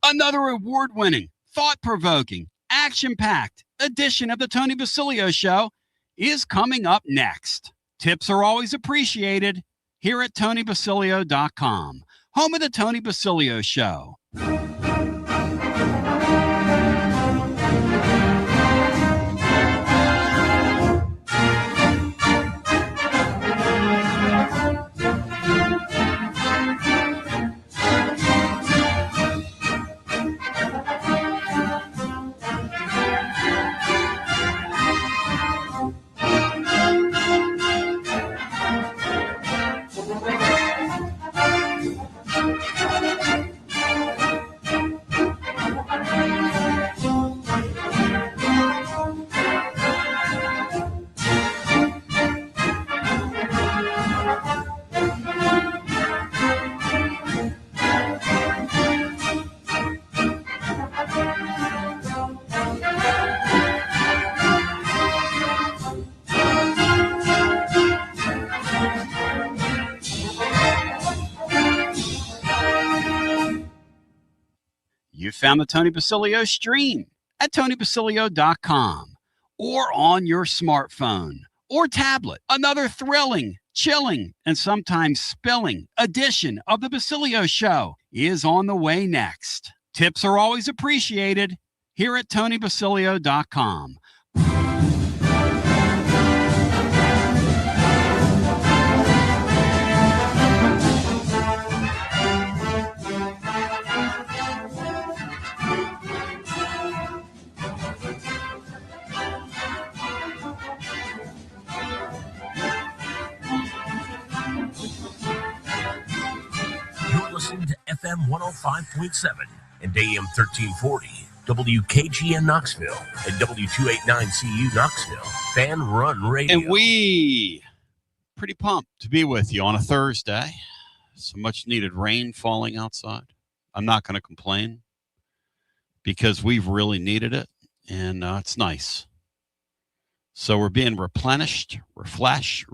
Another award-winning, thought-provoking, action-packed edition of the Tony Basilio Show is coming up next. Tips are always appreciated here at TonyBasilio.com, home of the Tony Basilio Show. You found the Tony Basilio stream at TonyBasilio.com or on your smartphone or tablet. Another thrilling, chilling, and sometimes spilling edition of the Basilio Show is on the way next. Tips are always appreciated here at TonyBasilio.com. Listening to FM 105.7 and AM 1340, WKGN Knoxville, and W289CU Knoxville, Fan Run Radio. And we pretty pumped to be with you on a Thursday. So much needed rain falling outside. I'm not going to complain because we've really needed it, and it's nice. So we're being replenished, refresh,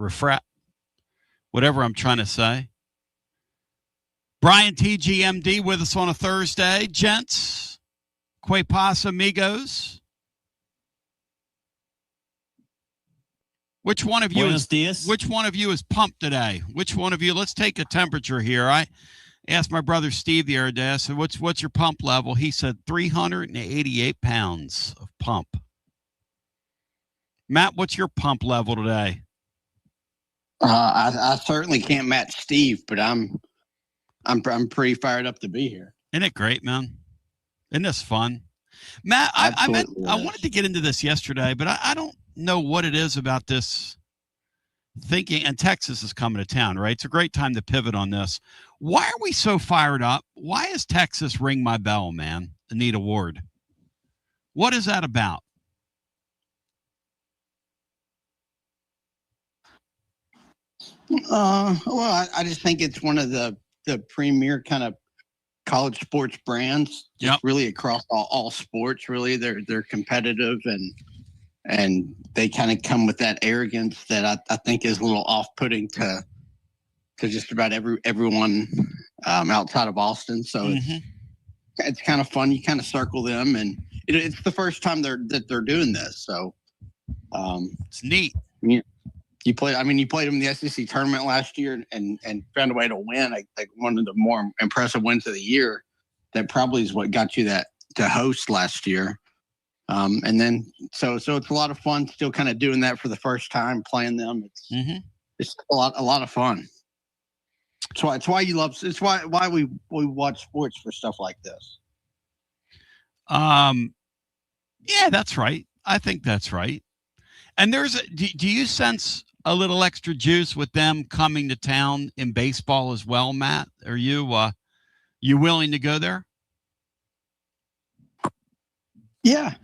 whatever I'm trying to say. Brian TGMD with us on a Thursday. Gents, que pasa, amigos? Which one of you is pumped today? Which one of you? Let's take a temperature here. I asked my brother Steve the other day, I said, what's your pump level? He said 388 pounds of pump. Matt, what's your pump level today? I certainly can't match Steve, but I'm pretty fired up to be here. Isn't it great, man? Isn't this fun? Matt, I wanted to get into this yesterday, but I don't know what it is about this thinking. And Texas is coming to town, right? It's a great time to pivot on this. Why are we so fired up? Why is Texas ring my bell, man? Anita Ward. What is that about? Well, I just think it's one of the premier kind of college sports brands. Yep. Really across all sports. Really, they're competitive and they kind of come with that arrogance that I think is a little off-putting to just about everyone outside of Austin. So it's kind of fun. You kind of circle them, and it's the first time they're doing this. So it's neat. You played them in the SEC tournament last year and found a way to win. Like one of the more impressive wins of the year. That probably is what got you that to host last year. And then so it's a lot of fun still kind of doing that for the first time, playing them. It's a lot of fun. It's why you love. It's why we watch sports for stuff like this. Yeah, that's right. I think that's right. And do you sense a little extra juice with them coming to town in baseball as well, Matt? Are you willing to go there? Yeah.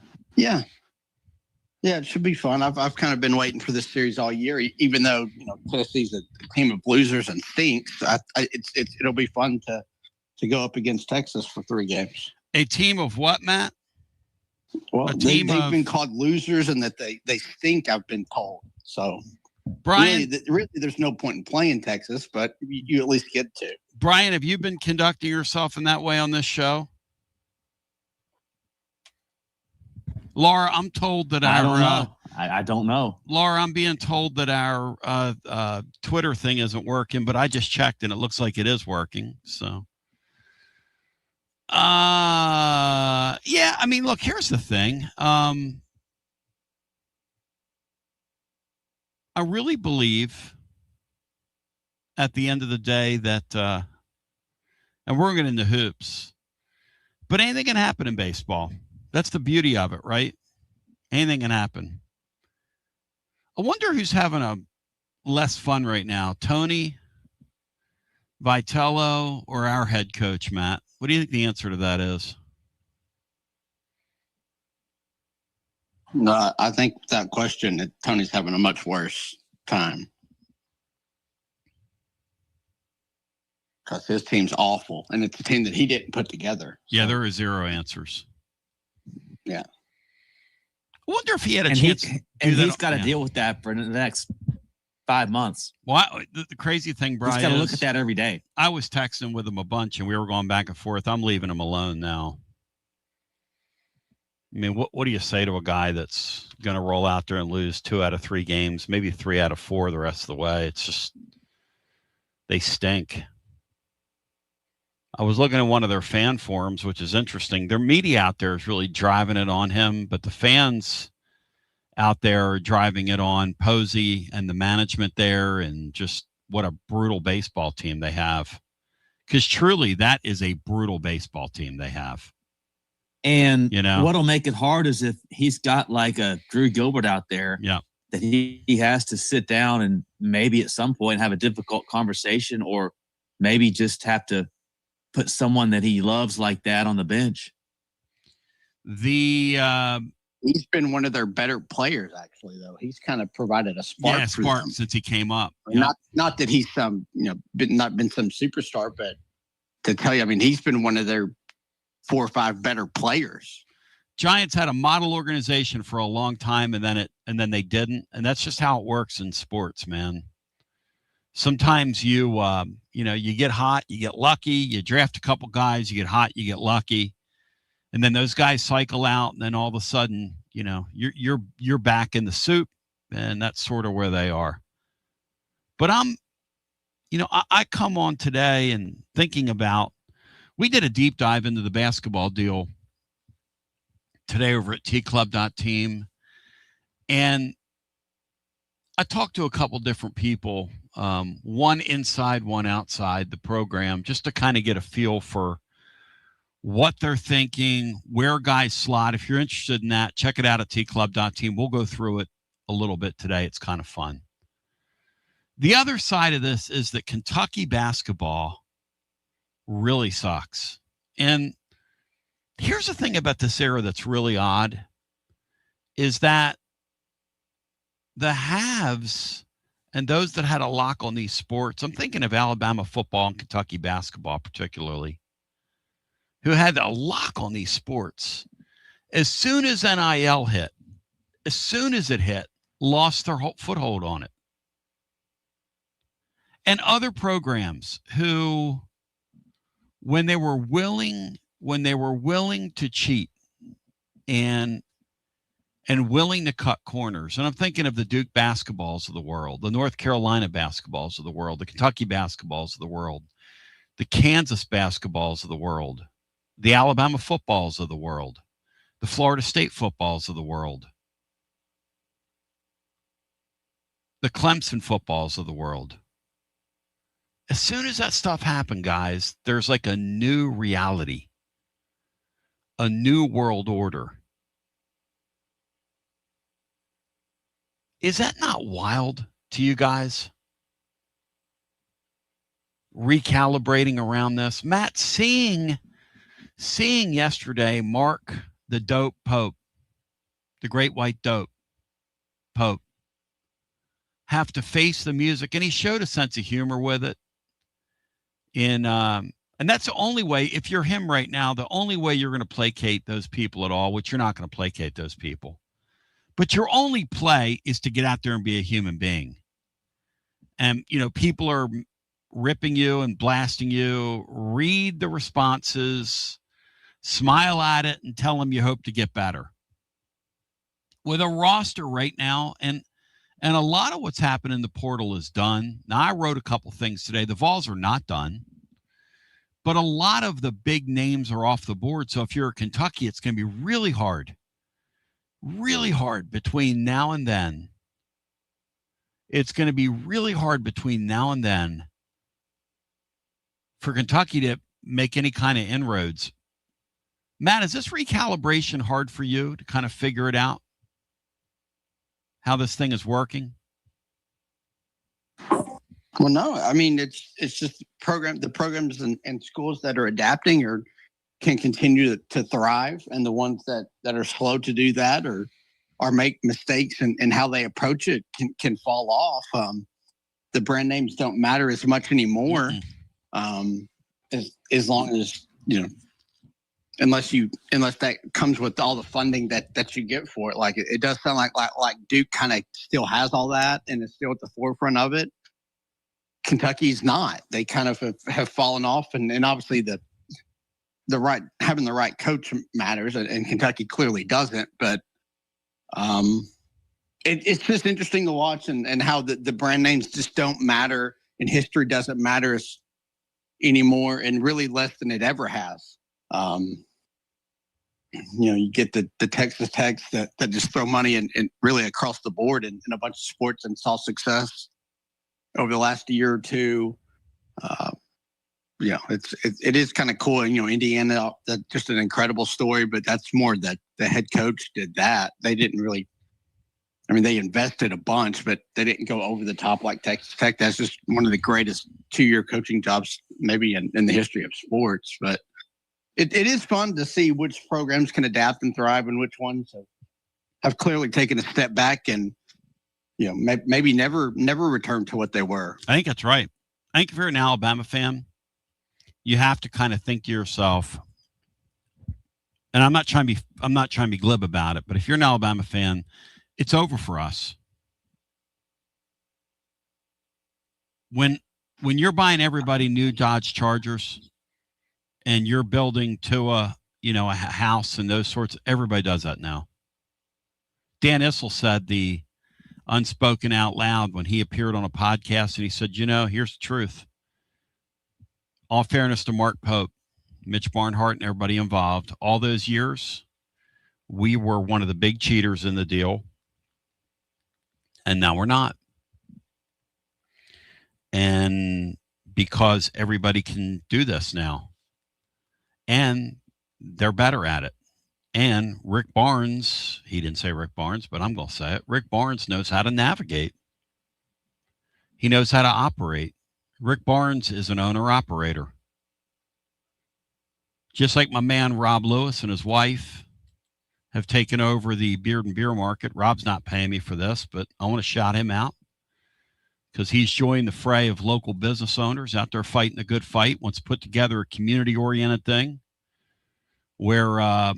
It should be fun. I've kind of been waiting for this series all year, even though Tennessee's a team of losers and stinks. It'll be fun to go up against Texas for 3 games. A team of what, Matt? Well, they've been called losers and that they stink. I've been told. So, Brian, really, there's no point in playing Texas, but you at least get to. Brian, have you been conducting yourself in that way on this show? Laura, I'm told that I don't know. I don't know. Laura, I'm being told that our Twitter thing isn't working, but I just checked and it looks like it is working. So, yeah, I mean, look, here's the thing. I really believe at the end of the day that, and we're getting into hoops, but anything can happen in baseball. That's the beauty of it, right? Anything can happen. I wonder who's having a less fun right now, Tony, Vitello, or our head coach, Matt? What do you think the answer to that is? No, I think that question that Tony's having a much worse time because his team's awful, and it's a team that he didn't put together. So. Yeah, there are 0 answers. Yeah. I wonder if he had a chance. He's got to deal with that for the next 5 months. Well, the crazy thing, Brian, he's got to look at that every day. I was texting with him a bunch, and we were going back and forth. I'm leaving him alone now. I mean, what do you say to a guy that's going to roll out there and lose 2 out of 3 games, maybe 3 out of 4 the rest of the way? It's just they stink. I was looking at one of their fan forums, which is interesting. Their media out there is really driving it on him, but the fans out there are driving it on Posey and the management there, and just what a brutal baseball team they have. Because truly, that is a brutal baseball team they have. And what'll make it hard is if he's got like a Drew Gilbert out there, that he has to sit down and maybe at some point have a difficult conversation, or maybe just have to put someone that he loves like that on the bench. He's been one of their better players, actually, though. He's kind of provided a spark for them since he came up. Not that he's not been some superstar, but to tell you, I mean, he's been one of their 4 or 5 better players. Giants had a model organization for a long time, and then they didn't, and that's just how it works in sports, man. Sometimes you get hot, you get lucky, you draft a couple guys, you get hot, you get lucky, and then those guys cycle out, and then all of a sudden, you're back in the soup, and that's sort of where they are. But I come on today and thinking about, we did a deep dive into the basketball deal today over at tclub.team, and I talked to a couple different people, one inside, one outside the program, just to kind of get a feel for what they're thinking, where guys slot. If you're interested in that, check it out at tclub.team. We'll go through it a little bit today. It's kind of fun. The other side of this is that Kentucky basketball really sucks. And here's the thing about this era that's really odd, is that the haves and those that had a lock on these sports, I'm thinking of Alabama football and Kentucky basketball particularly, who had a lock on these sports, as soon as NIL hit, as soon as it hit, lost their foothold on it. And other programs who, when they were willing to cheat and willing to cut corners. And I'm thinking of the Duke basketballs of the world, the North Carolina basketballs of the world, the Kentucky basketballs of the world, the Kansas basketballs of the world, the Alabama footballs of the world, the Florida State footballs of the world, the Clemson footballs of the world. As soon as that stuff happened, guys, there's like a new reality, a new world order. Is that not wild to you guys? Recalibrating around this. Matt, seeing yesterday Mark the Dope Pope, the Great White Dope Pope, have to face the music, and he showed a sense of humor with it. And that's the only way, if you're him right now, the only way you're going to placate those people at all, which you're not going to placate those people. But your only play is to get out there and be a human being. And, people are ripping you and blasting you. Read the responses, smile at it, and tell them you hope to get better. with a roster right now, and a lot of what's happened in the portal is done. Now, I wrote a couple things today. The Vols are not done, but a lot of the big names are off the board. So if you're Kentucky, it's going to be really hard between now and then. It's going to be really hard between now and then for Kentucky to make any kind of inroads. Matt, is this recalibration hard for you to kind of figure it out? How this thing is working? Well, no. I mean, it's just the programs and schools that are adapting or can continue to thrive, and the ones that are slow to do that or make mistakes in how they approach it can fall off. The brand names don't matter as much anymore, as long as, you know, unless that comes with all the funding that you get for it. Like it does sound like Duke kind of still has all that and is still at the forefront of it. Kentucky's not. They kind of have fallen off, and obviously having the right coach matters, and Kentucky clearly doesn't. But it's just interesting to watch and how the brand names just don't matter, and history doesn't matter anymore, and really less than it ever has. You know, you get the Texas Techs that just throw money and really across the board in a bunch of sports and saw success over the last year or two. Yeah, it is kind of cool. You know, Indiana, that's just an incredible story, but that's more that the head coach did that. They didn't really, I mean, they invested a bunch, but they didn't go over the top like Texas Tech. That's just one of the greatest 2-year coaching jobs maybe in the history of sports. But it is fun to see which programs can adapt and thrive and which ones have clearly taken a step back and, you know, maybe never return to what they were. I think that's right. I think if you're an Alabama fan, you have to kind of think to yourself, and I'm not trying to be glib about it, but if you're an Alabama fan, it's over for us. When you're buying everybody new Dodge Chargers and you're building to a house and those sorts, everybody does that now. Dan Issel said the unspoken out loud when he appeared on a podcast, and he said, you know, here's the truth. All fairness to Mark Pope, Mitch Barnhart, and everybody involved, all those years, we were one of the big cheaters in the deal, and now we're not. And because everybody can do this now, and they're better at it. And Rick Barnes, he didn't say Rick Barnes, but I'm going to say it. Rick Barnes knows how to navigate. He knows how to operate. Rick Barnes is an owner-operator. Just like my man Rob Lewis and his wife have taken over the beard and beer market. Rob's not paying me for this, but I want to shout him out because he's joined the fray of local business owners out there fighting a good fight, wants to put together a community-oriented thing where,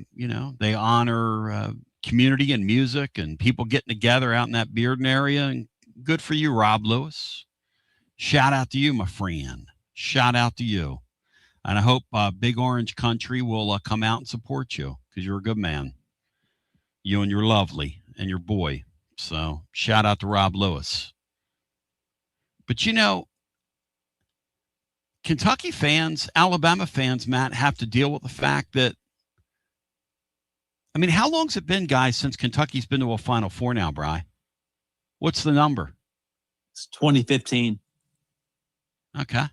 they honor community and music and people getting together out in that Bearden area. And good for you, Rob Lewis. Shout out to you, my friend. Shout out to you. And I hope Big Orange Country will come out and support you because you're a good man. You and your lovely and your boy. So shout out to Rob Lewis. But, you know, Kentucky fans, Alabama fans, Matt, have to deal with the fact that, I mean, how long's it been, guys, since Kentucky's been to a Final Four now, Bri? What's the number? It's 2015. Okay.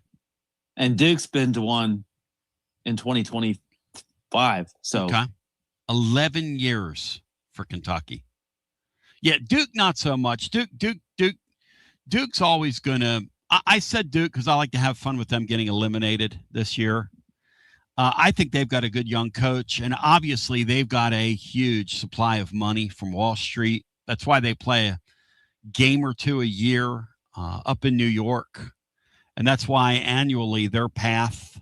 And Duke's been to one in 2025. So okay. 11 years for Kentucky. Yeah, Duke, not so much. Duke's always going to, I said Duke because I like to have fun with them getting eliminated this year. I think they've got a good young coach, and obviously they've got a huge supply of money from Wall Street. That's why they play a game or two a year up in New York. And that's why annually their path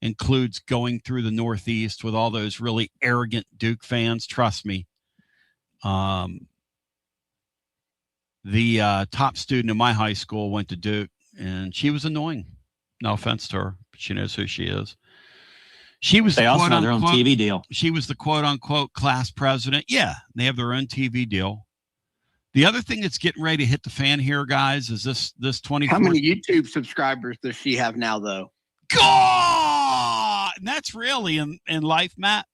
includes going through the Northeast with all those really arrogant Duke fans. Trust me. The top student in my high school went to Duke, and she was annoying. No offense to her, but she knows who she is. They also have their own TV deal. She was the quote unquote class president. Yeah, they have their own TV deal. The other thing that's getting ready to hit the fan here, guys, is this 24. How many YouTube subscribers does she have now, though? God, and that's really in life, Matt.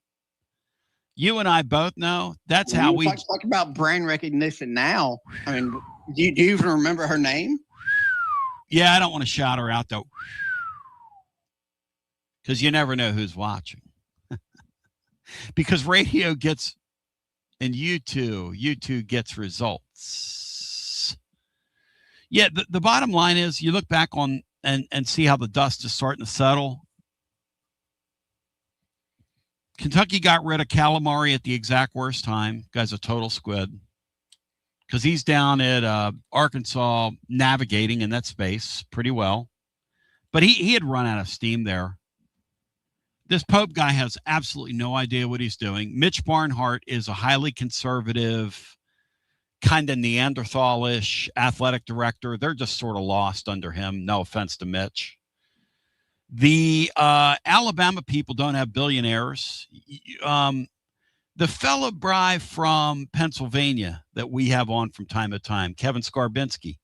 You and I both know that's how we talk about brand recognition now. I mean, do you even remember her name? Yeah, I don't want to shout her out though, because you never know who's watching. Because radio gets, and YouTube gets results. Yeah, the bottom line is you look back on and see how the dust is starting to settle. Kentucky got rid of Calamari at the exact worst time. Guy's a total squid. Because he's down at Arkansas navigating in that space pretty well. But he had run out of steam there. This Pope guy has absolutely no idea what he's doing. Mitch Barnhart is a highly conservative, kind of Neanderthalish athletic director. They're just sort of lost under him. No offense to Mitch. The Alabama people don't have billionaires. The fellow Bry from Pennsylvania that we have on from time to time, Kevin Skarbinski,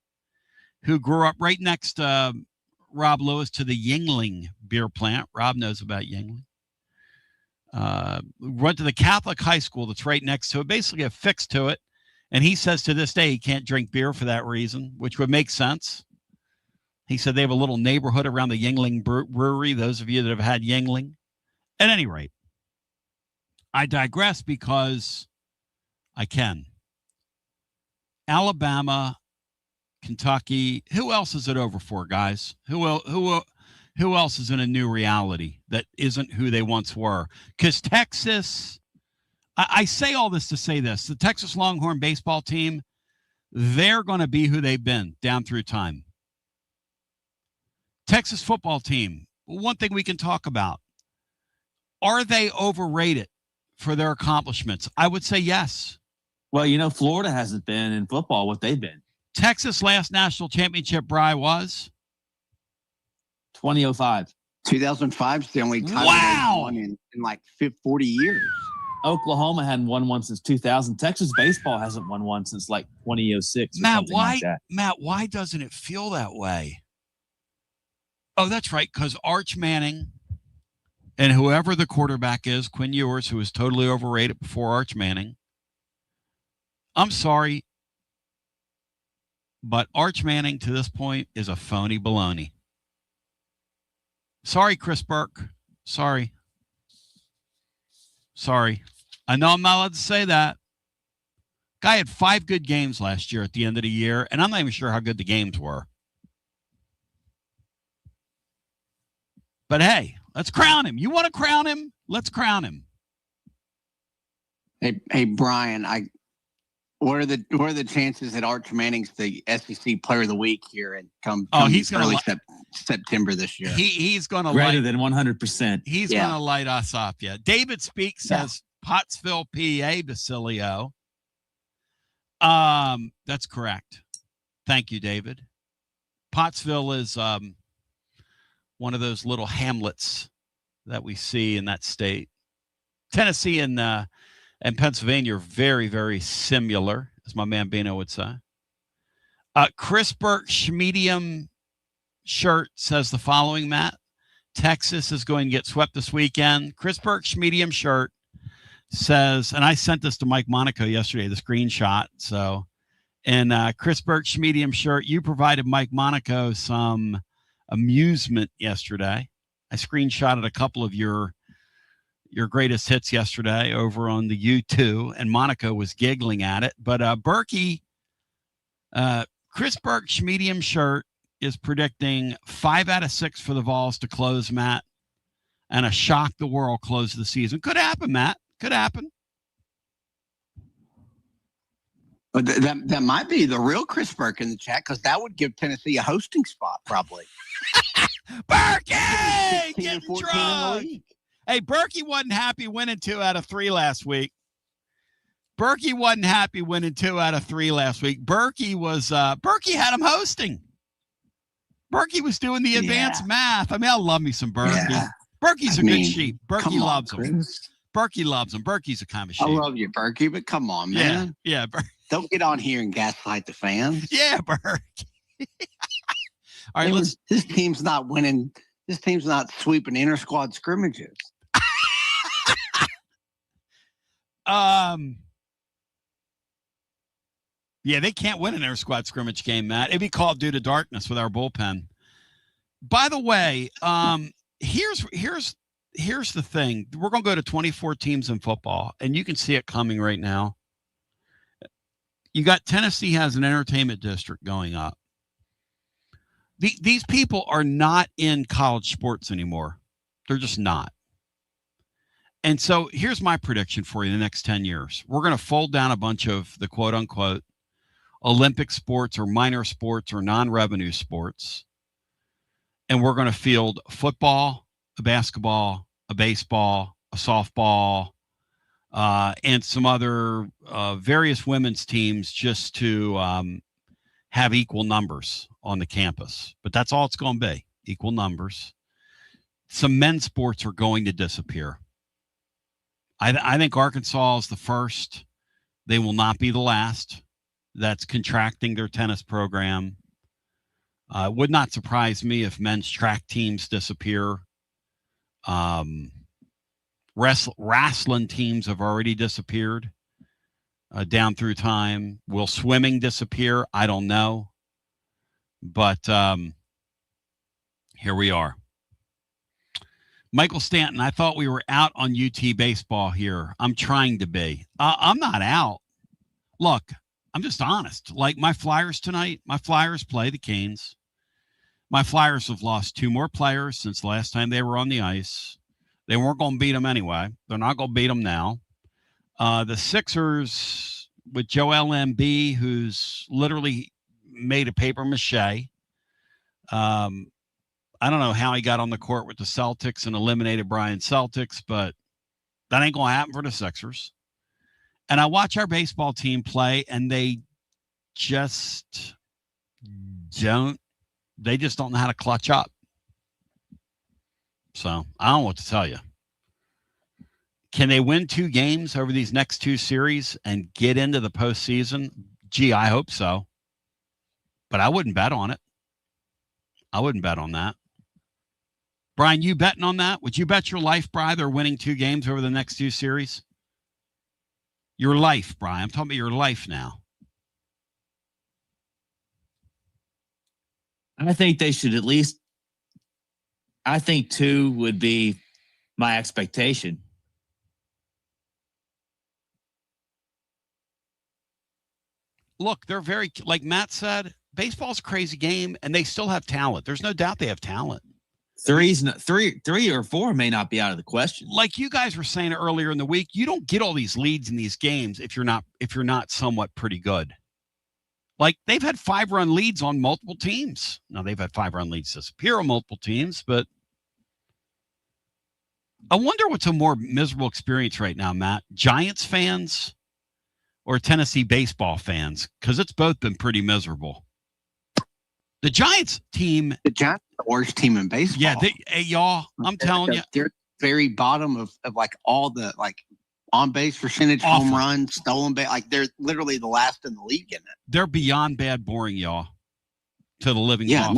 who grew up right next to Rob Lewis to the Yuengling beer plant. Rob knows about Yuengling. Went to the Catholic high school that's right next to it, basically affixed to it. And he says to this day he can't drink beer for that reason, which would make sense. He said they have a little neighborhood around the Yuengling brewery, those of you that have had Yuengling. At any rate, I digress because I can. Alabama, Kentucky, who else is it over for, guys? Who else is in a new reality that isn't who they once were? Because Texas, I say all this to say this. The Texas Longhorn baseball team, they're going to be who they've been down through time. Texas football team, one thing we can talk about. Are they overrated for their accomplishments? I would say yes. Well, Florida hasn't been in football what they've been. Texas' last national championship, Bry, was? 2005. 2005 is the only time they've won in like 40 years. Oklahoma hadn't won one since 2000. Texas baseball hasn't won one since like 2006. Matt, why doesn't it feel that way? Oh, that's right, because Arch Manning and whoever the quarterback is, Quinn Ewers, who was totally overrated before Arch Manning. I'm sorry, but Arch Manning to this point is a phony baloney. Sorry, Chris Burke. Sorry. I know I'm not allowed to say that. Guy had 5 good games last year at the end of the year, and I'm not even sure how good the games were. But hey, let's crown him. You want to crown him? Let's crown him. Hey, Brian, what are the chances that Arch Manning's the SEC Player of the Week here and he's early September this year? He's going to greater than 100%. He's going to light us up. Yeah. David Speak says Pottsville, PA, Basilio. That's correct. Thank you, David. Pottsville is one of those little hamlets that we see in that state. Tennessee and Pennsylvania are very, very similar, as my man Bino would say. Chris Burke's medium shirt says the following, Matt. Texas is going to get swept this weekend. Chris Burke's medium shirt says, and I sent this to Mike Monaco yesterday, the screenshot. So, and Chris Burke's medium shirt, you provided Mike Monaco some amusement yesterday. I screenshotted a couple of your greatest hits yesterday over on the U2, and Monaco was giggling at it. But Berkey, Chris Burke's medium shirt is predicting 5 out of 6 for the Vols to close, Matt, and a shock the world close of the season. Could happen, Matt. Could happen. But that might be the real Chris Burke in the chat, because that would give Tennessee a hosting spot, probably. Berkey! Getting drunk! Hey, Berkey wasn't happy winning 2 out of 3 last week. Berkey had him hosting. Berkey was doing the advanced math. I mean, I love me some Berkey. Yeah. Berkey's a good sheep. Berkey loves him. Berkey loves him. Berkey's a kind of sheep. I love you, Berkey, but come on, man. Yeah. Don't get on here and gaslight the fans. Yeah, Berkey. All right, this team's not winning. This team's not sweeping inter-squad scrimmages. Yeah, they can't win an inter-squad scrimmage game, Matt. It'd be called due to darkness with our bullpen. By the way, here's the thing. We're going to go to 24 teams in football, and you can see it coming right now. You got Tennessee has an entertainment district going up. These people are not in college sports anymore. They're just not. And so here's my prediction for you in the next 10 years. We're going to fold down a bunch of the quote-unquote Olympic sports or minor sports or non-revenue sports. And we're going to field football, a basketball, a baseball, a softball, and some other various women's teams just to have equal numbers on the campus. But that's all it's going to be, equal numbers. Some men's sports are going to disappear. I think Arkansas is the first. They will not be the last. That's contracting their tennis program. It would not surprise me if men's track teams disappear. Wrestling teams have already disappeared down through time. Will swimming disappear? I don't know. But here we are. Michael Stanton, I thought we were out on UT baseball here. I'm trying to be. I'm not out. Look, I'm just honest. Like my Flyers tonight, my Flyers play the Canes. My Flyers have lost 2 more players since the last time they were on the ice. They weren't going to beat them anyway. They're not going to beat them now. The Sixers with Joel Embiid, who's literally made a paper mache. I don't know how he got on the court with the Celtics and eliminated Brian Celtics, but that ain't going to happen for the Sixers. And I watch our baseball team play, and they just don't know how to clutch up. So I don't know what to tell you. Can they win 2 games over these next 2 series and get into the postseason? Gee, I hope so. But I wouldn't bet on it. I wouldn't bet on that. Brian, you betting on that? Would you bet your life, Brian, they're winning 2 games over the next 2 series? Your life, Brian. I'm talking about your life now. I think they should at least. I think 2 would be my expectation. Look, they're very, like Matt said, baseball's a crazy game, and they still have talent. There's no doubt they have talent. 3 or 4 may not be out of the question. Like you guys were saying earlier in the week, you don't get all these leads in these games if you're not somewhat pretty good. Like they've had 5-run leads on multiple teams. Now they've had 5-run leads disappear on multiple teams, but I wonder what's a more miserable experience right now, Matt. Giants fans or Tennessee baseball fans? Because it's both been pretty miserable. The Giants team. The Giants are the worst team in baseball. Yeah, y'all, I'm telling you. They're very bottom of like all the like on base percentage, awful. Home runs, stolen base. Like they're literally the last in the league in it. They're beyond bad boring, y'all, to the living fan.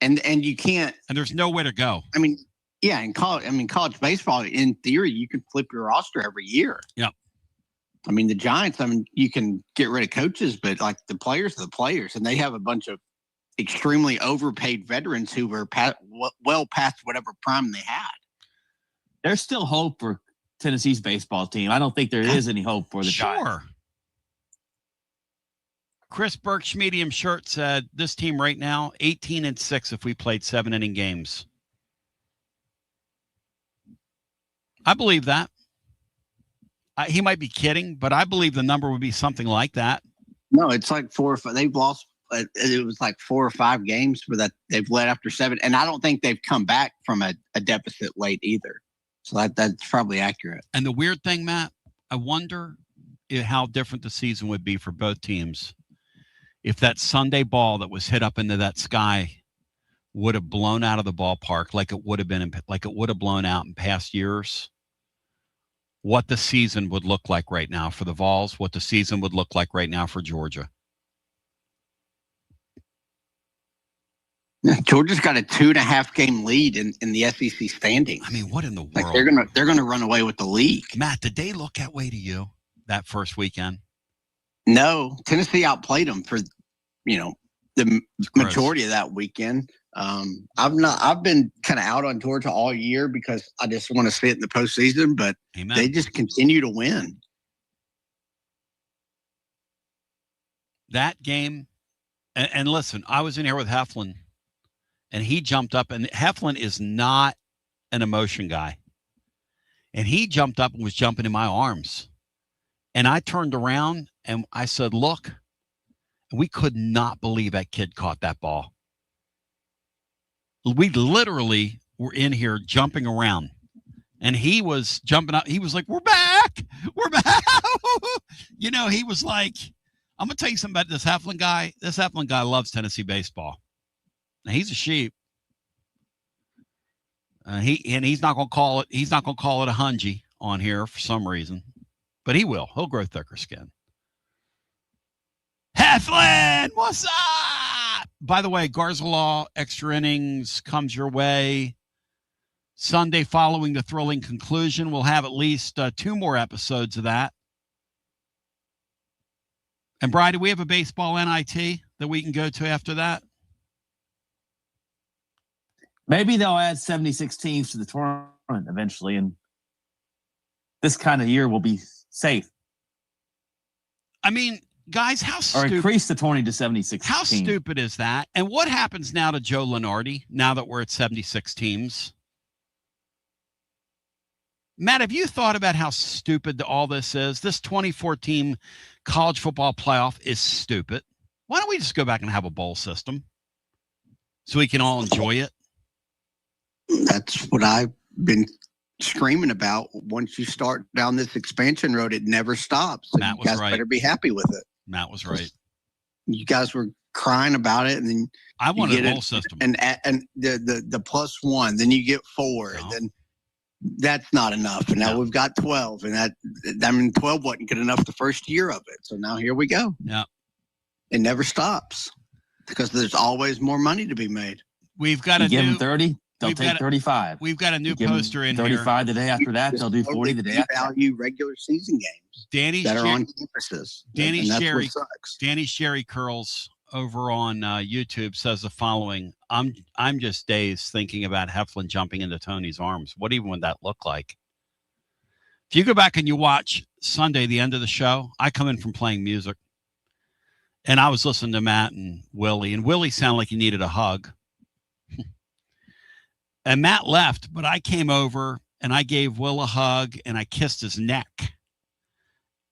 And you can't. And there's nowhere to go. I mean, yeah, in college baseball, in theory, you can flip your roster every year. Yep. I mean, the Giants, you can get rid of coaches, but like the players are the players, and they have a bunch of extremely overpaid veterans who were well past whatever prime they had. There's still hope for Tennessee's baseball team. I don't think there is any hope for the Giants. Chris Burke's medium shirt said this team right now 18-6 if we played 7-inning games. I believe that. He might be kidding, but I believe the number would be something like that. No, it's like 4 or 5. They've lost. It was like 4 or 5 games for that they've led after 7, and I don't think they've come back from a deficit late either. So that's probably accurate. And the weird thing, Matt, I wonder how different the season would be for both teams if that Sunday ball that was hit up into that sky would have blown out of the ballpark like it would have blown out in past years, what the season would look like right now for the Vols, what the season would look like right now for Georgia. Georgia's got a 2.5 game lead in the SEC standings. I mean, what in the world? Like they're gonna run away with the league. Matt, did they look that way to you that first weekend? No, Tennessee outplayed them for, the majority of that weekend. I've been kind of out on Georgia all year because I just want to see it in the postseason, but Amen. They just continue to win. That game, and listen, I was in here with Heflin, and he jumped up, and Heflin is not an emotion guy. And he jumped up and was jumping in my arms. And I turned around and I said, look, we could not believe that kid caught that ball. We literally were in here jumping around. And he was jumping up. He was like, we're back. We're back. He was like, I'm going to tell you something about this Heflin guy. This Heflin guy loves Tennessee baseball. Now, he's a sheep. He's not going to call it. He's not going to call it a hungy on here for some reason, but he will. He'll grow thicker skin. Heflin, what's up? By the way, Garzalaw extra innings comes your way Sunday following the thrilling conclusion. We'll have at least 2 more episodes of that. And Brian, do we have a baseball NIT that we can go to after that? Maybe they'll add 76 teams to the tournament eventually, and this kind of year will be safe. I mean, guys, how stupid. Or increase the 20 to 76 How teams. stupid is that? And what happens now to Joe Lunardi now that we're at 76 teams? Matt, have you thought about how stupid all this is? This 24-team college football playoff is stupid. Why don't we just go back and have a bowl system so we can all enjoy it? That's what I've been screaming about. Once you start down this expansion road, it never stops. So Matt you guys was right. better be happy with it. Matt was right. You guys were crying about it, and then I wanted a bowl system. And the +1, then you get 4, and then that's not enough. And now we've got 12, and 12 wasn't good enough the first year of it. So now here we go. Yeah, it never stops because there's always more money to be made. We've got to give them 30. They'll take 35. We've got a new poster in 35 the day after that. They'll do 40 the day after that. Value regular season games that are on campuses. Danny Sherry Curls over on YouTube says the following: I'm just dazed thinking about Heflin jumping into Tony's arms. What even would that look like? If you go back and you watch Sunday, the end of the show, I come in from playing music, and I was listening to Matt and Willie sounded like he needed a hug. And Matt left, but I came over and I gave Will a hug and I kissed his neck.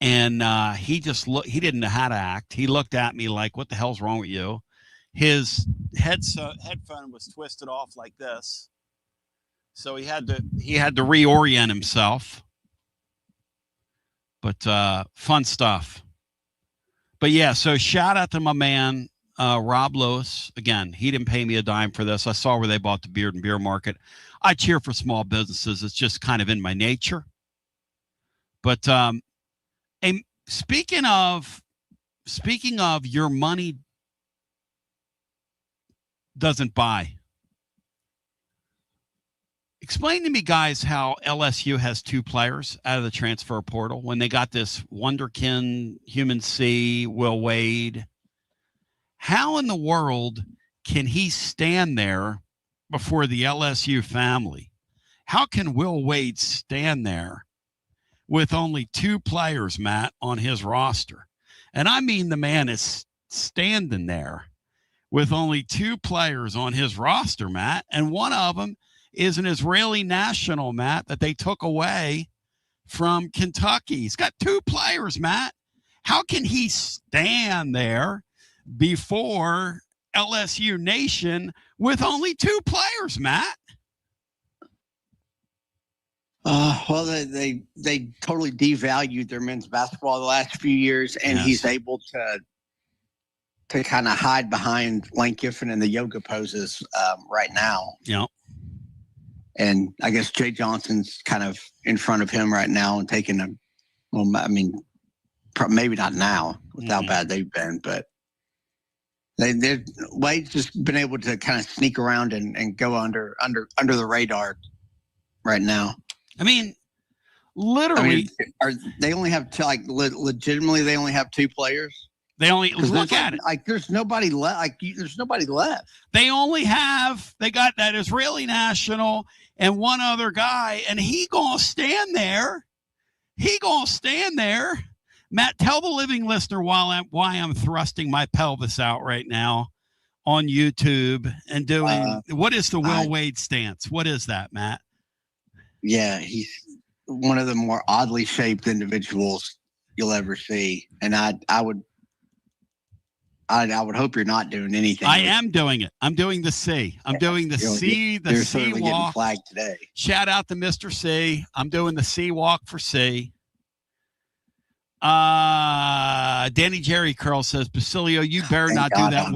And he didn't know how to act. He looked at me like, what the hell's wrong with you? His headphone was twisted off like this. So he had to reorient himself. But fun stuff. But yeah, so shout out to my man, Rob Lewis. Again, he didn't pay me a dime for this. I saw where they bought the Beard and Beer Market. I cheer for small businesses. It's just kind of in my nature. But and speaking of your money doesn't buy. Explain to me, guys, how LSU has 2 players out of the transfer portal when they got this wonderkin, Human C, Will Wade. How in the world can he stand there before the LSU family? How can Will Wade stand there with only 2 players, Matt, on his roster? And I mean the man is standing there with only 2 players on his roster, Matt, and one of them is an Israeli national, Matt, that they took away from Kentucky. He's got 2 players, Matt. How can he stand there before LSU Nation with only 2 players, Matt? Well, they totally devalued their men's basketball the last few years, and he's able to to kind of hide behind Lane Kiffin and the yoga poses right now. Yeah. And I guess Jay Johnson's kind of in front of him right now and taking maybe not now with how bad they've been, but Wade's just been able to kind of sneak around and go under the radar right now. I mean, literally, they only have legitimately they only have 2 players. They only look at it. Like there's nobody left. There's nobody left. They got that Israeli national and one other guy, and he gonna stand there. Matt, tell the living listener why I'm thrusting my pelvis out right now on YouTube and doing what is the Will Wade stance? What is that, Matt? Yeah, he's one of the more oddly shaped individuals you'll ever see, and I would hope you're not doing anything. I am doing it. I'm doing the C. I'm doing the C. The C walk. Flagged today. Shout out to Mr. C. I'm doing the C walk for C. Danny Jerry Curl says, Basilio, you better not do that.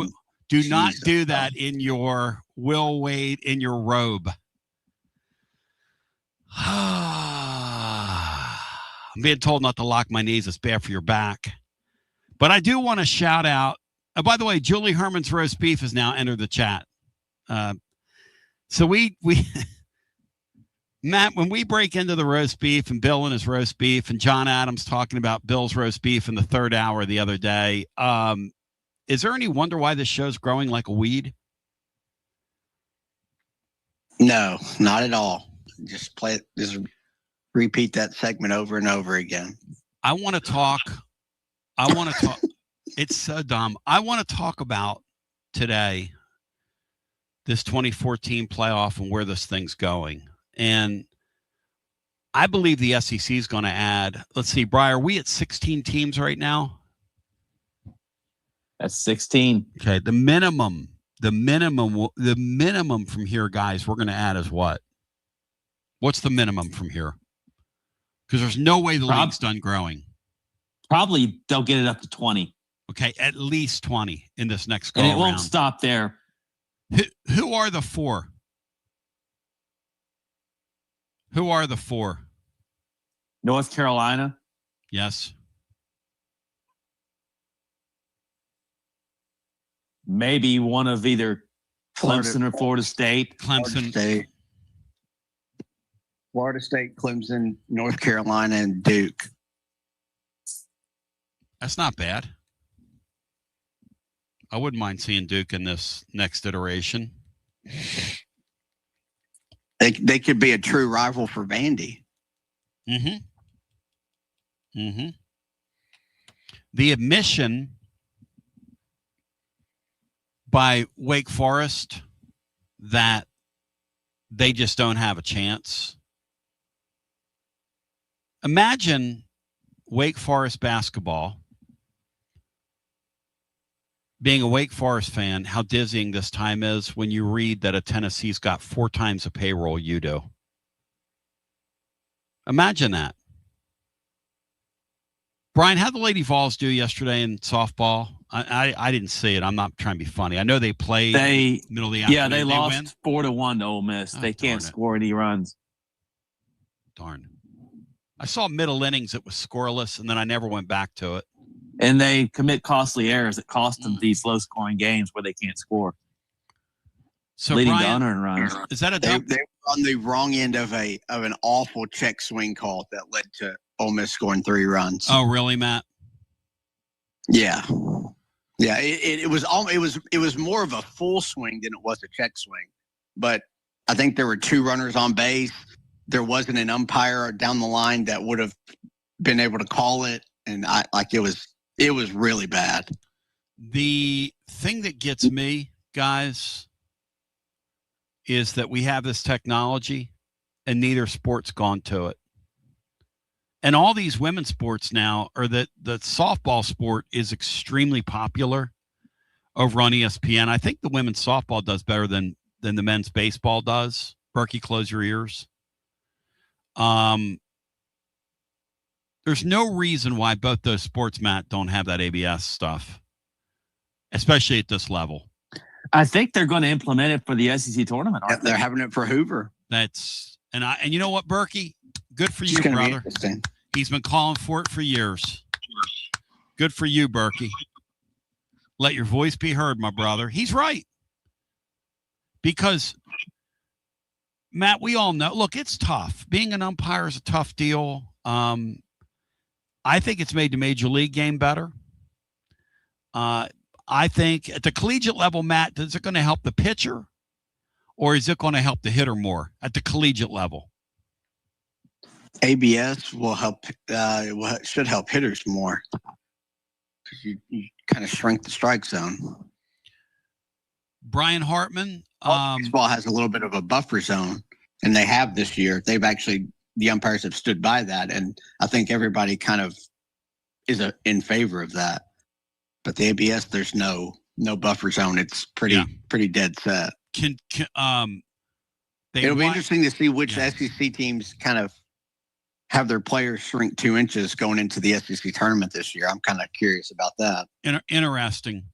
Do not do that in your Will Wade in your robe. I'm being told not to lock my knees. It's bad for your back. But I do want to shout out. By the way, Julie Herman's roast beef has now entered the chat. So we Matt, when we break into the roast beef and Bill and his roast beef and John Adams talking about Bill's roast beef in the third hour the other day, is there any wonder why this show's growing like a weed? No, not at all. Just play it. Just repeat that segment over and over again. I want to talk. It's so dumb. I want to talk about today this 2014 playoff and where this thing's going. And I believe the SEC is going to add, let's see, Brian, are we at 16 teams right now? That's 16. Okay. The minimum from here, guys, we're going to add is what? What's the minimum from here? Because there's no way the league's done growing. Probably they'll get it up to 20. Okay. At least 20 in this next go And around. it won't stop there. Who are the 4? Who are the 4? North Carolina. Yes. Maybe one of either Clemson or Florida State. Clemson. Florida State, Clemson, North Carolina, and Duke. That's not bad. I wouldn't mind seeing Duke in this next iteration. They could be a true rival for Vandy. Mm-hmm. Mm-hmm. The admission by Wake Forest that they just don't have a chance. Imagine Wake Forest basketball, being a Wake Forest fan, how dizzying this time is when you read that a Tennessee's got 4 times the payroll you do. Imagine that. Brian, how'd the Lady Vols do yesterday in softball? I didn't see it. I'm not trying to be funny. I know they played middle of the afternoon. Yeah, they lost 4-1 to Ole Miss. They can't score any runs. Darn. I saw middle innings. It was scoreless, and then I never went back to it. And they commit costly errors that cost them these low-scoring games where they can't score. So leading Brian, to unearned runs. Is that they were on the wrong end of an awful check swing call that led to Ole Miss scoring 3 runs. Oh, really, Matt? Yeah. Yeah, it was more of a full swing than it was a check swing. But I think there were 2 runners on base. There wasn't an umpire down the line that would have been able to call it, and it was really bad. The thing that gets me, guys, is that we have this technology and neither sport's gone to it. And all these women's sports now are that the softball sport is extremely popular over on ESPN. I think the women's softball does better than the men's baseball does. Berkey, close your ears. There's no reason why both those sports, Matt, don't have that ABS stuff. especially at this level. I think they're going to implement it for the SEC tournament. Aren't They're having it for Hoover. And you know what, Berkey? Good for you, brother. He's been calling for it for years. Good for you, Berkey. Let your voice be heard, my brother. He's right. Because, Matt, we all know, look, it's tough. Being an umpire is a tough deal. I think it's made the Major League game better. I think at the collegiate level, Matt, is it going to help the pitcher or is it going to help the hitter more at the collegiate level? ABS will help. Should help hitters more because you kind of shrink the strike zone. Brian Hartman. Baseball has a little bit of a buffer zone, and they have this year. The umpires have stood by that, and I think everybody kind of is in favor of that. But the ABS, there's no buffer zone. It's pretty dead set. It'll be interesting to see which SEC teams kind of have their players shrink 2 inches going into the SEC tournament this year. I'm kind of curious about that. Interesting.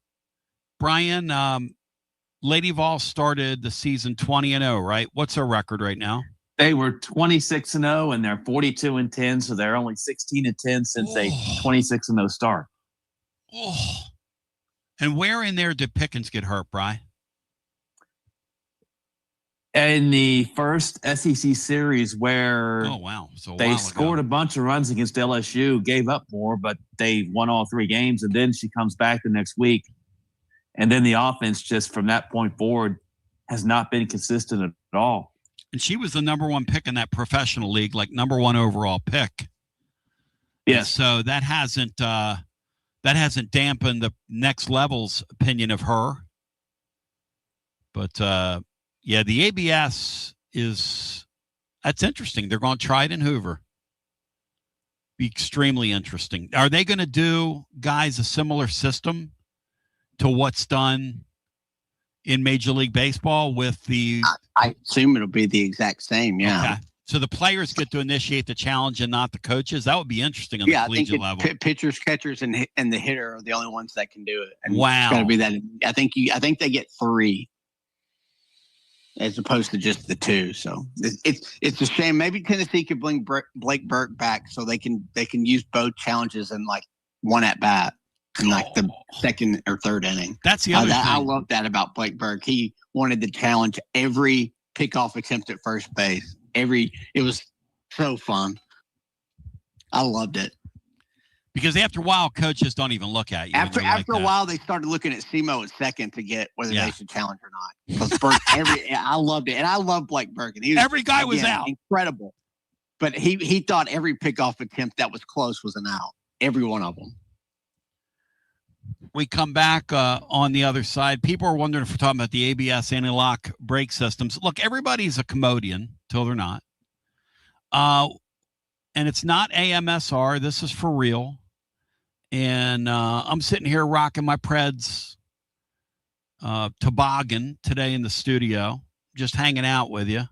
Brian, Lady Vol started the season 20-0, right? What's their record right now? They were 26-0 and they're 42-10, so they're only 16-10 since a 26-0 start. Oh. And where in there did Pickens get hurt, Bri? In the first SEC series where they scored a bunch of runs against LSU, gave up more, but they won all 3 games, and then she comes back the next week. And then the offense just from that point forward has not been consistent at all. And she was the number 1 pick in that professional league, like number 1 overall pick. Yes. So that hasn't dampened the next level's opinion of her. But the ABS that's interesting. They're going to try it in Hoover. Be extremely interesting. Are they going to do, guys, a similar system to what's done in Major League Baseball with the... I assume it'll be the exact same, yeah. Okay. So the players get to initiate the challenge and not the coaches? That would be interesting on the collegiate level. Pitchers, catchers, and the hitter are the only ones that can do it. And wow. It's got to be that. I think they get 3 as opposed to just the 2. So it's a shame. Maybe Tennessee could bring Blake Burke back so they can use both challenges in like 1 at bat. In like the 2nd or 3rd inning. That's the other thing. I love that about Blake Burke. He wanted to challenge every pickoff attempt at first base. It was so fun. I loved it. Because after a while, coaches don't even look at you. After a while, they started looking at Simo at second to get whether they should challenge or not. Because Burke, I loved it, and I love Blake Burke. And every guy was out. Incredible. But he thought every pickoff attempt that was close was an out. Every one of them. We come back on the other side. People are wondering if we're talking about the ABS anti-lock brake systems. Look, everybody's a commodian till they're not. And it's not AMSR. This is for real. And I'm sitting here rocking my Preds toboggan today in the studio, just hanging out with you.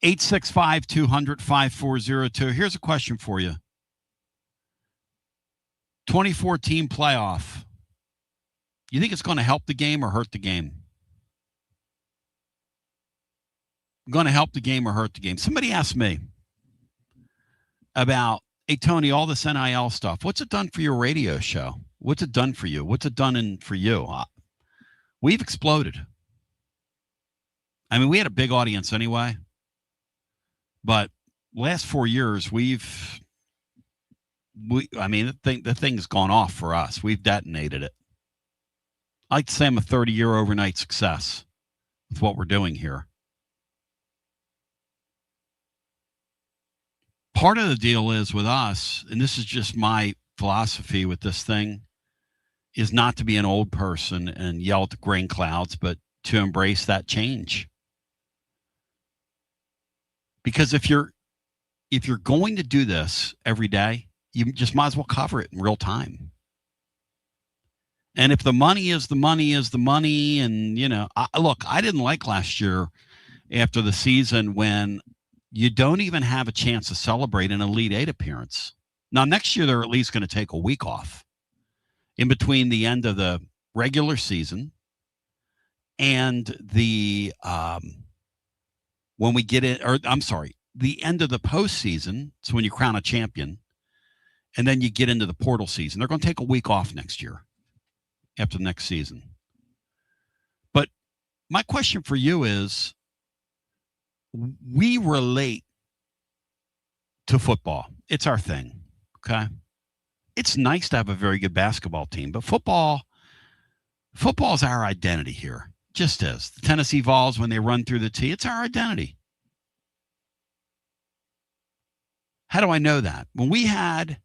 865-200-5402. Here's a question for you. 2014 playoff. You think it's going to help the game or hurt the game? Going to help the game or hurt the game? Somebody asked me about, hey, Tony, all this NIL stuff, what's it done for your radio show? What's it done for you? What's it done for you? We've exploded. I mean, we had a big audience anyway, but last 4 years, the thing's gone off for us. We've detonated it. I like to say I'm a 30-year overnight success with what we're doing here. Part of the deal is with us, and this is just my philosophy with this thing, is not to be an old person and yell at the grain clouds, but to embrace that change. Because if you're going to do this every day, you just might as well cover it in real time. And if the money is the money is the money, and, I didn't like last year after the season when you don't even have a chance to celebrate an Elite Eight appearance. Now, next year, they're at least going to take a week off in between the end of the regular season and the when we get in, or I'm sorry, the end of the postseason. So when you crown a champion, and then you get into the portal season. They're going to take a week off next year after the next season. But my question for you is, we relate to football. It's our thing, okay? It's nice to have a very good basketball team, but football is our identity here. Just is. The Tennessee Vols, when they run through the tee, it's our identity. How do I know that? When we had,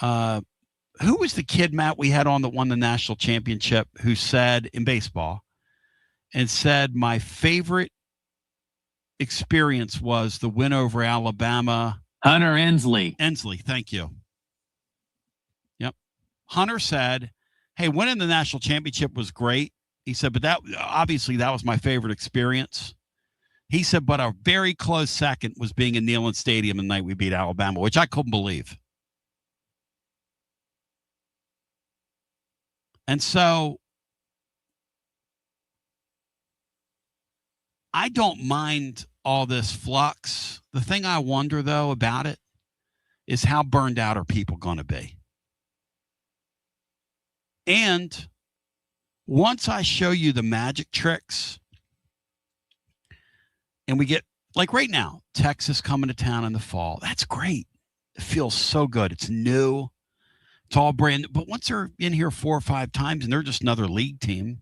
who was the kid, Matt, we had on that won the national championship, who said in baseball, and said, my favorite experience was the win over Alabama. Hunter Ensley. Ensley, thank you. Yep. Hunter said, hey, winning the national championship was great. He said, but that was my favorite experience. He said, but a very close second was being in Neyland Stadium the night we beat Alabama, which I couldn't believe. And so I don't mind all this flux. The thing I wonder, though, about it is how burned out are people going to be? And once I show you the magic tricks, and we get, like right now, Texas coming to town in the fall. That's great. It feels so good. It's new. It's all brand new. But once they're in here 4 or 5 times and they're just another league team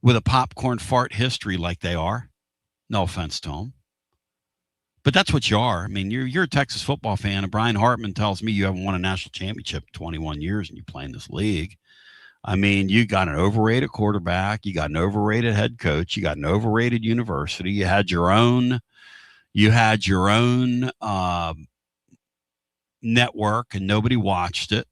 with a popcorn fart history like they are, no offense to them, but that's what you are. I mean, you're a Texas football fan, and Brian Hartman tells me you haven't won a national championship in 21 years and you play in this league. I mean, you got an overrated quarterback, you got an overrated head coach, you got an overrated university, you had your own network and nobody watched it.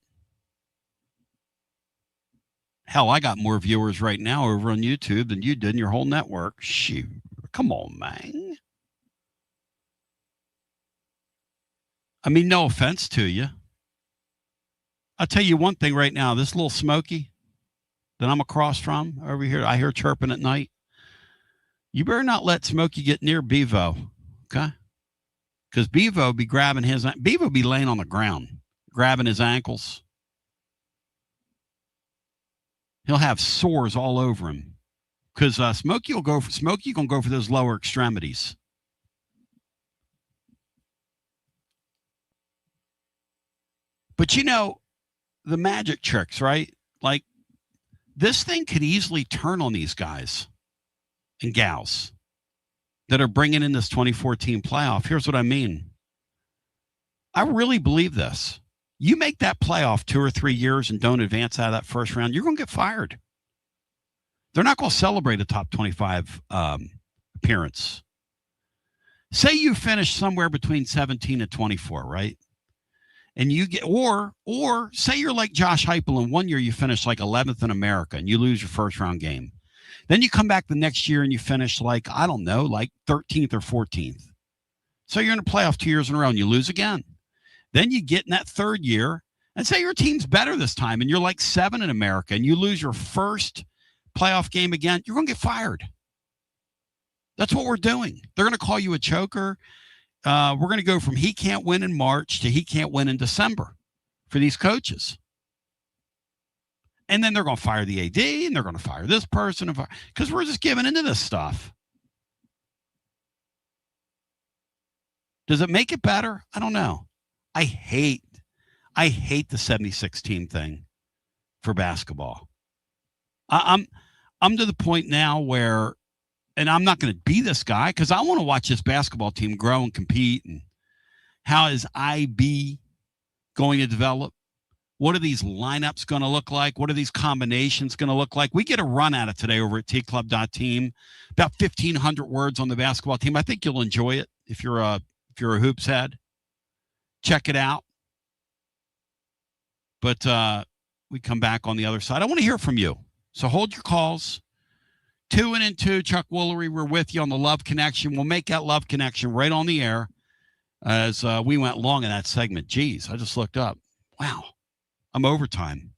Hell, I got more viewers right now over on YouTube than you did in your whole network. Shoot, come on, man. I mean, no offense to you. I'll tell you one thing right now. This little Smokey that I'm across from over here, I hear chirping at night. You better not let Smokey get near Bevo, okay? Because Bevo be be laying on the ground, grabbing his ankles. He'll have sores all over him because Smokey gonna go for those lower extremities. But you know, the magic tricks, right? Like, this thing could easily turn on these guys and gals that are bringing in this 2014 playoff. Here's what I mean. I really believe this. You make that playoff 2 or 3 years and don't advance out of that first round, you're going to get fired. They're not going to celebrate a top 25 appearance. Say you finish somewhere between 17 and 24, right? And you get, or say you're like Josh Heupel, and 1 year you finish like 11th in America and you lose your first round game. Then you come back the next year and you finish like, I don't know, like 13th or 14th. So you're in a playoff 2 years in a row and you lose again. Then you get in that third year and say your team's better this time and you're like 7 in America and you lose your first playoff game again. You're going to get fired. That's what we're doing. They're going to call you a choker. We're going to go from he can't win in March to he can't win in December for these coaches. And then they're going to fire the AD and they're going to fire this person because we're just giving into this stuff. Does it make it better? I don't know. I hate the 76 team thing for basketball. I'm to the point now where, and I'm not going to be this guy because I want to watch this basketball team grow and compete. And how is IB going to develop? What are these lineups going to look like? What are these combinations going to look like? We get a run at it today over at tclub.team, about 1,500 words on the basketball team. I think you'll enjoy it if you're a hoops head. Check it out. But we come back on the other side. I want to hear from you. So hold your calls. 2 and 2, Chuck Woolery, we're with you on the Love Connection. We'll make that Love Connection right on the air as we went long in that segment. Geez, I just looked up. Wow, I'm overtime.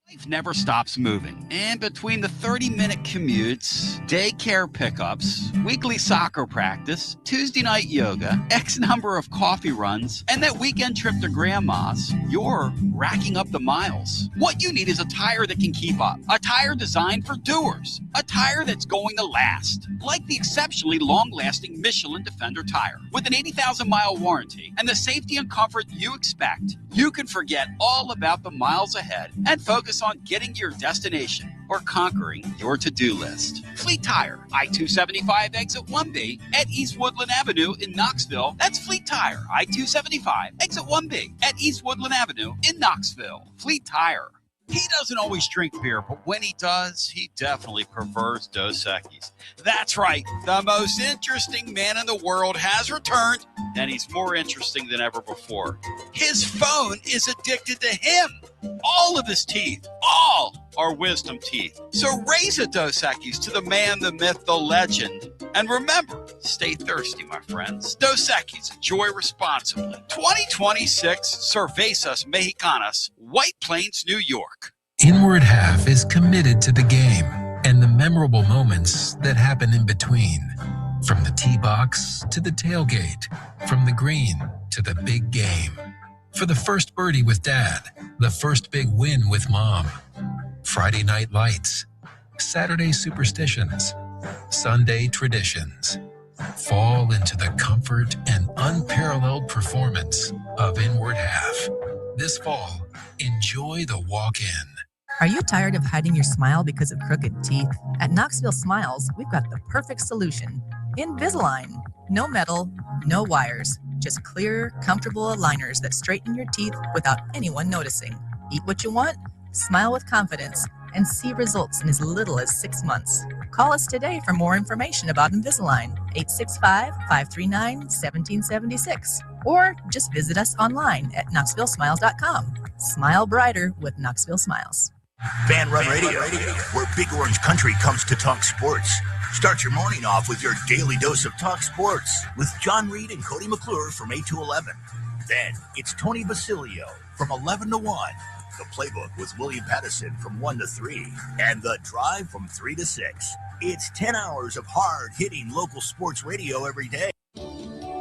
Life never stops moving. And between the 30-minute commutes, daycare pickups, weekly soccer practice, Tuesday night yoga, X number of coffee runs, and that weekend trip to grandma's, you're racking up the miles. What you need is a tire that can keep up. A tire designed for doers. A tire that's going to last. Like the exceptionally long-lasting Michelin Defender tire. With an 80,000-mile warranty and the safety and comfort you expect, you can forget all about the miles ahead and focus on getting to your destination or conquering your to-do list. Fleet Tire, I-275 exit 1B at East Woodland Avenue in Knoxville. That's Fleet Tire, I-275 exit 1B at East Woodland Avenue in Knoxville. Fleet Tire. He doesn't always drink beer, but when he does, he definitely prefers Dos Equis. That's right. The most interesting man in the world has returned, and he's more interesting than ever before. His phone is addicted to him. All of his teeth, all are wisdom teeth. So raise a Dos Equis to the man, the myth, the legend. And remember, stay thirsty, my friends. Dos Equis, enjoy responsibly. 2026 Cervezas Mexicanas, White Plains, New York. Inward Half is committed to the game and the memorable moments that happen in between. From the tee box to the tailgate, from the green to the big game. For the first birdie with Dad, the first big win with Mom. Friday night lights, Saturday superstitions, Sunday traditions. Fall into the comfort and unparalleled performance of Inward Half. This fall, enjoy the walk-in. Are you tired of hiding your smile because of crooked teeth? At Knoxville Smiles, we've got the perfect solution. Invisalign. No metal, no wires, just clear, comfortable aligners that straighten your teeth without anyone noticing. Eat what you want, smile with confidence, and see results in as little as 6 months. Call us today for more information about Invisalign, 865-539-1776, or just visit us online at knoxvillesmiles.com. Smile brighter with Knoxville Smiles. Fan Run Radio, where Big Orange Country comes to talk sports. Start your morning off with your daily dose of talk sports with John Reed and Cody McClure from 8 to 11. Then it's Tony Basilio from 11 to 1. The Playbook with William Pattison from 1 to 3. And The Drive from 3 to 6. It's 10 hours of hard-hitting local sports radio every day.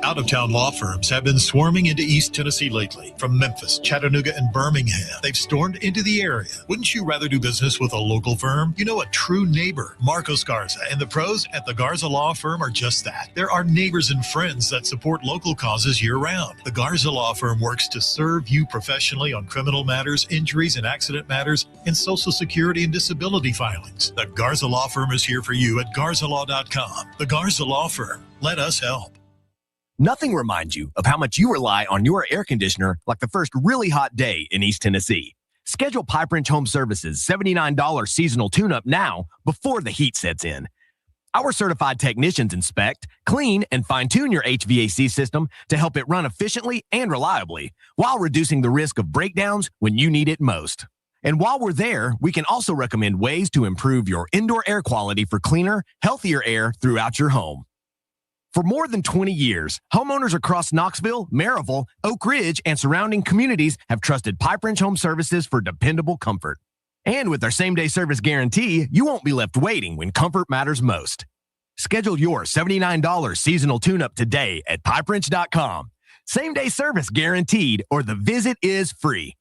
Out-of-town law firms have been swarming into East Tennessee lately. From Memphis, Chattanooga, and Birmingham, they've stormed into the area. Wouldn't you rather do business with a local firm? You know, a true neighbor. Marcos Garza and the pros at the Garza Law Firm are just that. There are neighbors and friends that support local causes year-round. The Garza Law Firm works to serve you professionally on criminal matters, injuries and accident matters, and Social Security and disability filings. The Garza Law Firm is here for you at garzalaw.com. The Garza Law Firm. Let us help. Nothing reminds you of how much you rely on your air conditioner like the first really hot day in East Tennessee. Schedule Pipe Wrench Home Services' $79 seasonal tune-up now before the heat sets in. Our certified technicians inspect, clean, and fine-tune your HVAC system to help it run efficiently and reliably while reducing the risk of breakdowns when you need it most. And while we're there, we can also recommend ways to improve your indoor air quality for cleaner, healthier air throughout your home. For more than 20 years, homeowners across Knoxville, Maryville, Oak Ridge, and surrounding communities have trusted Pipe Wrench Home Services for dependable comfort. And with our same-day service guarantee, you won't be left waiting when comfort matters most. Schedule your $79 seasonal tune-up today at pipewrench.com. Same-day service guaranteed, or the visit is free.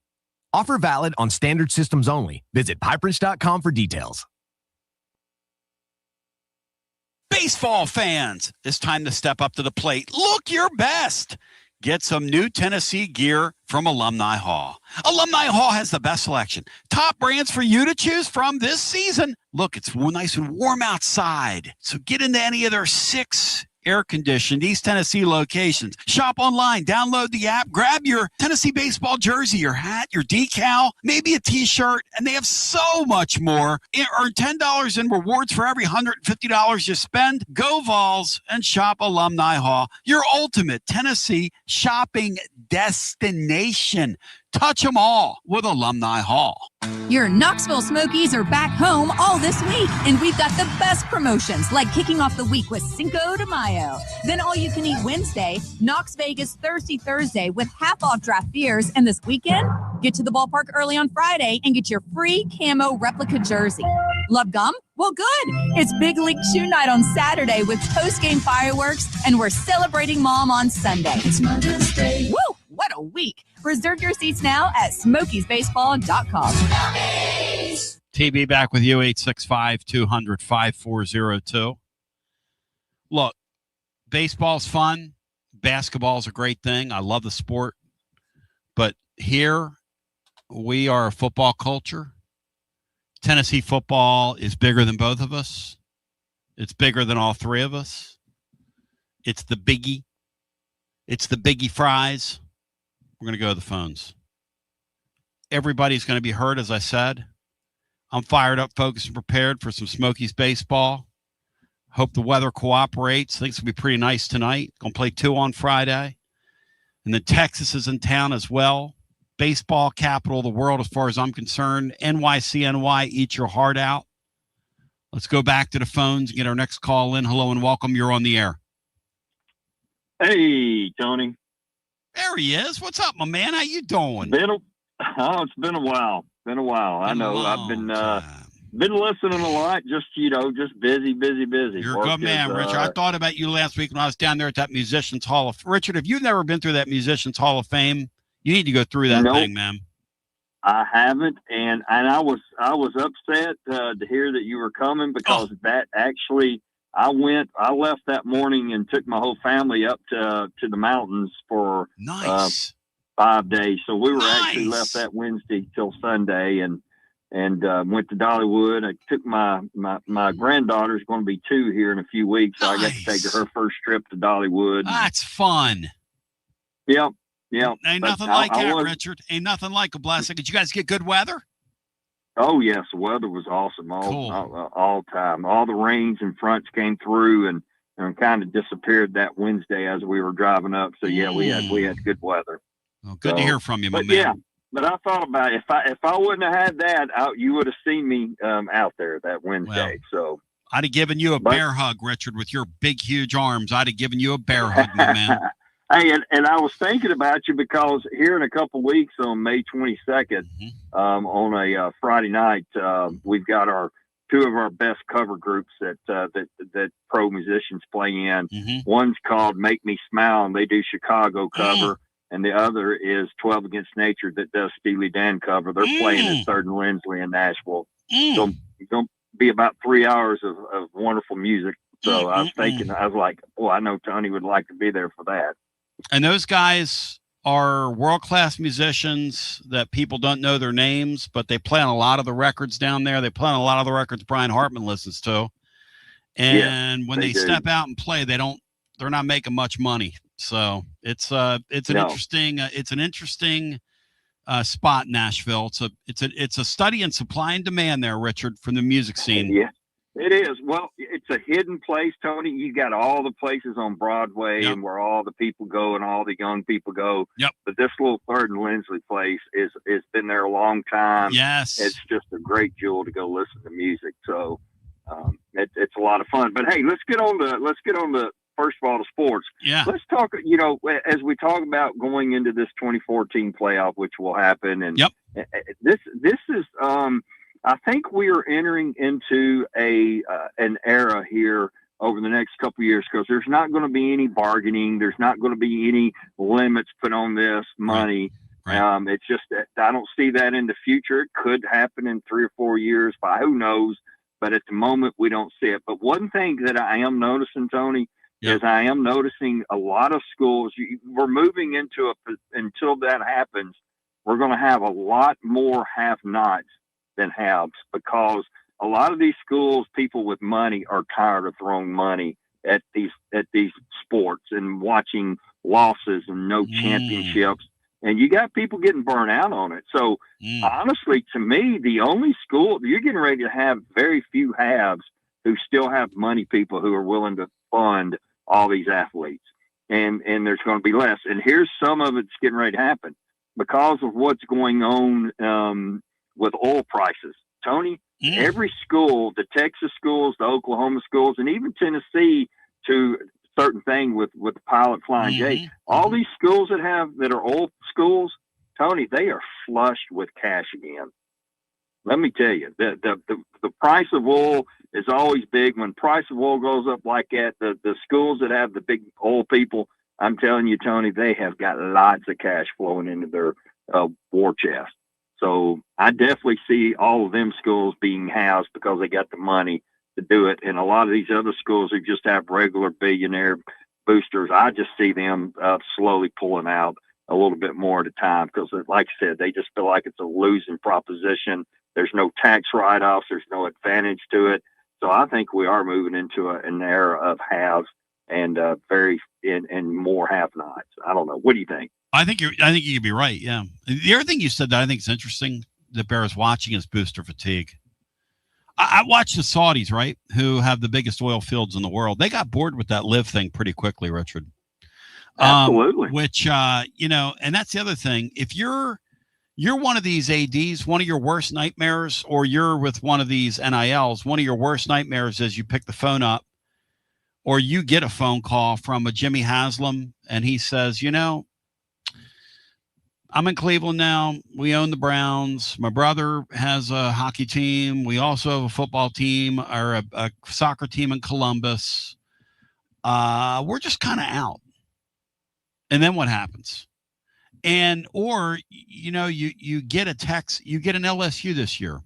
Offer valid on standard systems only. Visit pipewrench.com for details. Baseball fans, it's time to step up to the plate. Look your best. Get some new Tennessee gear from Alumni Hall. Alumni Hall has the best selection. Top brands for you to choose from this season. Look, it's nice and warm outside. So get into any of their 6 air-conditioned East Tennessee locations. Shop online, download the app, grab your Tennessee baseball jersey, your hat, your decal, maybe a t-shirt, and they have so much more. Earn $10 in rewards for every $150 you spend. Go Vols and shop Alumni Hall, your ultimate Tennessee shopping destination. Touch them all with Alumni Hall. Your Knoxville Smokies are back home all this week, and we've got the best promotions, like kicking off the week with Cinco de Mayo. Then all-you-can-eat Wednesday, Knox Vegas Thirsty Thursday with half-off draft beers, and this weekend, get to the ballpark early on Friday and get your free camo replica jersey. Love gum? Well, good. It's Big League Shoe Night on Saturday with post-game fireworks, and we're celebrating Mom on Sunday. It's Mother's Day. Woo! What a week. Reserve your seats now at smokiesbaseball.com. TB back with you, 865-200-5402. Look, baseball's fun. Basketball's a great thing. I love the sport. But here, we are a football culture. Tennessee football is bigger than both of us. It's bigger than all three of us. It's the biggie. It's the biggie fries. We're going to go to the phones. Everybody's going to be heard, as I said. I'm fired up, focused, and prepared for some Smokies baseball. Hope the weather cooperates. I think it's going to be pretty nice tonight. Going to play 2 on Friday. And then Texas is in town as well. Baseball capital of the world as far as I'm concerned. NYCNY, eat your heart out. Let's go back to the phones and get our next call in. Hello and welcome. You're on the air. Hey, Tony. There he is. What's up, my man? How you doing? It's been a while. I know. I've been listening a lot. Just busy. You're a good man, Richard. I thought about you last week when I was down there at that Musicians Hall of Richard. If you've never been through that Musicians Hall of Fame, you need to go through that thing, man. I haven't, and I was upset to hear that you were coming because that actually. I left that morning and took my whole family up to the mountains for 5 days. So we were actually left that Wednesday till Sunday and went to Dollywood. I took my granddaughter's going to be 2 here in a few weeks. So I got to take her first trip to Dollywood. That's fun. Yep. Ain't nothing like that, Richard. Ain't nothing like a blessing. Did you guys get good weather? Oh, yes. The weather was awesome all time. All the rains and fronts came through and kind of disappeared that Wednesday as we were driving up. So, yeah, we had good weather. Well, good to hear from you, my man. Yeah, but I thought about it. If I wouldn't have had that, you would have seen me out there that Wednesday. So I'd have given you a bear hug, Richard, with your big, huge arms. I'd have given you a bear hug, my man. Hey, and I was thinking about you because here in a couple of weeks on May 22nd, on a Friday night, we've got 2 of our best cover groups that pro musicians play in. One's called Make Me Smile, and they do Chicago cover, and the other is 12 Against Nature that does Steely Dan cover. They're playing at 3rd and Lindsley in Nashville. So it's going to be about 3 hours of wonderful music. So I was thinking, I was like, I know Tony would like to be there for that. And those guys are world-class musicians that people don't know their names, but they play on a lot of the records down there. They play on a lot of the records Brian Hartman listens to. And when they step out and play, they're not making much money. So it's an interesting spot in Nashville. It's a study in supply and demand there, Richard, from the music scene. Yeah. It is. Well, it's a hidden place, Tony. You got all the places on Broadway and where all the people go and all the young people go. Yep. But this little 3rd and Lindsley place is been there a long time. Yes. It's just a great jewel to go listen to music. So it's a lot of fun. But hey, let's get on to first of all the sports. Yeah. Let's talk. As we talk about going into this 2014 playoff, which will happen, and this is. I think we are entering into an era here over the next couple of years because there's not going to be any bargaining. There's not going to be any limits put on this money. Right. It's just that I don't see that in the future. It could happen in 3 or 4 years, but who knows? But at the moment, we don't see it. But one thing that I am noticing, Tony, is I am noticing a lot of schools. We're moving into until that happens, we're going to have a lot more have-nots than haves because a lot of these schools, people with money are tired of throwing money at these sports and watching losses and no championships. And you got people getting burnt out on it. So honestly, to me, the only school you're getting ready to have very few haves who still have money people who are willing to fund all these athletes. And there's going to be less. And here's some of it's getting ready to happen because of what's going on with oil prices. Tony, every school, the Texas schools, the Oklahoma schools, and even Tennessee to certain thing with the Pilot Flying J, all these schools that are oil schools, Tony, they are flushed with cash again. Let me tell you, the price of oil is always big. When price of oil goes up like that, the schools that have the big oil people, I'm telling you, Tony, they have got lots of cash flowing into their war chest. So I definitely see all of them schools being housed because they got the money to do it. And a lot of these other schools who just have regular billionaire boosters, I just see them slowly pulling out a little bit more at a time because, like I said, they just feel like it's a losing proposition. There's no tax write-offs. There's no advantage to it. So I think we are moving into an era of haves and and more have-nots. I don't know. What do you think? I think you could be right. Yeah. The other thing you said that I think is interesting that bears watching is booster fatigue. I watched the Saudis, right, who have the biggest oil fields in the world. They got bored with that live thing pretty quickly, Richard. Absolutely. Which and that's the other thing. If you're one of these ADs, one of your worst nightmares, or you're with one of these NILs, one of your worst nightmares is you pick the phone up or you get a phone call from a Jimmy Haslam and he says, I'm in Cleveland now. We own the Browns. My brother has a hockey team. We also have a football team or a soccer team in Columbus. We're just kind of out. And then what happens? Or you get a text, you get an LSU this year.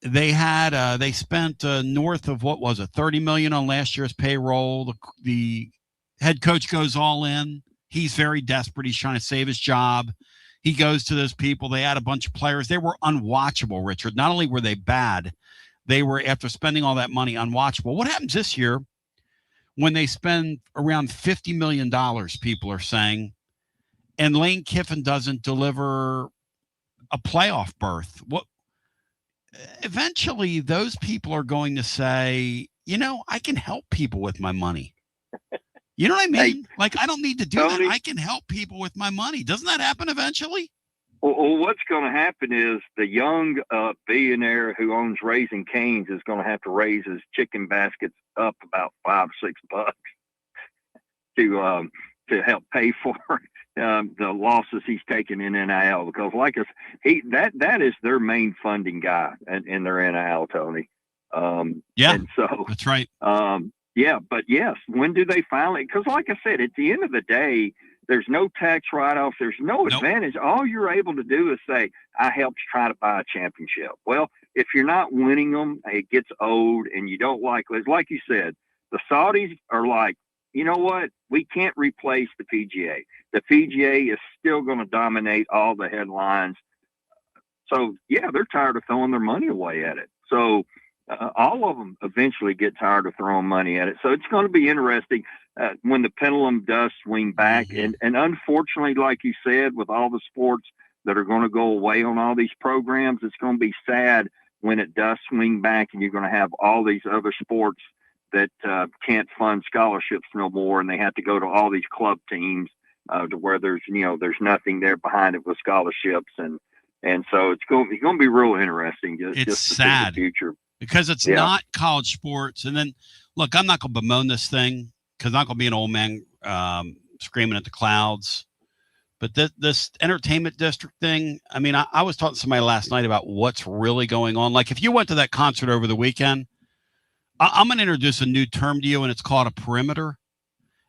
They spent north of what was it, $30 million on last year's payroll. The head coach goes all in. He's very desperate. He's trying to save his job. He goes to those people. They add a bunch of players. They were unwatchable, Richard. Not only were they bad, they were, after spending all that money, unwatchable. What happens this year when they spend around $50 million, people are saying, and Lane Kiffin doesn't deliver a playoff berth? Eventually, those people are going to say, I can help people with my money. You know what I mean? Like, I don't need to do Tony, that. I can help people with my money. Doesn't that happen eventually? Well, what's going to happen is the young billionaire who owns Raising Cane's is going to have to raise his chicken baskets up about $5-6 to help pay for the losses he's taken in NIL, because that is their main funding guy in their NIL, Tony. And so that's right. But yes, when do they finally? Because like I said, at the end of the day, there's no tax write-offs. There's no advantage. All you're able to do is say, I helped try to buy a championship. Well, if you're not winning them, it gets old and you don't like you said, the Saudis are like, you know what? We can't replace the PGA. The PGA is still going to dominate all the headlines. So, yeah, they're tired of throwing their money away at it. So all of them eventually get tired of throwing money at it. So it's going to be interesting when the pendulum does swing back. And unfortunately, like you said, with all the sports that are going to go away on all these programs, it's going to be sad when it does swing back and you're going to have all these other sports that can't fund scholarships no more, and they have to go to all these club teams to where there's nothing there behind it with scholarships, and so it's going to be real interesting. Just sad to see the future because it's not college sports. And then look, I'm not going to bemoan this thing because I'm not going to be an old man screaming at the clouds. But this entertainment district thing, I mean, I was talking to somebody last night about what's really going on. Like if you went to that concert over the weekend, I'm going to introduce a new term to you, and it's called a perimeter.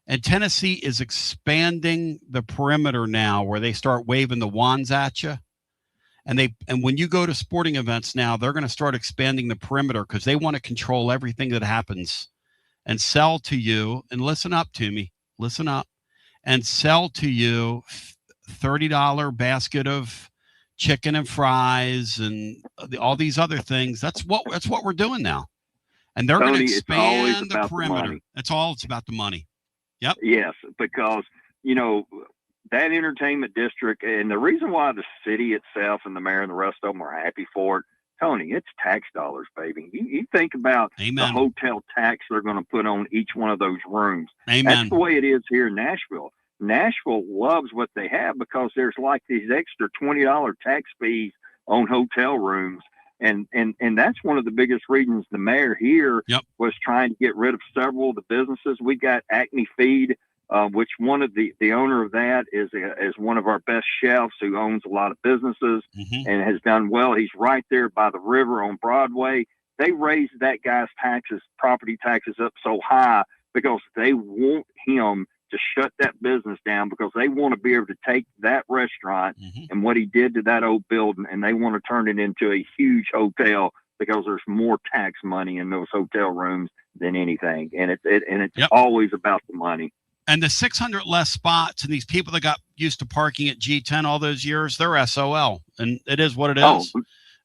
And Tennessee is expanding the perimeter now where they start waving the wands at you. And when you go to sporting events now, they're going to start expanding the perimeter because they want to control everything that happens and sell to you. And listen up to me. Listen up. And sell to you $30 basket of chicken and fries and all these other things. That's what we're doing now. And they're going to expand the perimeter. That's all. It's about the money. Yep. Yes, because, that entertainment district, and the reason why the city itself and the mayor and the rest of them are happy for it, Tony, it's tax dollars, baby. You think about the hotel tax they're going to put on each one of those rooms. Amen. That's the way it is here in Nashville. Nashville loves what they have because there's like these extra $20 tax fees on hotel rooms. And that's one of the biggest reasons the mayor here was trying to get rid of several of the businesses. We got Acme Feed, which one of the owner of that is one of our best chefs who owns a lot of businesses and has done well. He's right there by the river on Broadway. They raised that guy's property taxes up so high because they want him to shut that business down, because they want to be able to take that restaurant and what he did to that old building, and they want to turn it into a huge hotel, because there's more tax money in those hotel rooms than anything. And it's always about the money. And the 600 less spots and these people that got used to parking at G10 all those years, they're SOL, and it is what it is.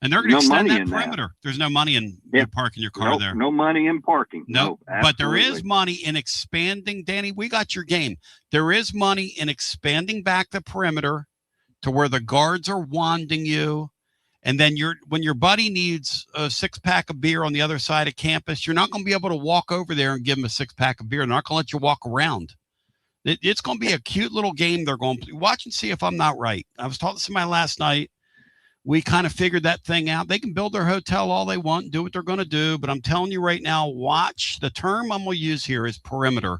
And they're going to extend that perimeter. There's no money in you parking your car there. No money in parking. No, but there is money in expanding. Danny, we got your game. There is money in expanding back the perimeter to where the guards are wanding you. And then when your buddy needs a 6-pack of beer on the other side of campus, you're not going to be able to walk over there and give him a 6-pack of beer. They're not going to let you walk around. It's going to be a cute little game. They're going to watch and see if I'm not right. I was talking to somebody last night. We kind of figured that thing out. They can build their hotel all they want and do what they're going to do. But I'm telling you right now, watch. The term I'm going to use here is perimeter.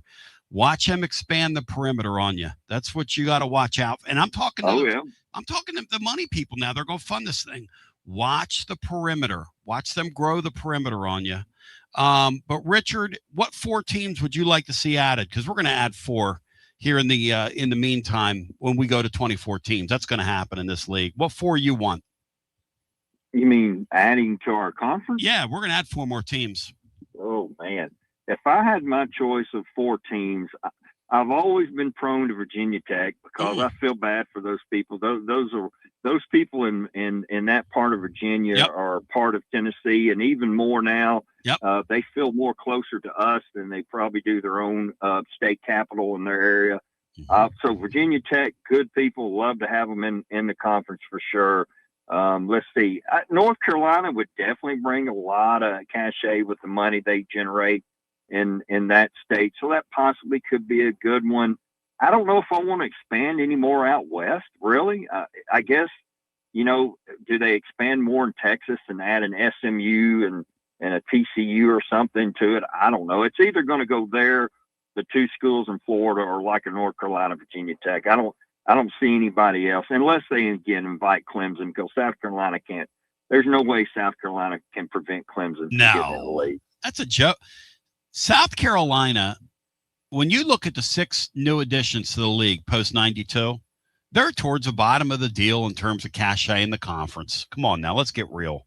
Watch him expand the perimeter on you. That's what you got to watch out. And I'm talking I'm talking to the money people now. They're going to fund this thing. Watch the perimeter. Watch them grow the perimeter on you. But Richard, what 4 teams would you like to see added? Because we're going to add 4 here in the meantime when we go to 24 teams. That's going to happen in this league. What 4 you want? You mean adding to our conference? Yeah, we're going to add 4 more teams. Oh, man. If I had my choice of 4 teams, I've always been prone to Virginia Tech, because I feel bad for those people. Those people in that part of Virginia are part of Tennessee, and even more now. They feel more closer to us than they probably do their own state capital in their area. So Virginia Tech, good people, love to have them in the conference for sure. Let's see. North Carolina would definitely bring a lot of cachet with the money they generate in that state. So that possibly could be a good one. I don't know if I want to expand any more out west, really. I guess, do they expand more in Texas and add an SMU and a TCU or something to it? I don't know. It's either going to go there, the 2 schools in Florida, or like a North Carolina, Virginia Tech. I don't see anybody else, unless they again invite Clemson, because South Carolina can't. There's no way South Carolina can prevent Clemson from getting in the league. That's a joke. South Carolina, when you look at the 6 new additions to the league post 92, they're towards the bottom of the deal in terms of cachet in the conference. Come on now, let's get real.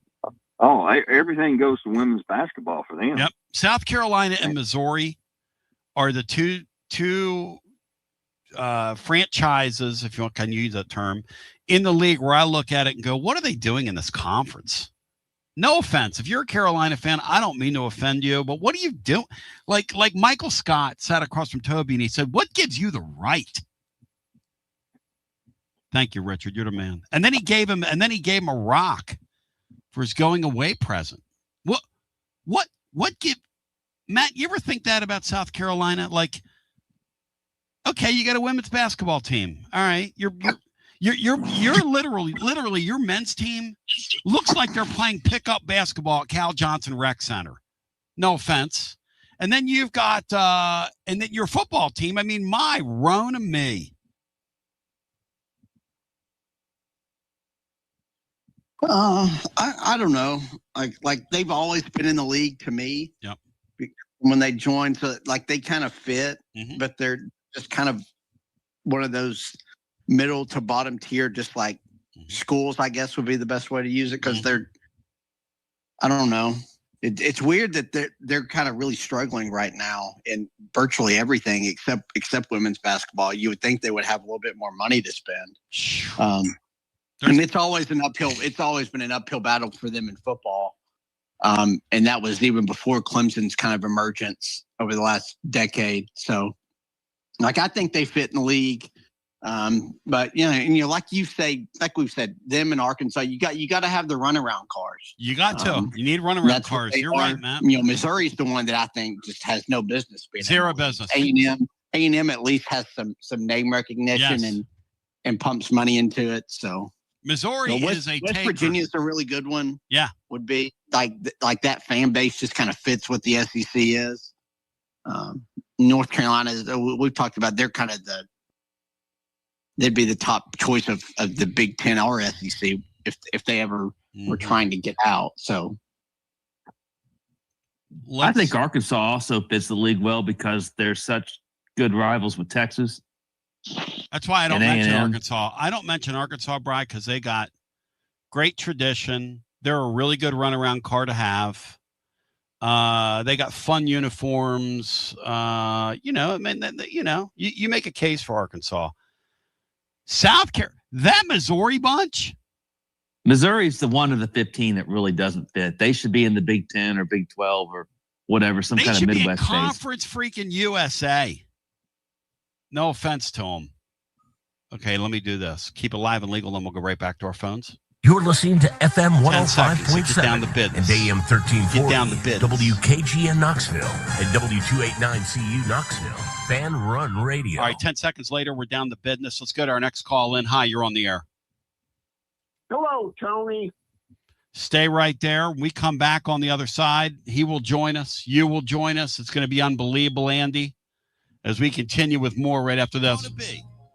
Oh, everything goes to women's basketball for them. Yep. South Carolina and Missouri are the two franchises, if you can use that term, in the league where I look at it and go, what are they doing in this conference? No offense. If you're a Carolina fan, I don't mean to offend you, but what are you doing? Like Michael Scott sat across from Toby and he said, what gives you the right? Thank you, Richard. You're the man. And then he gave him a rock for his going away present. What give Matt, you ever think that about South Carolina? Like, okay, you got a women's basketball team. All right. You're literally your men's team looks like they're playing pickup basketball at Cal Johnson Rec Center. No offense. And then you've got and then your football team. I mean, my Rona me. I don't know. Like they've always been in the league to me. Yep. When they joined, so like they kind of fit, but they're just kind of one of those middle to bottom tier, just like schools, I guess would be the best way to use it, because they're, I don't know. It's weird that they're kind of really struggling right now in virtually everything except women's basketball. You would think they would have a little bit more money to spend. And it's always been an uphill battle for them in football. And that was even before Clemson's kind of emergence over the last decade. So, like, I think they fit in the league. But like you say, like we've said, them in Arkansas, you got to have the runaround cars. You got to. You need runaround cars. You're right, Matt. Missouri's the one that I think just has no business being zero business. A&M at least has some name recognition and pumps money into it. So. Missouri is a West Virginia is a really good one. Yeah. Would be like that fan base just kind of fits what the SEC is. North Carolina, we've talked about, they're kind of they'd be the top choice of the Big Ten or SEC if they ever were trying to get out. So I think Arkansas also fits the league well because they're such good rivals with Texas. That's why I don't mention Arkansas. I don't mention Arkansas, Bri, because they got great tradition. They're a really good runaround car to have. They got fun uniforms. You make a case for Arkansas. South Carolina, that Missouri bunch. Missouri's the one of the 15 that really doesn't fit. They should be in the Big 10 or Big 12 or whatever, some kind of Midwest states. Conference freaking USA. No offense to them. Okay, let me do this. Keep it live and legal, then we'll go right back to our phones. You're listening to FM 105.7 down the bid. and AM 1340. Get down the bid. WKGN Knoxville and W289CU Knoxville. Fan Run Radio. All right, 10 seconds later, we're down the business. Let's go to our next call in. Hi, you're on the air. Hello, Tony. Stay right there. When we come back on the other side, he will join us. You will join us. It's going to be unbelievable, Andy, as we continue with more right after this.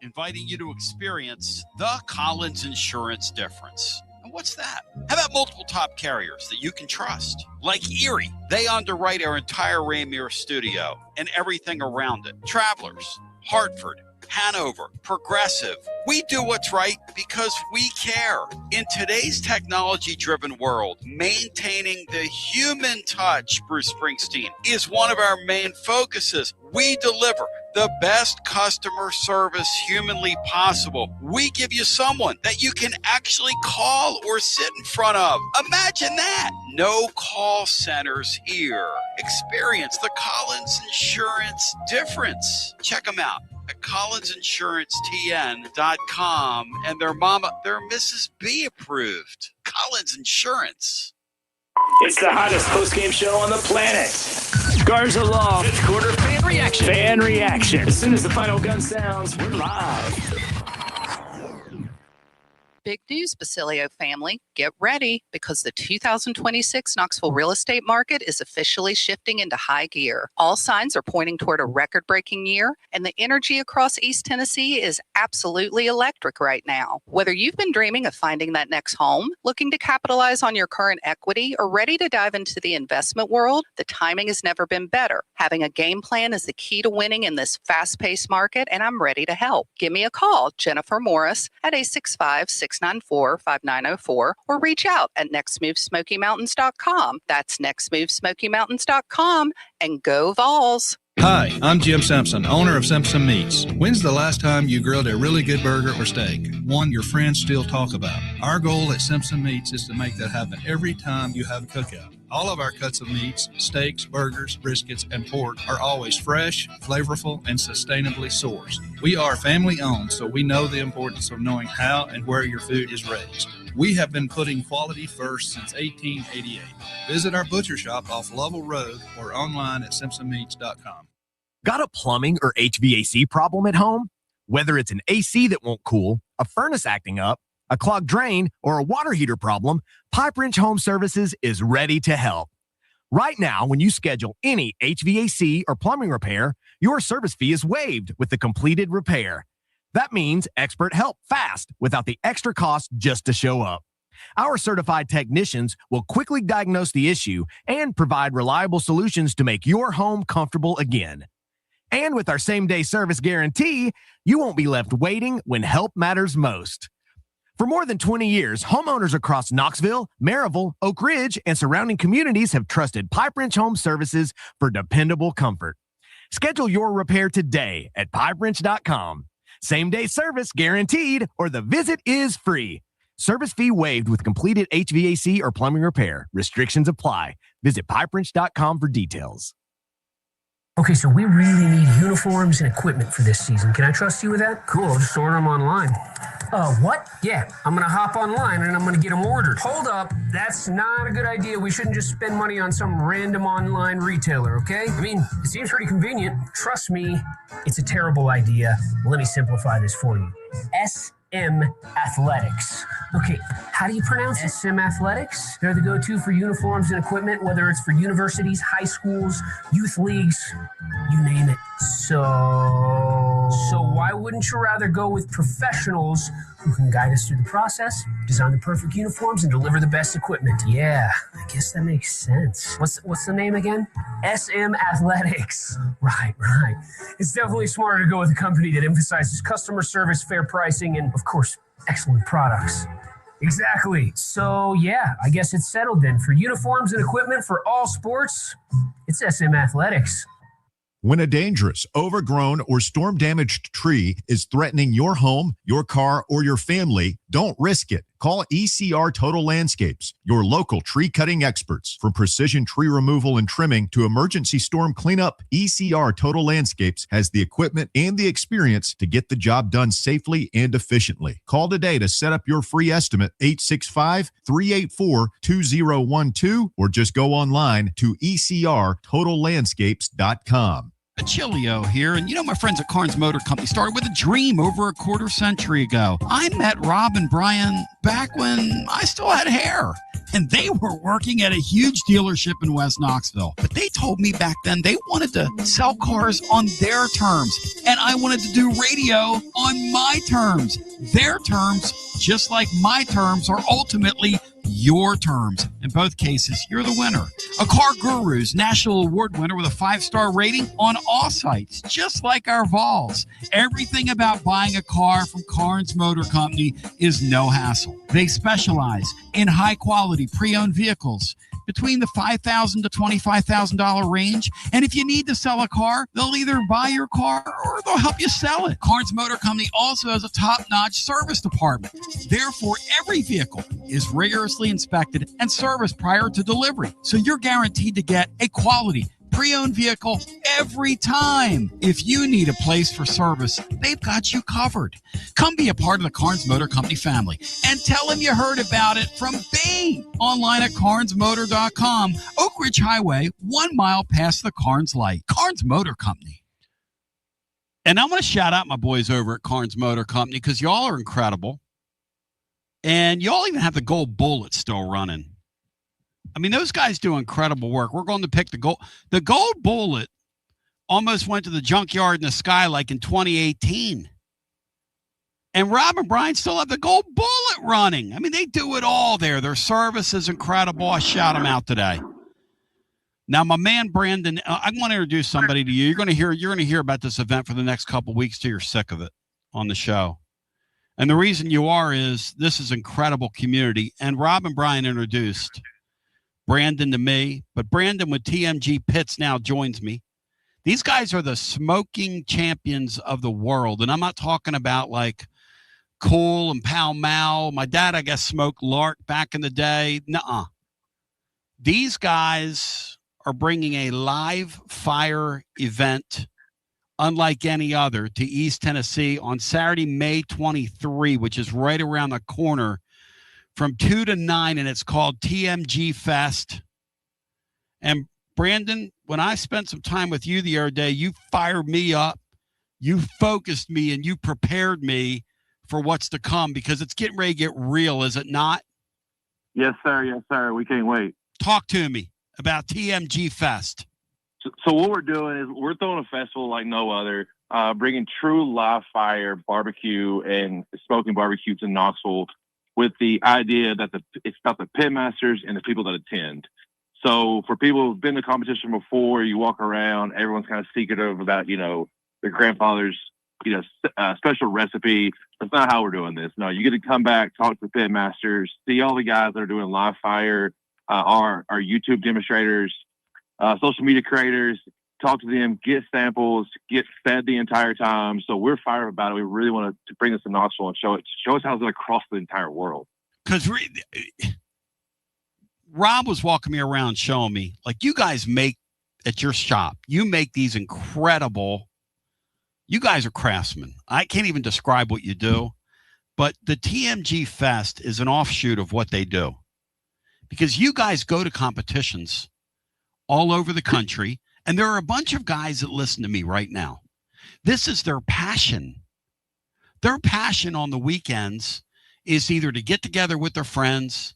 Inviting you to experience the Collins Insurance difference. And what's that? How about multiple top carriers that you can trust? Like Erie. They underwrite our entire Rainier studio and everything around it. Travelers, Hartford, Hanover, Progressive. We do what's right because we care. In today's technology-driven world, maintaining the human touch, Bruce Springsteen, is one of our main focuses. We deliver the best customer service humanly possible. We give you someone that you can actually call or sit in front of. Imagine that. No call centers here. Experience the Collins Insurance difference. Check them out at collinsinsuranceTN.com, and they're Mrs. B approved. Collins Insurance. It's the hottest post-game show on the planet. Garza Law. Fifth quarter fan reaction. Fan reaction. As soon as the final gun sounds, we're live. Big news, Basilio family. Get ready because the 2026 Knoxville real estate market is officially shifting into high gear. All signs are pointing toward a record-breaking year, and the energy across East Tennessee is absolutely electric right now. Whether you've been dreaming of finding that next home, looking to capitalize on your current equity, or ready to dive into the investment world, the timing has never been better. Having a game plan is the key to winning in this fast-paced market, and I'm ready to help. Give me a call, Jennifer Morris, at 865-694-5904, or reach out at nextmovesmokymountains.com. That's nextmovesmokymountains.com, and go Vols. Hi, I'm Jim Simpson, owner of Simpson Meats. When's the last time you grilled a really good burger or steak? One your friends still talk about. Our goal at Simpson Meats is to make that happen every time you have a cookout. All of our cuts of meats, steaks, burgers, briskets, and pork are always fresh, flavorful, and sustainably sourced. We are family owned, so we know the importance of knowing how and where your food is raised. We have been putting quality first since 1888. Visit our butcher shop off Lovell Road or online at simpsonmeats.com. Got a plumbing or HVAC problem at home? Whether it's an AC that won't cool, a furnace acting up, a clogged drain, or a water heater problem, Pipe Wrench Home Services is ready to help. Right now, when you schedule any HVAC or plumbing repair, your service fee is waived with the completed repair. That means expert help fast without the extra cost just to show up. Our certified technicians will quickly diagnose the issue and provide reliable solutions to make your home comfortable again. And with our same-day service guarantee, you won't be left waiting when help matters most. For more than 20 years, homeowners across Knoxville, Maryville, Oak Ridge, and surrounding communities have trusted Pipe Wrench Home Services for dependable comfort. Schedule your repair today at pipewrench.com. Same-day service guaranteed, or the visit is free. Service fee waived with completed HVAC or plumbing repair. Restrictions apply. Visit pipewrench.com for details. Okay, so we really need uniforms and equipment for this season. Can I trust you with that? Cool, I'll just order them online. What? Yeah, I'm going to hop online and I'm going to get them ordered. Hold up, that's not a good idea. We shouldn't just spend money on some random online retailer, okay? I mean, it seems pretty convenient. Trust me, it's a terrible idea. Let me simplify this for you. SM Athletics. Okay, how do you pronounce it? SM Athletics? They're the go-to for uniforms and equipment, whether it's for universities, high schools, youth leagues, you name it. So why wouldn't you rather go with professionals who can guide us through the process, design the perfect uniforms, and deliver the best equipment? Yeah, I guess that makes sense. What's the name again? SM Athletics. Right. It's definitely smarter to go with a company that emphasizes customer service, fair pricing, and, of course, excellent products. Exactly. So, yeah, I guess it's settled then. For uniforms and equipment for all sports, it's SM Athletics. When a dangerous, overgrown, or storm-damaged tree is threatening your home, your car, or your family, don't risk it. Call ECR Total Landscapes, your local tree-cutting experts. From precision tree removal and trimming to emergency storm cleanup, ECR Total Landscapes has the equipment and the experience to get the job done safely and efficiently. Call today to set up your free estimate, 865-384-2012, or just go online to ecrtotallandscapes.com. Chilio here, and my friends at Carnes Motor Company started with a dream over a quarter century ago. I met Rob and Brian back when I still had hair, and they were working at a huge dealership in West Knoxville. But they told me back then they wanted to sell cars on their terms, and I wanted to do radio on my terms. Their terms, just like my terms, are ultimately your terms. In both cases, you're the winner. A Car Guru's National Award winner with a 5-star rating on all sites, just like our Vols. Everything about buying a car from Carnes Motor Company is no hassle. They specialize in high-quality pre-owned vehicles between the $5,000 to $25,000 range. And if you need to sell a car, they'll either buy your car or they'll help you sell it. Carnes Motor Company also has a top-notch service department. Therefore, every vehicle is rigorously inspected and serviced prior to delivery. So you're guaranteed to get a quality pre-owned vehicle every time. If you need a place for service, they've got you covered. Come be a part of the Carnes Motor Company family and tell them you heard about it from me. Online at carnesmotor.com, Oak Ridge Highway, 1 mile past the Carnes light. Carnes Motor Company. And I'm going to shout out my boys over at Carnes Motor Company because y'all are incredible. And y'all even have the gold bullet still running. I mean, those guys do incredible work. We're going to pick the gold. The gold bullet almost went to the junkyard in the sky like in 2018. And Rob and Brian still have the gold bullet running. I mean, they do it all there. Their service is incredible. I shout them out today. Now, my man Brandon, I want to introduce somebody to you. You're going to hear about this event for the next couple of weeks till you're sick of it on the show. And the reason you are is this is incredible community. And Rob and Brian introduced Brandon to me, but Brandon with TMG Pits now joins me. These guys are the smoking champions of the world. And I'm not talking about like Cool and Pall Mall. My dad, I guess, smoked Lark back in the day. Nuh-uh. These guys are bringing a live fire event unlike any other to East Tennessee on Saturday, May 23, which is right around the corner from 2 to 9, and it's called TMG Fest. And Brandon, when I spent some time with you the other day, you fired me up, you focused me, and you prepared me for what's to come because it's getting ready to get real, is it not? Yes, sir. Yes, sir. We can't wait. Talk to me about TMG Fest. So what we're doing is we're throwing a festival like no other, bringing true live fire barbecue and smoking barbecue to Knoxville with the idea that it's about the pitmasters and the people that attend. So for people who've been to competition before, you walk around, everyone's kind of secretive about, their grandfather's, special recipe. That's not how we're doing this. No, you get to come back, talk to the pitmasters, see all the guys that are doing live fire, our YouTube demonstrators, social media creators, talk to them, get samples, get fed the entire time. So we're fired about it. We really want to bring this to Knoxville and show us how it's across the entire world. Because Rob was walking me around showing me, like, you guys make at your shop, you make these incredible, you guys are craftsmen. I can't even describe what you do, but the TMG Fest is an offshoot of what they do. Because you guys go to competitions all over the country, and there are a bunch of guys that listen to me right now. This is their passion. Their passion on the weekends is either to get together with their friends,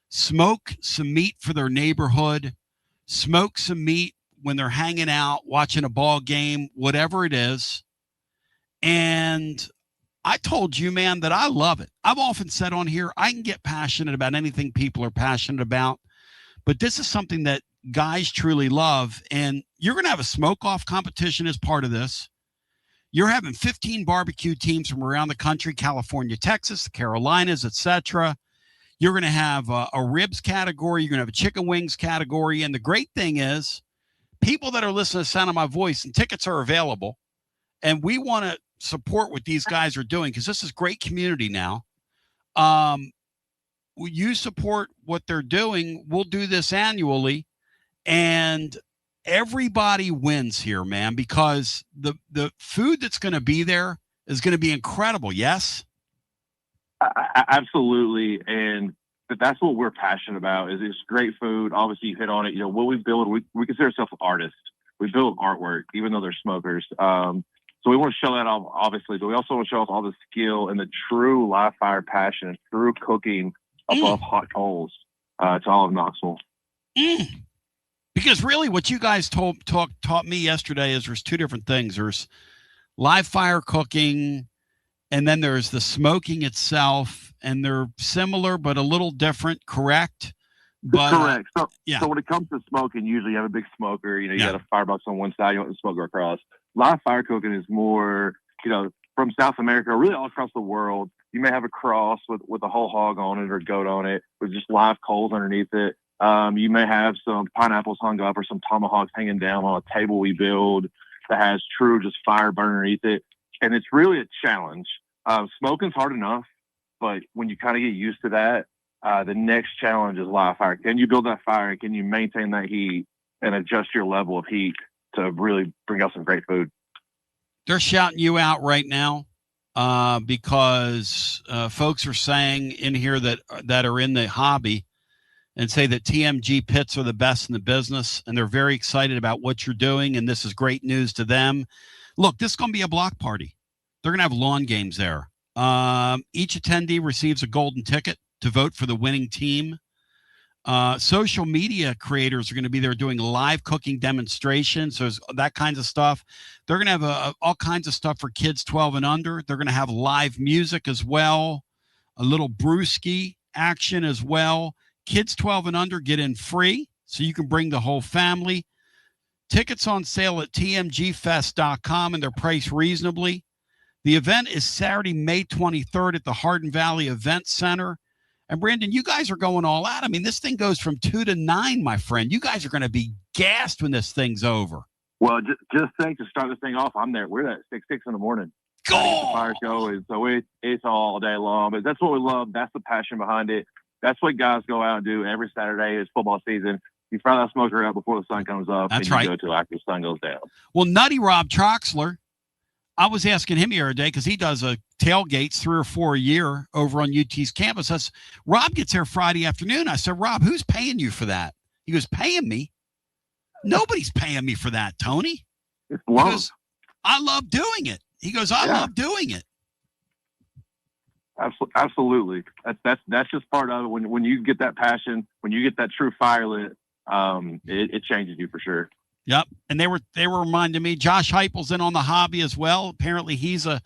smoke some meat for their neighborhood, smoke some meat when they're hanging out, watching a ball game, whatever it is. And I told you, man, that I love it. I've often said on here, I can get passionate about anything people are passionate about, but this is something that guys truly love. And you're going to have a smoke-off competition as part of this. You're having 15 barbecue teams from around the country, California, Texas, the Carolinas, etc. You're going to have a ribs category. You're going to have a chicken wings category. And the great thing is, people that are listening to the sound of my voice, and tickets are available, and we want to support what these guys are doing because this is great community now. You support what they're doing. We'll do this annually, and everybody wins here, man, because the food that's going to be there is going to be incredible. Yes? Absolutely. And that's what we're passionate about is great food. Obviously you hit on it. You know, what we build, we consider ourselves artists. We build artwork, even though they're smokers. So we want to show that off, obviously, but we also want to show off all the skill and the true live fire passion and true cooking above hot coals to all of Knoxville. Because really what you guys taught me yesterday is there's two different things. There's live fire cooking, and then there's the smoking itself, and they're similar but a little different, correct? But, correct. So when it comes to smoking, usually you have a big smoker, you got a firebox on one side, you want the smoker across. Live fire cooking is more, from South America, really all across the world. You may have a cross with a whole hog on it or goat on it with just live coals underneath it. You may have some pineapples hung up or some tomahawks hanging down on a table we build that has true just fire burn underneath it. And it's really a challenge. Smoking's hard enough, but when you kind of get used to that, the next challenge is live fire. Can you build that fire? Can you maintain that heat and adjust your level of heat to really bring out some great food? They're shouting you out right now because folks are saying in here that are in the hobby and say that TMG pits are the best in the business, and they're very excited about what you're doing, and this is great news to them. Look, this is going to be a block party. They're going to have lawn games there. Each attendee receives a golden ticket to vote for the winning team. Social media creators are going to be there doing live cooking demonstrations. So that kinds of stuff. They're going to have all kinds of stuff for kids 12 and under. They're going to have live music as well, a little brewski action as well. Kids 12 and under get in free, so you can bring the whole family. Tickets on sale at tmgfest.com, and they're priced reasonably. The event is Saturday, May 23rd at the Hardin Valley Event Center. And Brandon, you guys are going all out. I mean, this thing goes from 2 to 9, my friend. You guys are going to be gassed when this thing's over. Well, just think to start this thing off, I'm there. We're at 6 in the morning. Go! The fire going, so it's all day long. But that's what we love. That's the passion behind it. That's what guys go out and do every Saturday. It's football season. You fire that smoker out before the sun comes up. That's and right. You go till after the sun goes down. Well, Nutty Rob Troxler, I was asking him the other day because he does tailgates 3 or 4 a year over on UT's campus. Rob gets there Friday afternoon. I said, Rob, who's paying you for that? He goes, paying me? Nobody's paying me for that, Tony. It's love. He goes, I love doing it. He goes, I love doing it. Absolutely. That's just part of it. When you get that passion, when you get that true fire lit, it changes you for sure. Yep. And they were reminding me, Josh Heupel's in on the hobby as well. Apparently he's a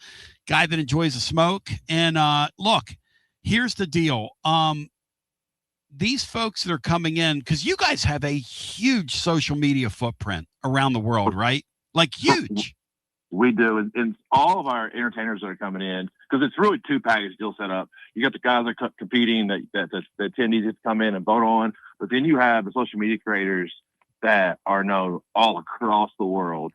guy that enjoys the smoke. And look, here's the deal. These folks that are coming in, because you guys have a huge social media footprint around the world, right? Like huge. We do. And all of our entertainers that are coming in, because it's really 2 package deal set up. You got the guys that are competing that the attendees that come in and vote on, but then you have the social media creators that are known all across the world.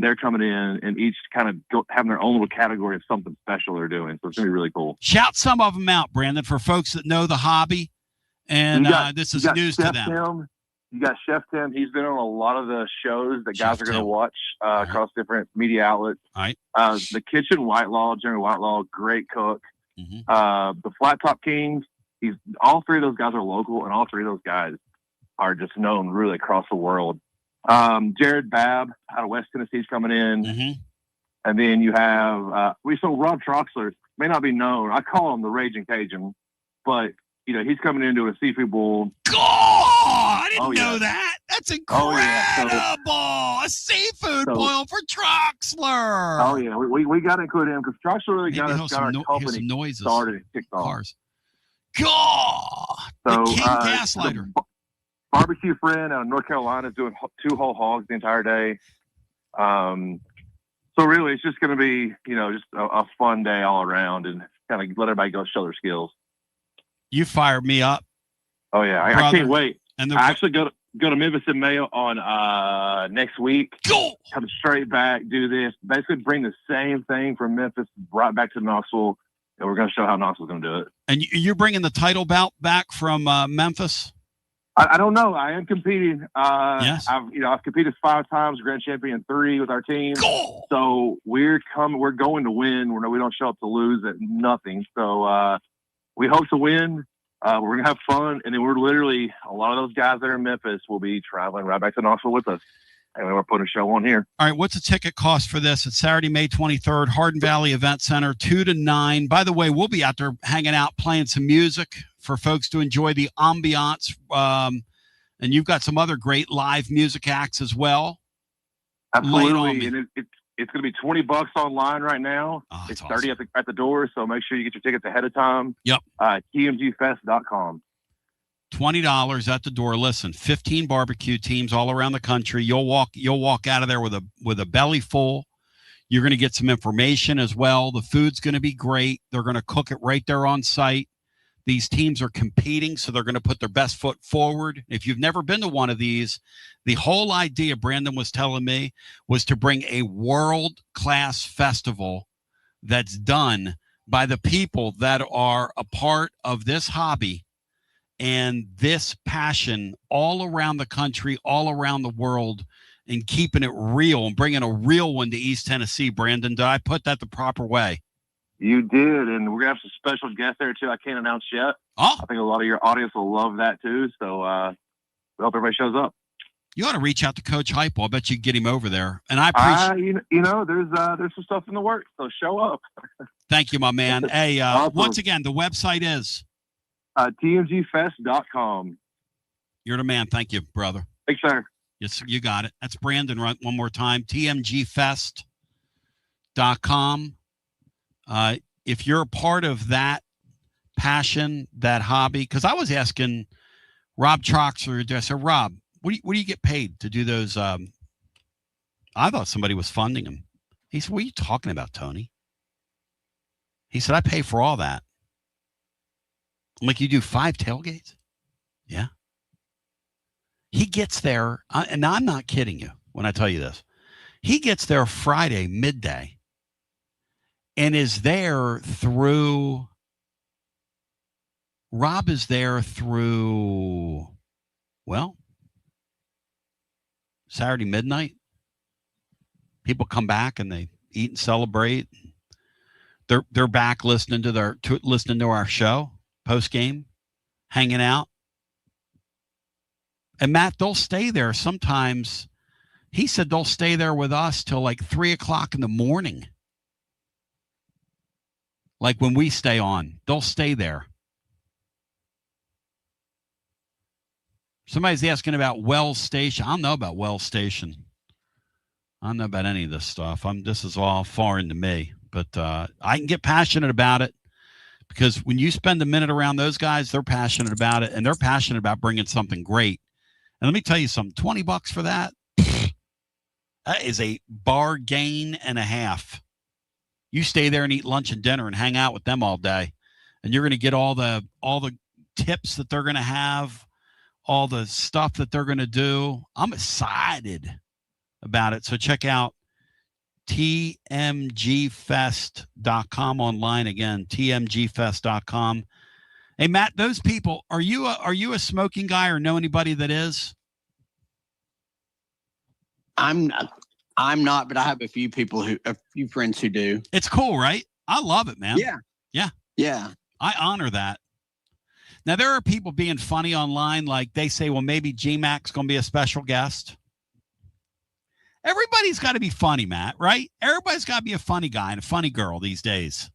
They're coming in and each kind of having their own little category of something special they're doing. So it's going to be really cool. Shout some of them out, Brandon, for folks that know the hobby. And this is news to them. Tim, you got Chef Tim. He's been on a lot of the shows that guys are going to watch across different media outlets. All right. The Kitchen Whitelaw, Jeremy Whitelaw, great cook. The Flat Top Kings. All 3 of those guys are local, and all 3 of those guys are just known really across the world. Jared Babb out of West Tennessee is coming in. And then you have Rob Troxler may not be known. I call him the Raging Cajun, but he's coming into a seafood bowl. God, I didn't know that. That's incredible. A seafood boil for Troxler. Oh yeah, we got to include him because Troxler really got our company started and kicked off. Cars. God, so, the King Gaslighter. Barbecue friend out of North Carolina is doing 2 whole hogs the entire day. So really, it's just going to be, just a fun day all around and kind of let everybody go show their skills. You fired me up. Oh yeah, I can't wait. And I actually go to Memphis in May on next week. Go! Come straight back, do this. Basically, bring the same thing from Memphis right back to Knoxville, and we're going to show how Knoxville's going to do it. And you're bringing the title bout back from Memphis? I don't know. I am competing. Yes. I've competed 5 times, grand champion 3 with our team. Goal! So we're going to win. We don't show up to lose at nothing. So we hope to win. We're going to have fun. And then we're literally, a lot of those guys that are in Memphis will be traveling right back to Knoxville with us. And we're putting a show on here. All right. What's the ticket cost for this? It's Saturday, May 23rd, Hardin Valley Event Center, 2 to 9. By the way, we'll be out there hanging out, playing some music for folks to enjoy the ambiance. And you've got some other great live music acts as well. Absolutely. And it's going to be $20 online right now. Oh, it's awesome. 30 at the door. So make sure you get your tickets ahead of time. Yep. TMGfest.com. $20 at the door. Listen, 15 barbecue teams all around the country. You'll walk out of there with a belly full. You're going to get some information as well. The food's going to be great. They're going to cook it right there on site. These teams are competing, so they're going to put their best foot forward. If you've never been to one of these, the whole idea, Brandon was telling me, was to bring a world-class festival that's done by the people that are a part of this hobby and this passion all around the country, all around the world, and keeping it real and bringing a real one to East Tennessee. Brandon, did I put that the proper way? You did, and we're going to have some special guests there, too. I can't announce yet. Oh. I think a lot of your audience will love that, too. So we hope everybody shows up. You ought to reach out to Coach Heupel. I bet you can get him over there. And I appreciate there's some stuff in the works, so show up. Thank you, my man. Hey, Awesome. Once again, the website is? TMGfest.com. You're the man. Thank you, brother. Thanks, sir. Yes, you got it. That's Brandon. Right, one more time. TMGfest.com. If you're a part of that passion, that hobby, because I was asking Rob Troxler, I said, Rob, what do you get paid to do those? I thought somebody was funding him. He said, what are you talking about, Tony? He said, I pay for all that. I'm like, you do 5 tailgates? Yeah. He gets there, and I'm not kidding you when I tell you this. He gets there Friday midday and is there through, Rob is there through, well, Saturday midnight. People come back and they eat and celebrate. They're back listening to our show post game, hanging out. And Matt, they'll stay there sometimes. He said they'll stay there with us till like 3:00 in the morning. Like when we stay on, they'll stay there. Somebody's asking about Wells Station. I don't know about Wells Station. I don't know about any of this stuff. This is all foreign to me, but I can get passionate about it because when you spend a minute around those guys, they're passionate about it and they're passionate about bringing something great. And let me tell you something, $20 for that, that is a bargain and a half. You stay there and eat lunch and dinner and hang out with them all day. And you're going to get all the tips that they're going to have, all the stuff that they're going to do. I'm excited about it. So check out TMGfest.com online again, TMGfest.com. Hey, Matt, those people, are you a smoking guy or know anybody that is? I'm not, but I have a few friends who do. It's cool, right? I love it, man. Yeah. I honor that. Now, there are people being funny online, like they say, well, maybe G-Mac's going to be a special guest. Everybody's got to be funny, Matt, right? Everybody's got to be a funny guy and a funny girl these days.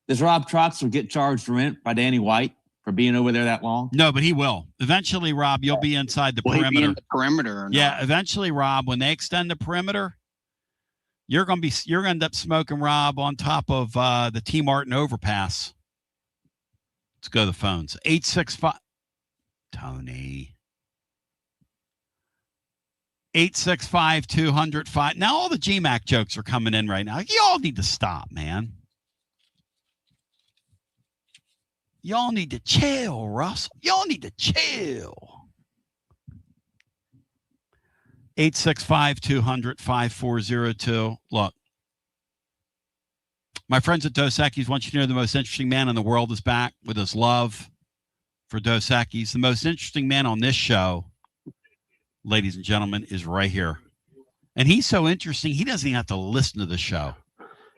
Does Rob Troxler get charged rent by Danny White for being over there that long? No, but he will. Eventually, Rob, you'll be inside the perimeter. He be in the perimeter or yeah, not? eventually, Rob, when they extend the perimeter, you're going to end up smoking Rob on top of the T. Martin overpass. Let's go to the phones. 865 Tony. 865-200-5. Now all the GMAC jokes are coming in right now. Y'all need to stop, man. Y'all need to chill, Russell. Y'all need to chill. 865-200-5402. Look, my friends at Dos Equis want you to know the most interesting man in the world is back with his love for Dos Equis. The most interesting man on this show, ladies and gentlemen, is right here. And he's so interesting, he doesn't even have to listen to the show.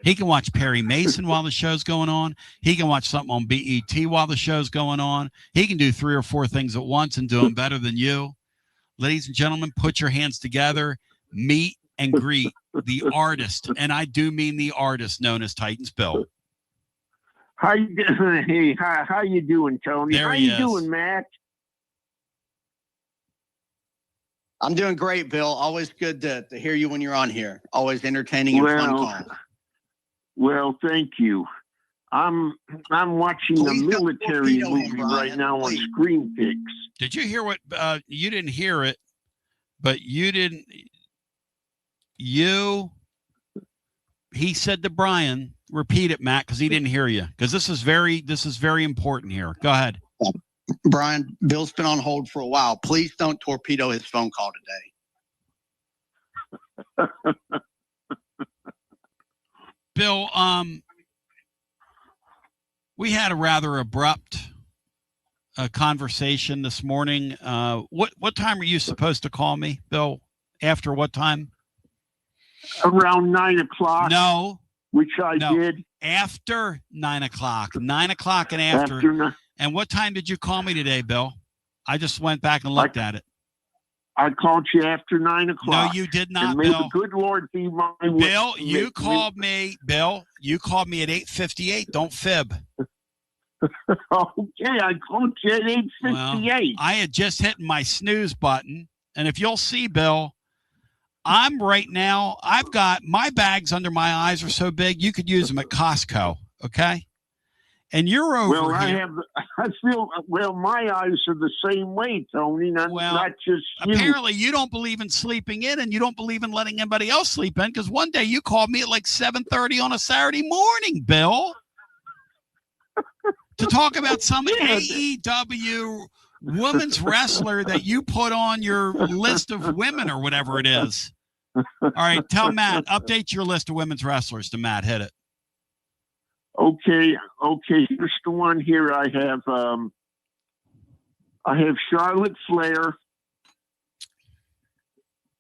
He can watch Perry Mason while the show's going on. He can watch something on BET while the show's going on. He can do 3 or 4 things at once and do them better than you. Ladies and gentlemen, put your hands together, meet and greet the artist, and I do mean the artist known as Titans Bill. How you doing? Hey, how you doing, Tony? There how he you is. doing, Matt? I'm doing great, Bill. Always good to hear you when you're on here. Always entertaining and fun calls. Well, thank you. I'm watching a military movie right now on Screen Picks. Did you hear what you didn't hear it, but he said to Brian, repeat it, Matt, because he didn't hear you. Because this is very important here. Go ahead. Brian, Bill's been on hold for a while. Please don't torpedo his phone call today. Bill, we had a rather abrupt conversation this morning. What time are you supposed to call me, Bill? After what time? Around 9 o'clock. No. Which I did. After 9 o'clock. 9 o'clock and after. And what time did you call me today, Bill? I just went back and looked at it. I called you after 9 o'clock. No, you did not, and may Bill. the good Lord be my Bill, you called me. Bill, you called me at 8:58. Don't fib. Okay, I called you at 8:58. Well, I had just hit my snooze button, and if you'll see, Bill, I've got my bags under my eyes are so big you could use them at Costco. Okay. And you're over here. My eyes are the same way, Tony. Not just you. Apparently, you don't believe in sleeping in, and you don't believe in letting anybody else sleep in. Because one day you called me at like 7:30 on a Saturday morning, Bill, to talk about some AEW women's wrestler that you put on your list of women or whatever it is. All right, tell Matt, update your list of women's wrestlers to Matt. Hit it. Okay. Here's the one here. I have Charlotte Flair,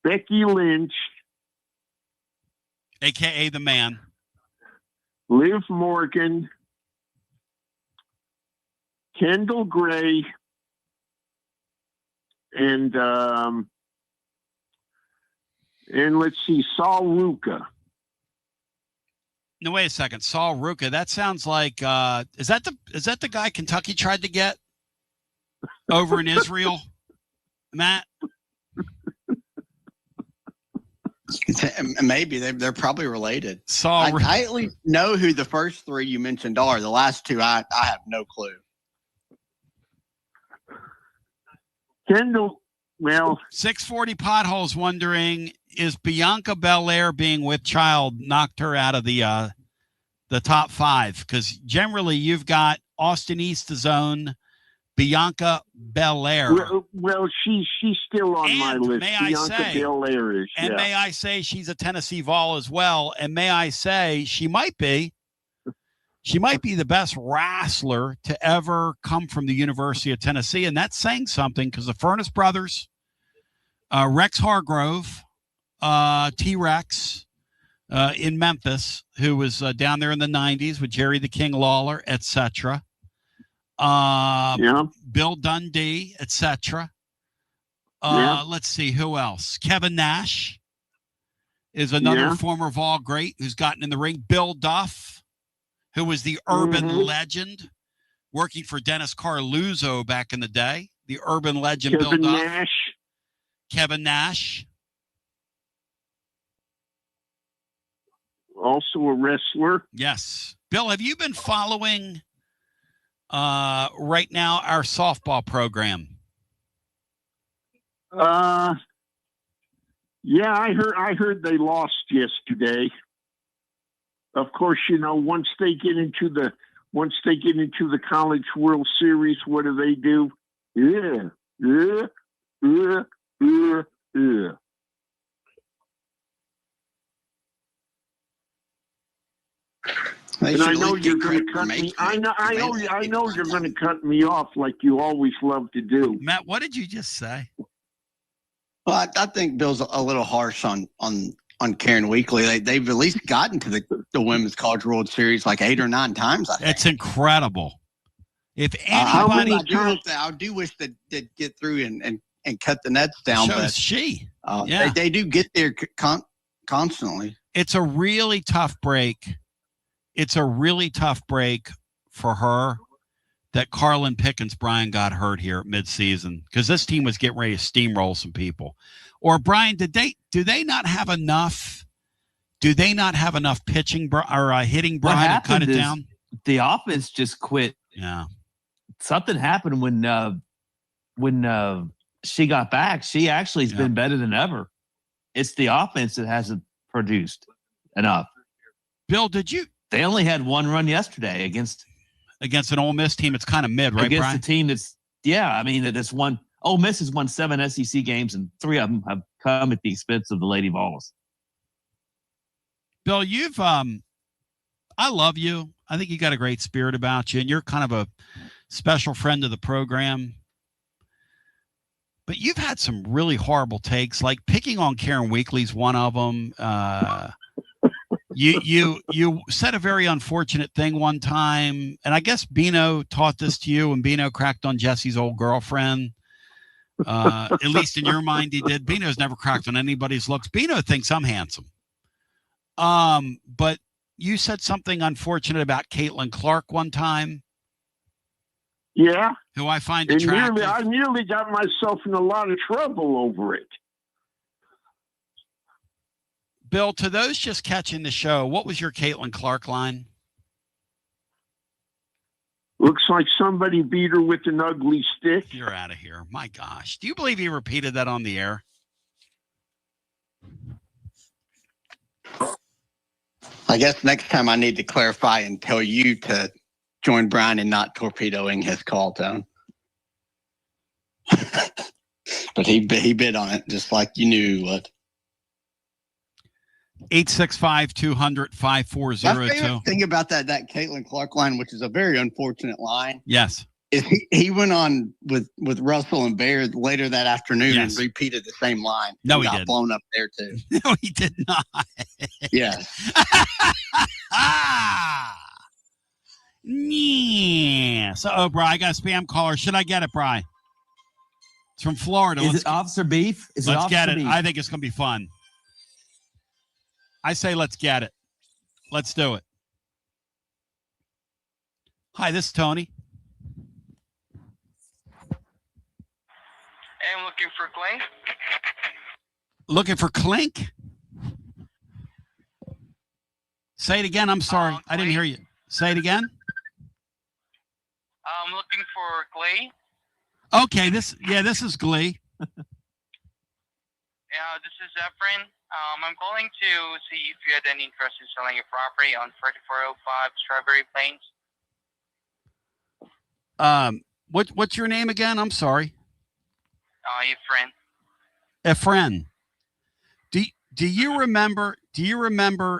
Becky Lynch, aka the Man, Liv Morgan, Kendall Gray, and let's see, Saul Ruka. No, wait a second. Saul Ruka. That sounds like is that the guy Kentucky tried to get over in Israel, Matt? Maybe they're probably related. Saul. I at least know who the first 3 you mentioned are. The last 2, I have no clue. Kendall. Well, 640 Potholes wondering, is Bianca Belair being with child knocked her out of the top 5? Because generally you've got Austin East's own Bianca Belair. Well, she's still on my list. May I say, Belair is. And may I say she's a Tennessee Vol as well. And may I say she might be the best wrestler to ever come from the University of Tennessee. And that's saying something because the Furnace Brothers, Rex Hargrove, T-Rex in Memphis, who was down there in the 90s with Jerry the King Lawler, etc. Bill Dundee, etc. Let's see, who else? Kevin Nash, is another former Vol great who's gotten in the ring. Bill Duff, who was the urban legend, working for Dennis Carluzzo back in the day. The urban legend Bill Duff. Kevin Nash. Also a wrestler. Yes. Bill, have you been following right now our softball program? Yeah, I heard they lost yesterday. Of course, once they get into the College World Series, what do? Yeah. And I know you're going to cut me. I know you're going to cut me off like you always love to do. Matt, what did you just say? Well, I think Bill's a little harsh on Karen Weekly. They've at least gotten to the Women's College World Series like 8 or 9 times. I think. It's incredible. If anybody, I do wish that they'd get through and cut the nets down. But they do get there constantly. It's a really tough break. It's a really tough break for her that Carlin Pickens Brian got hurt here at midseason because this team was getting ready to steamroll some people. Or Brian, do they not have enough? Do they not have enough pitching or hitting Brian to cut it down? The offense just quit. Yeah, something happened when she got back. She actually has been better than ever. It's the offense that hasn't produced enough. Bill, did you? They only had 1 run yesterday against an Ole Miss team. It's kind of mid, right, against Brian? a team that's won. Ole Miss has won 7 SEC games, and 3 of them have come at the expense of the Lady Vols. Bill, you've I love you. I think you got a great spirit about you, and you're kind of a special friend of the program. But you've had some really horrible takes, like picking on Karen Weekly's one of them. You said a very unfortunate thing one time, and I guess Bino taught this to you, and Bino cracked on Jesse's old girlfriend. At least in your mind, he did. Bino's never cracked on anybody's looks. Bino thinks I'm handsome. But you said something unfortunate about Caitlin Clark one time. Yeah. Who I find attractive. I nearly got myself in a lot of trouble over it. Bill, to those just catching the show, what was your Caitlin Clark line? Looks like somebody beat her with an ugly stick. You're out of here. My gosh. Do you believe he repeated that on the air? I guess next time I need to clarify and tell you to join Brian in not torpedoing his call tone. But he bid on it just like you knew he would. 865-200-5402. My favorite thing about that Caitlin Clark line, which is a very unfortunate line. Yes. Is he went on with Russell and Bear later that afternoon and repeated the same line. No, he got did. blown up there too. No, he did not. Yes. Yeah. So, Brian, I got a spam caller. Should I get it, Brian? It's from Florida. Is it Officer Beef? Let's get it. I think it's going to be fun. I say let's get it. Let's do it. Hi, this is Tony. Hey, I'm looking for Clink. Looking for Clink? Say it again. I'm sorry. I didn't hear you. Say it again. I'm looking for Clay. Okay, this is Glee. Yeah, this is Efren. I'm calling to see if you had any interest in selling a property on 3405 Strawberry Plains. What's your name again? I'm sorry. Efren. Do you remember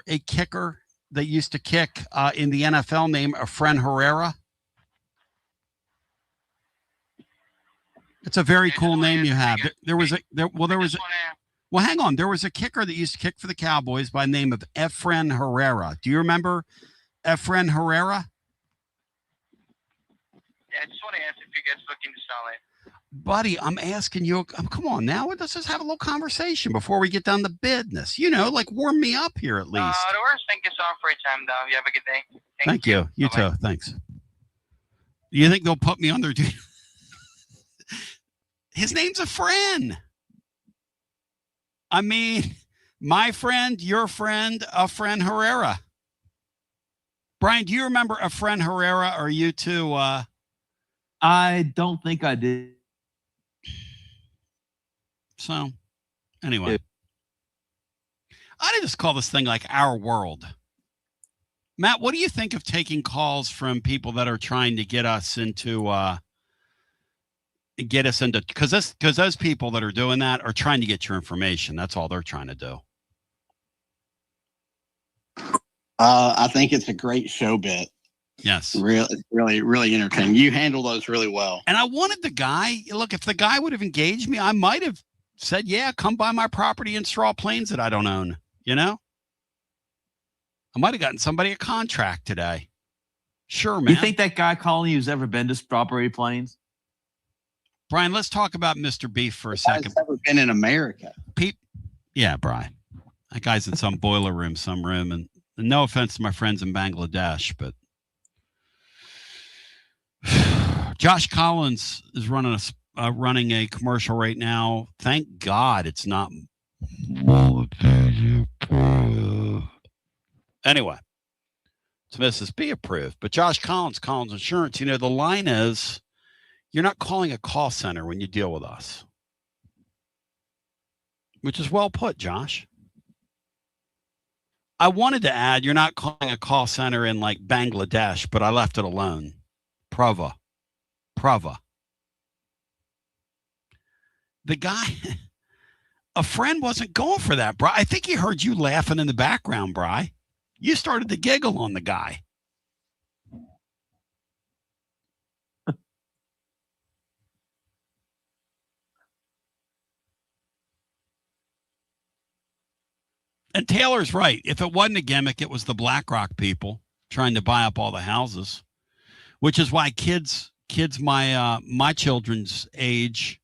a kicker that used to kick in the NFL named Efren Herrera? It's a very cool name you have. Well, hang on. There was a kicker that used to kick for the Cowboys by the name of Efren Herrera. Do you remember Efren Herrera? Yeah, I just want to ask if you guys looking to sell it. Buddy, I'm asking you, come on now. Let's just have a little conversation before we get down to business. Like warm me up here at least. The worst. Thank you so much for your time, though. You have a good day. Thank you. You Bye-bye. too. Thanks. You think they'll put me on their duty? His name's a friend. I mean, my friend, your friend, a friend Herrera. Brian, do you remember a friend Herrera, or you two? I don't think I did. So, anyway, I just call this thing like our world. Matt, what do you think of taking calls from people that are trying to get us into, because those people that are doing that are trying to get your information. That's all they're trying to do. I think it's a great show bit. Yes. Really, really entertaining. You handle those really well. And I wanted the guy, look, if the guy would have engaged me, I might have said, yeah, come buy my property in Straw Plains that I don't own, I might have gotten somebody a contract today. Sure, man. You think that guy calling you has ever been to Strawberry Plains? Brian, let's talk about Mr. Beef for a second. He's never been in America. Yeah, Brian. That guy's in some boiler room, some room. And no offense to my friends in Bangladesh, but Josh Collins is running a commercial right now. Thank God it's not. Anyway, it's Mrs. B approved. But Josh Collins Insurance, the line is, you're not calling a call center when you deal with us. Which is well put, Josh. I wanted to add, you're not calling a call center in like Bangladesh, but I left it alone. Prava. The guy, a friend wasn't going for that, Bri. I think he heard you laughing in the background, Bri. You started to giggle on the guy. And Taylor's right. If it wasn't a gimmick, it was the BlackRock people trying to buy up all the houses, which is why kids my children's age,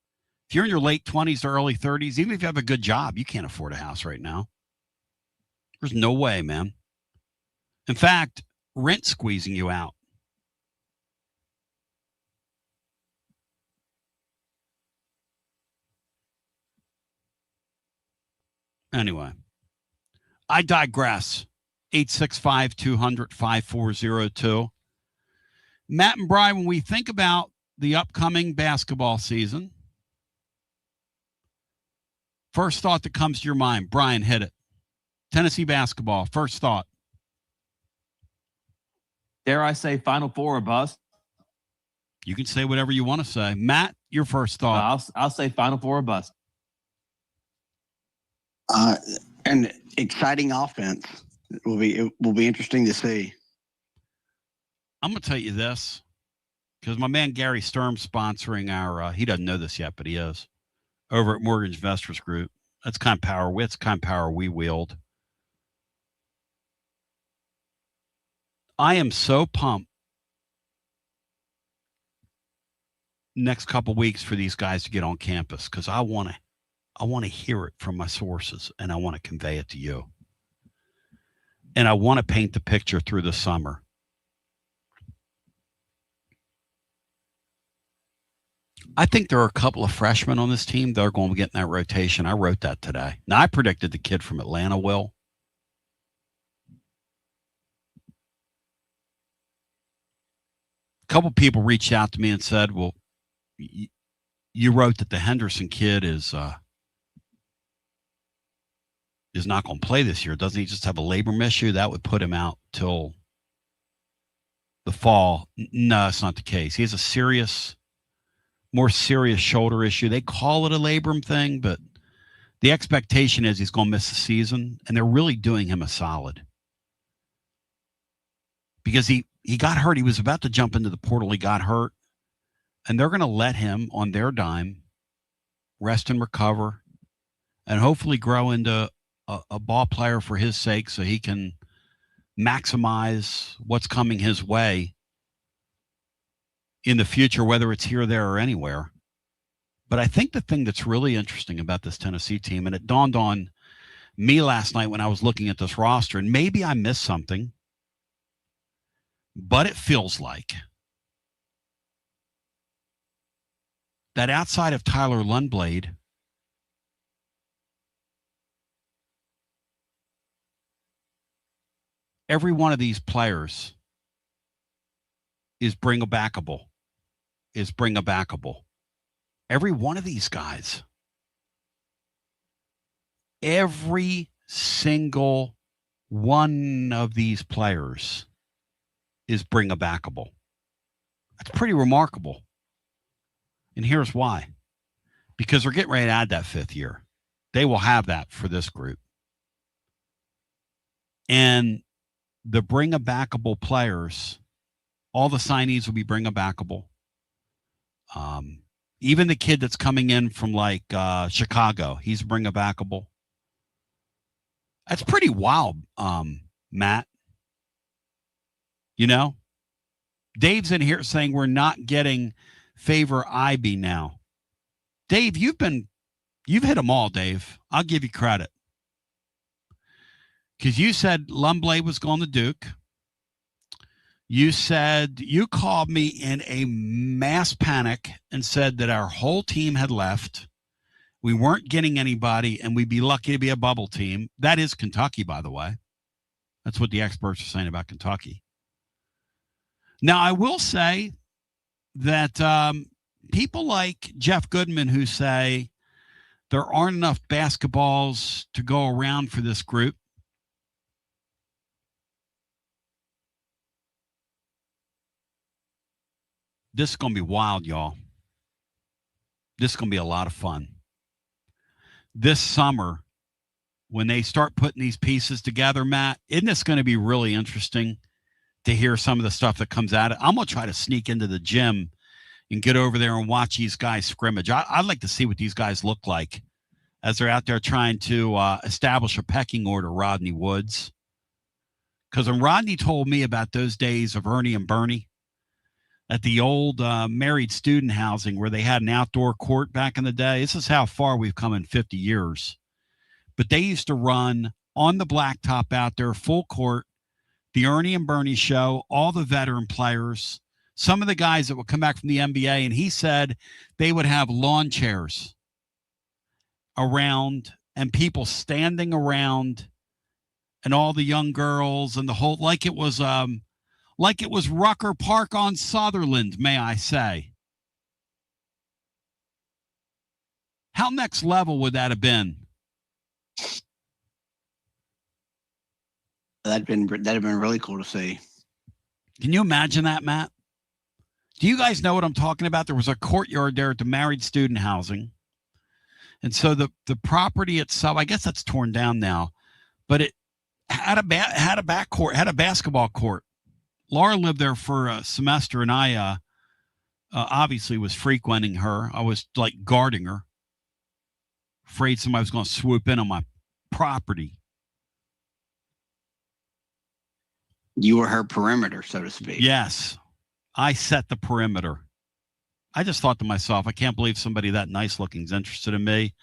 if you're in your late 20s or early 30s, even if you have a good job, you can't afford a house right now. There's no way, man. In fact, rent's squeezing you out. Anyway, I digress. 865-200-5402. Matt and Brian, when we think about the upcoming basketball season, first thought that comes to your mind, Brian, hit it. Tennessee basketball, first thought. Dare I say Final Four or bust? You can say whatever you want to say. Matt, your first thought. I'll say Final Four or bust. An exciting offense. It will be interesting to see. I'm going to tell you this, because my man Gary Sturm's sponsoring our, he doesn't know this yet, but he is, over at Mortgage Investors Group. That's kind of power we wield. I am so pumped next couple weeks for these guys to get on campus, because I want to hear it from my sources, and I want to convey it to you. And I want to paint the picture through the summer. I think there are a couple of freshmen on this team that are going to get in that rotation. I wrote that today. Now, I predicted the kid from Atlanta will. A couple people reached out to me and said, well, you wrote that the Henderson kid is not going to play this year. Doesn't he just have a labrum issue? That would put him out till the fall. No, it's not the case. He has a more serious shoulder issue. They call it a labrum thing, but the expectation is he's going to miss the season, and they're really doing him a solid. Because he got hurt. He was about to jump into the portal. He got hurt, and they're going to let him, on their dime, rest and recover, and hopefully grow into a ball player for his sake so he can maximize what's coming his way in the future, whether it's here, there, or anywhere. But I think the thing that's really interesting about this Tennessee team, and it dawned on me last night when I was looking at this roster, and maybe I missed something, but it feels like that outside of Tyler Lundblade, every one of these players is bring-a-backable. Every one of these guys. Every single one of these players is bring-a-backable. That's pretty remarkable. And here's why. Because they're getting ready to add that 5th year. They will have that for this group. And the bring-a-backable players, all the signees will be bring-a-backable. Even the kid that's coming in from like Chicago, he's bring-a-backable. That's pretty wild, Matt. You know? Dave's in here saying we're not getting Favor Ivy now. Dave, you've hit them all, Dave. I'll give you credit. Because you said Lundblade was going to Duke. You said you called me in a mass panic and said that our whole team had left. We weren't getting anybody, and we'd be lucky to be a bubble team. That is Kentucky, by the way. That's what the experts are saying about Kentucky. Now, I will say that people like Jeff Goodman who say there aren't enough basketballs to go around for this group, this is going to be wild, y'all. This is going to be a lot of fun. This summer, when they start putting these pieces together, Matt, isn't this going to be really interesting to hear some of the stuff that comes out? I'm going to try to sneak into the gym and get over there and watch these guys scrimmage. I'd like to see what these guys look like as they're out there trying to establish a pecking order, Rodney Woods. Because when Rodney told me about those days of Ernie and Bernie, at the old married student housing where they had an outdoor court back in the day. This is how far we've come in 50 years. But they used to run on the blacktop out there, full court, the Ernie and Bernie show, all the veteran players, some of the guys that would come back from the NBA, and he said they would have lawn chairs around and people standing around and all the young girls and the whole, like it was Rucker Park on Sutherland, may I say. How next level would that have been? That'd have been really cool to see. Can you imagine that, Matt? Do you guys know what I'm talking about? There was a courtyard there at the married student housing. And so the property itself, I guess that's torn down now, but it had a backcourt, had a basketball court. Laura lived there for a semester, and I obviously was frequenting her. I was like guarding her, afraid somebody was going to swoop in on my property. You were her perimeter, so to speak. Yes, I set the perimeter. I just thought to myself, I can't believe somebody that nice looking is interested in me.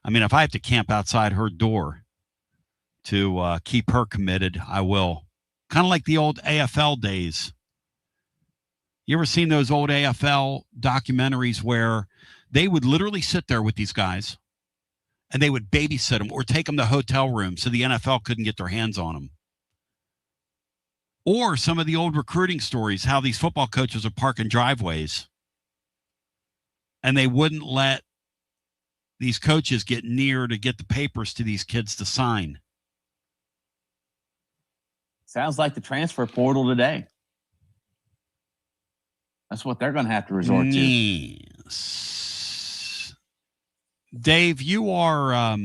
I mean, if I have to camp outside her door to keep her committed, I will. Kind of like the old AFL days. You ever seen those old AFL documentaries where they would literally sit there with these guys and they would babysit them or take them to hotel rooms so the NFL couldn't get their hands on them? Or some of the old recruiting stories, how these football coaches are parking driveways and they wouldn't let these coaches get near to get the papers to these kids to sign. Sounds like the transfer portal today. That's what they're going to have to resort to. Yes. Dave, you are,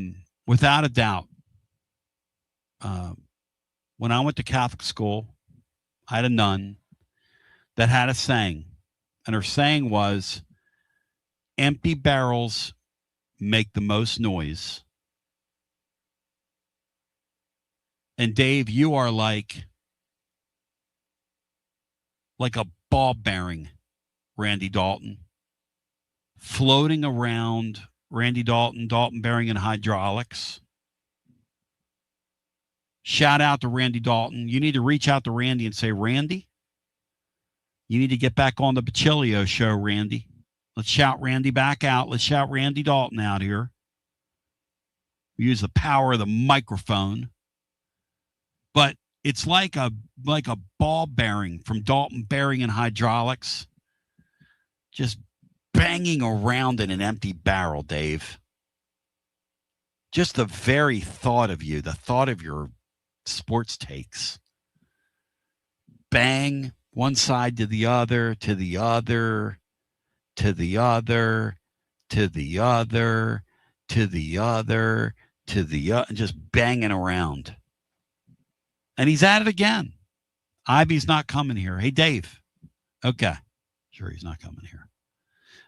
without a doubt, when I went to Catholic school, I had a nun that had a saying, and her saying was, empty barrels make the most noise. And Dave, you are like a ball bearing Randy Dalton. floating around Randy Dalton, Dalton Bearing and Hydraulics. Shout out to Randy Dalton. You need to reach out to Randy and say, Randy, you need to get back on the Basilio show, Randy. Let's shout Randy back out. Let's shout Randy Dalton out here. We use the power of the microphone. But it's like a ball bearing from Dalton Bearing and Hydraulics. Just banging around in an empty barrel, Dave. Just the very thought of you, the thought of your sports takes. Bang, one side to the other, to the other, to the other, to the other, to the other, to the other, just banging around. And he's at it again. Ivy's not coming here. Hey, Dave. Okay. Sure, he's not coming here.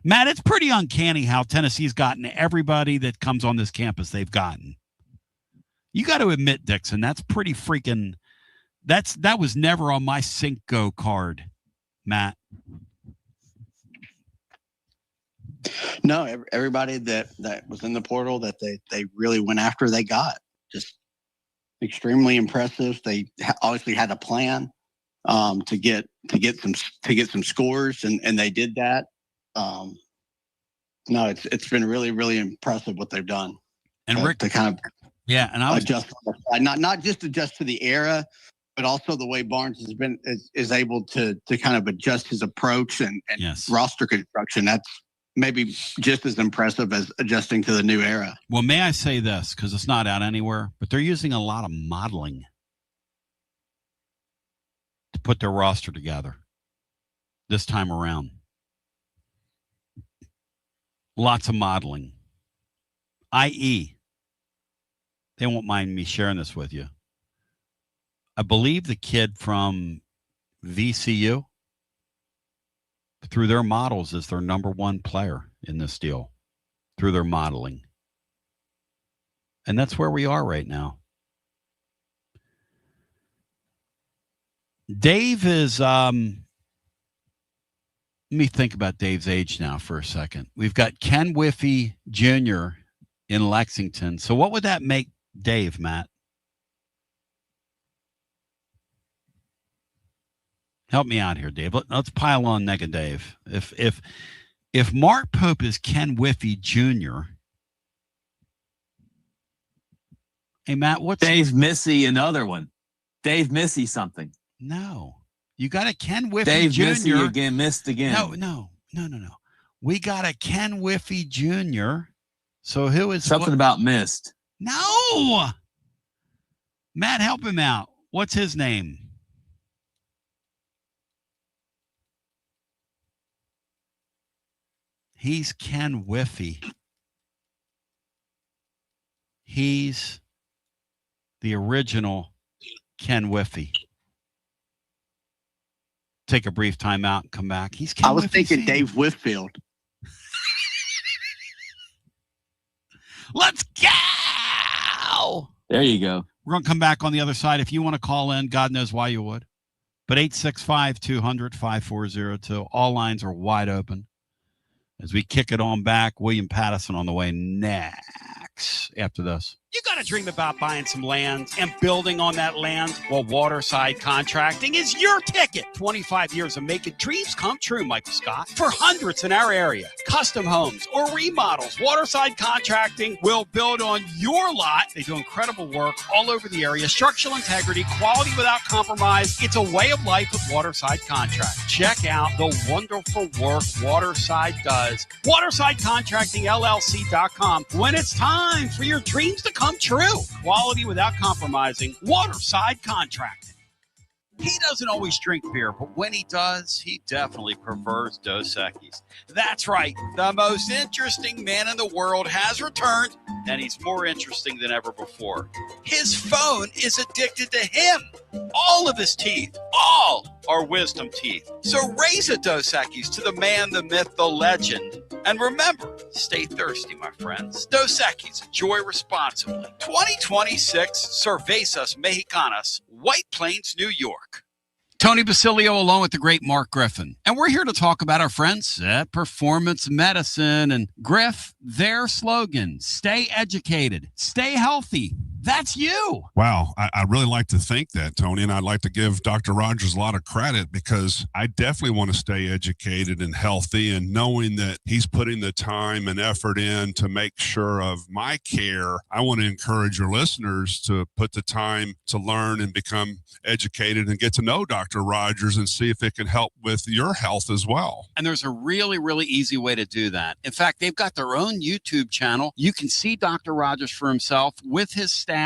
Matt, it's pretty uncanny how Tennessee's gotten everybody that comes on this campus they've gotten. You got to admit, Dixon, that's pretty freaking – that was never on my Cinco card, Matt. No, everybody that was in the portal that they really went after, they got. Just extremely impressive. They obviously had a plan to get some scores, and they did that. No, it's been really, really impressive what they've done. And Rick, to kind of and I was adjust, not just adjust to the era, but also the way Barnes has been is able to kind of adjust his approach and yes. roster construction. That's maybe just as impressive as adjusting to the new era. Well, may I say this, because it's not out anywhere, but they're using a lot of modeling to put their roster together this time around. Lots of modeling, i.e., they won't mind me sharing this with you. I believe the kid from VCU, through their models, is their number one player in this deal, through their modeling. And that's where we are right now. Dave is, let me think about Dave's age now for a second. We've got Ken Whiffy Jr. in Lexington. So what would that make Dave, Matt? Help me out here, Dave. Let's pile on Nega Dave. If Mark Pope is Ken Whiffy Jr., hey, Matt, what's Dave Missy, another one. Dave Missy something. No. You got a Ken Whiffy Dave Jr. Missy again, missed again. No. We got a Ken Whiffy Jr. So who is something about missed? No. Matt, help him out. What's his name? He's Ken Whiffy. He's the original Ken Whiffy. Take a brief time out and come back. He's Ken I was Whiffy thinking Sr. Dave Whitfield. Let's go. There you go. We're going to come back on the other side. If you want to call in, God knows why you would. But 865-200-5402. All lines are wide open. As we kick it on back, William Pattison on the way next after this. You got to dream about buying some land and building on that land. Well, Waterside Contracting is your ticket. 25 years of making dreams come true, Michael Scott. For hundreds in our area, custom homes or remodels, Waterside Contracting will build on your lot. They do incredible work all over the area. Structural integrity, quality without compromise. It's a way of life with Waterside Contract. Check out the wonderful work Waterside does. WatersideContractingLLC.com. When it's time for your dreams to come true. Quality without compromising. Waterside Contracting. He doesn't always drink beer, but when he does, he definitely prefers Dos Equis. That's right. The most interesting man in the world has returned, and he's more interesting than ever before. His phone is addicted to him. All of his teeth, all are wisdom teeth. So raise a Dos Equis to the man, the myth, the legend. And remember, stay thirsty, my friends. Dos Equis, enjoy responsibly. 2026 Cervezas Mexicanas, White Plains, New York. Tony Basilio along with the great Mark Griffin. And we're here to talk about our friends at Performance Medicine. And Griff, their slogan, stay educated, stay healthy. That's you. Wow. I really like to think that, Tony, and I'd like to give Dr. Rogers a lot of credit because I definitely want to stay educated and healthy, and knowing that he's putting the time and effort in to make sure of my care. I want to encourage your listeners to put the time to learn and become educated and get to know Dr. Rogers and see if it can help with your health as well. And there's a really, really easy way to do that. In fact, they've got their own YouTube channel. You can see Dr. Rogers for himself with his staff.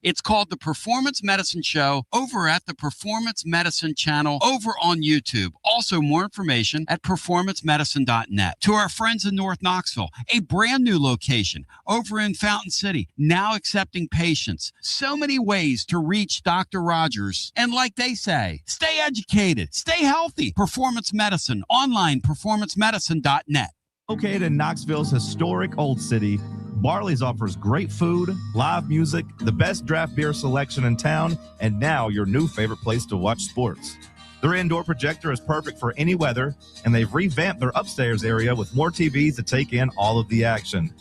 It's called The Performance Medicine Show over at the Performance Medicine channel over on YouTube. Also, more information at performancemedicine.net. To our friends in North Knoxville, a brand new location over in Fountain City, now accepting patients. So many ways to reach Dr. Rogers. And like they say, stay educated, stay healthy. Performance Medicine, online, performancemedicine.net. Located in Knoxville's historic Old City, Barley's offers great food, live music, the best draft beer selection in town, and now your new favorite place to watch sports. Their indoor projector is perfect for any weather, and they've revamped their upstairs area with more TVs to take in all of the action.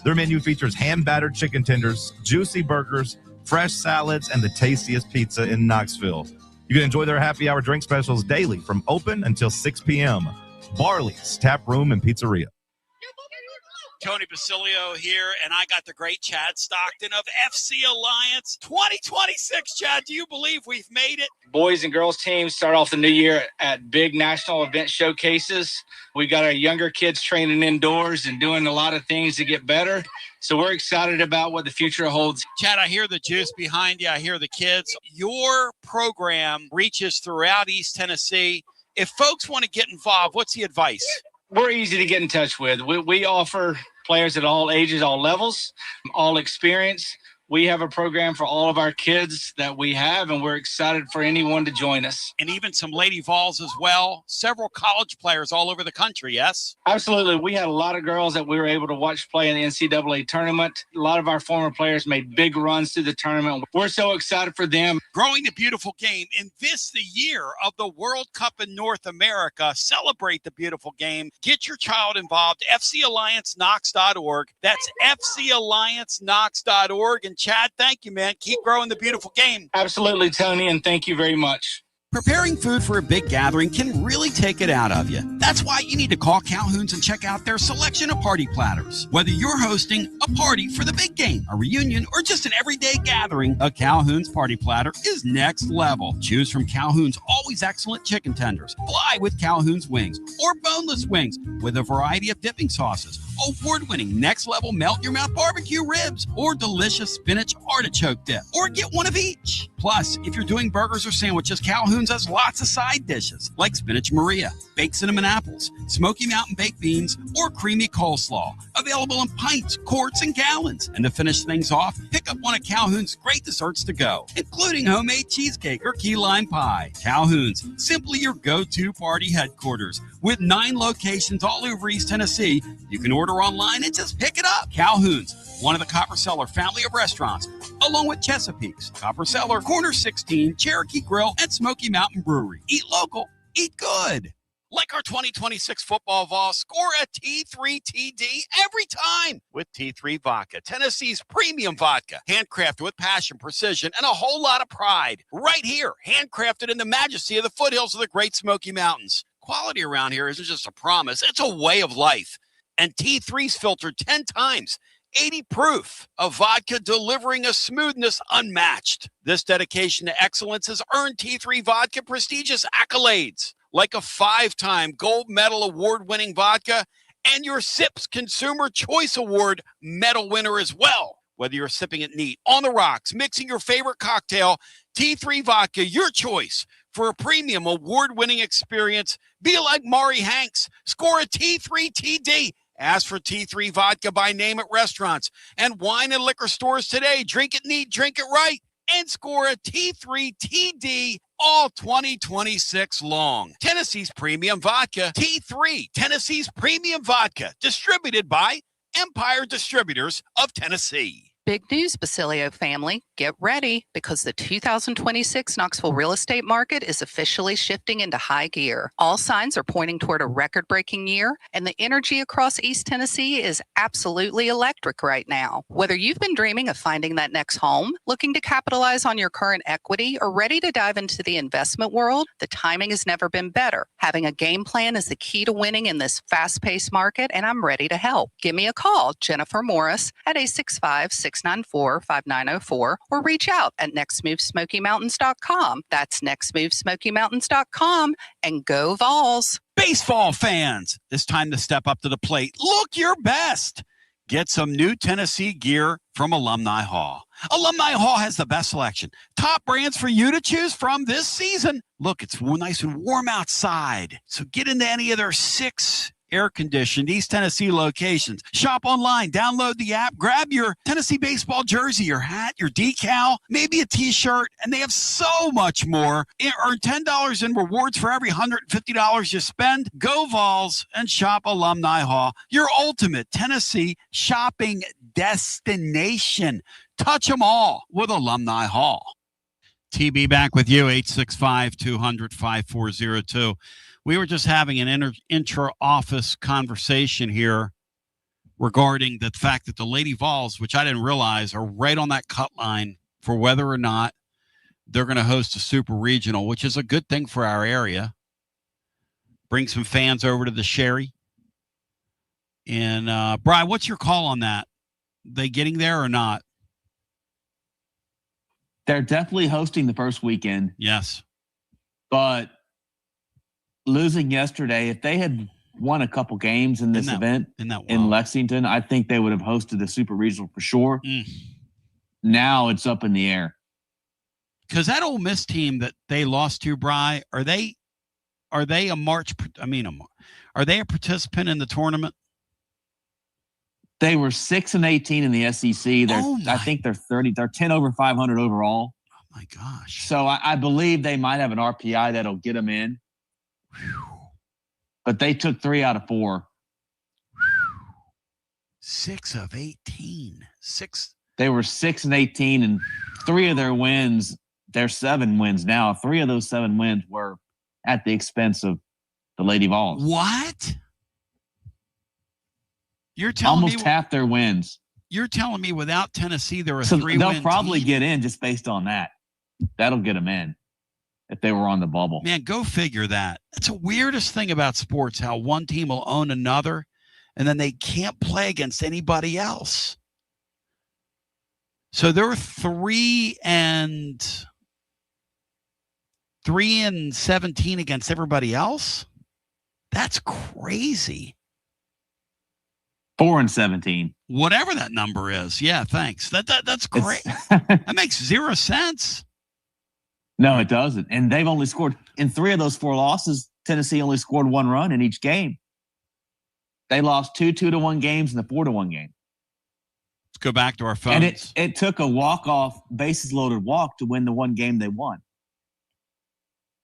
Their menu features hand-battered chicken tenders, juicy burgers, fresh salads, and the tastiest pizza in Knoxville. You can enjoy their happy hour drink specials daily from open until 6 p.m. Barley's Tap Room and Pizzeria. Tony Basilio here, and I got the great Chad Stockton of FC Alliance 2026. Chad, do you believe we've made it? Boys and girls teams start off the new year at big national event showcases. We got our younger kids training indoors and doing a lot of things to get better. So we're excited about what the future holds. Chad, I hear the juice behind you. I hear the kids. Your program reaches throughout East Tennessee. If folks want to get involved, what's the advice? We're easy to get in touch with. We offer players at all ages, all levels, all experience. We have a program for all of our kids that we have, and we're excited for anyone to join us. And even some Lady Vols as well. Several college players all over the country, yes? Absolutely. We had a lot of girls that we were able to watch play in the NCAA tournament. A lot of our former players made big runs through the tournament. We're so excited for them. Growing the beautiful game in this, the year of the World Cup in North America. Celebrate the beautiful game. Get your child involved. FCAllianceKnox.org. That's FCAllianceKnox.org. And Chad, thank you, man. Keep growing the beautiful game. Absolutely, Tony, and thank you very much. Preparing food for a big gathering can really take it out of you. That's why you need to call Calhoun's and check out their selection of party platters. Whether you're hosting a party for the big game, a reunion, or just an everyday gathering, a Calhoun's party platter is next level. Choose from Calhoun's always excellent chicken tenders, fly with Calhoun's wings, or boneless wings with a variety of dipping sauces, award-winning next-level melt-in-your-mouth barbecue ribs, or delicious spinach artichoke dip, or get one of each. Plus, if you're doing burgers or sandwiches, Calhoun's has lots of side dishes like spinach Maria, baked cinnamon apples, Smoky Mountain baked beans, or creamy coleslaw. Available in pints, quarts, and gallons. And to finish things off, pick up one of Calhoun's great desserts to go, including homemade cheesecake or key lime pie. Calhoun's, simply your go-to party headquarters. With 9 locations all over East Tennessee, you can order online and just pick it up. Calhoun's, one of the Copper Cellar family of restaurants, along with Chesapeake's, Copper Cellar, Corner 16, Cherokee Grill, and Smoky Mountain Brewery. Eat local, eat good. Like our 2026 football Vols, score a T3 TD every time with T3 Vodka, Tennessee's premium vodka, handcrafted with passion, precision, and a whole lot of pride. Right here, handcrafted in the majesty of the foothills of the Great Smoky Mountains. Quality around here isn't just a promise, it's a way of life. And T3's filtered 10 times. 80 proof of vodka delivering a smoothness unmatched. This dedication to excellence has earned T3 Vodka prestigious accolades like a 5-time gold medal award-winning vodka and your SIPS Consumer Choice Award medal winner as well. Whether you're sipping it neat, on the rocks, mixing your favorite cocktail, T3 Vodka, your choice for a premium award-winning experience. Be like Maury Hanks. Score a T3 TD. Ask for T3 Vodka by name at restaurants and wine and liquor stores today. Drink it neat, drink it right, and score a T3 TD all 2026 long. Tennessee's Premium Vodka, T3, Tennessee's Premium Vodka, distributed by Empire Distributors of Tennessee. Big news, Basilio family. Get ready because the 2026 Knoxville real estate market is officially shifting into high gear. All signs are pointing toward a record-breaking year, and the energy across East Tennessee is absolutely electric right now. Whether you've been dreaming of finding that next home, looking to capitalize on your current equity, or ready to dive into the investment world, the timing has never been better. Having a game plan is the key to winning in this fast-paced market, and I'm ready to help. Give me a call, Jennifer Morris, at 865-694-5904, or reach out at nextmovesmokymountains.com. That's nextmovesmokymountains.com, and go Vols. Baseball fans, it's time to step up to the plate. Look your best. Get some new Tennessee gear from Alumni Hall. Alumni Hall has the best selection. Top brands for you to choose from this season. Look, it's nice and warm outside. So get into any of their 6 air-conditioned East Tennessee locations. Shop online, download the app, grab your Tennessee baseball jersey, your hat, your decal, maybe a t-shirt, and they have so much more. Earn $10 in rewards for every $150 you spend. Go Vols and shop Alumni Hall, your ultimate Tennessee shopping destination. Touch them all with Alumni Hall. TB back with you, 865-200-5402. We were just having an intra-office conversation here regarding the fact that the Lady Vols, which I didn't realize, are right on that cut line for whether or not they're going to host a super regional, which is a good thing for our area. Bring some fans over to the Sherry. And, Brian, what's your call on that? They getting there or not? They're definitely hosting the first weekend. Yes. But losing yesterday, if they had won a couple games in this event in Lexington, I think they would have hosted the Super Regional for sure. Now it's up in the air. Because that Ole Miss team that they lost to, Bri, are they a participant in the tournament? They were 6-18 in the SEC. I think they're 30. They're 10 over 500 overall. Oh my gosh! So I believe they might have an RPI that'll get them in. Whew. But they took 3 out of 4. 6 of 18. 6. They were 6-18, and 3 of their wins. They're 7 wins now. 3 of those 7 wins were at the expense of the Lady Vols. What? You're telling almost half their wins. You're telling me without Tennessee, there are 3 wins. They'll probably get in just based on that. That'll get them in if they were on the bubble. Man, go figure that. That's the weirdest thing about sports, how one team will own another, and then they can't play against anybody else. So they're 3-17 against everybody else? That's crazy. 4-17. Whatever that number is. Yeah, thanks. That's great. That makes 0 sense. No, it doesn't. And they've only scored in 3 of those 4 losses. Tennessee only scored 1 run in each game. They lost 2 2-1 games and the 4-1 game. Let's go back to our phones. And it took a walk-off, bases-loaded walk to win the 1 game they won.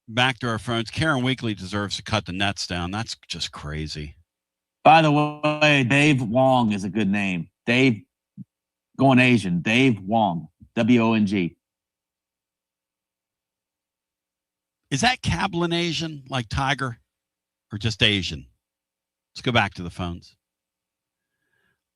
Back to our phones. Karen Weekly deserves to cut the nets down. That's just crazy. By the way, Dave Wong is a good name. Dave, going Asian. Dave Wong. W-O-N-G. Is that Kablan Asian, like Tiger, or just Asian? Let's go back to the phones.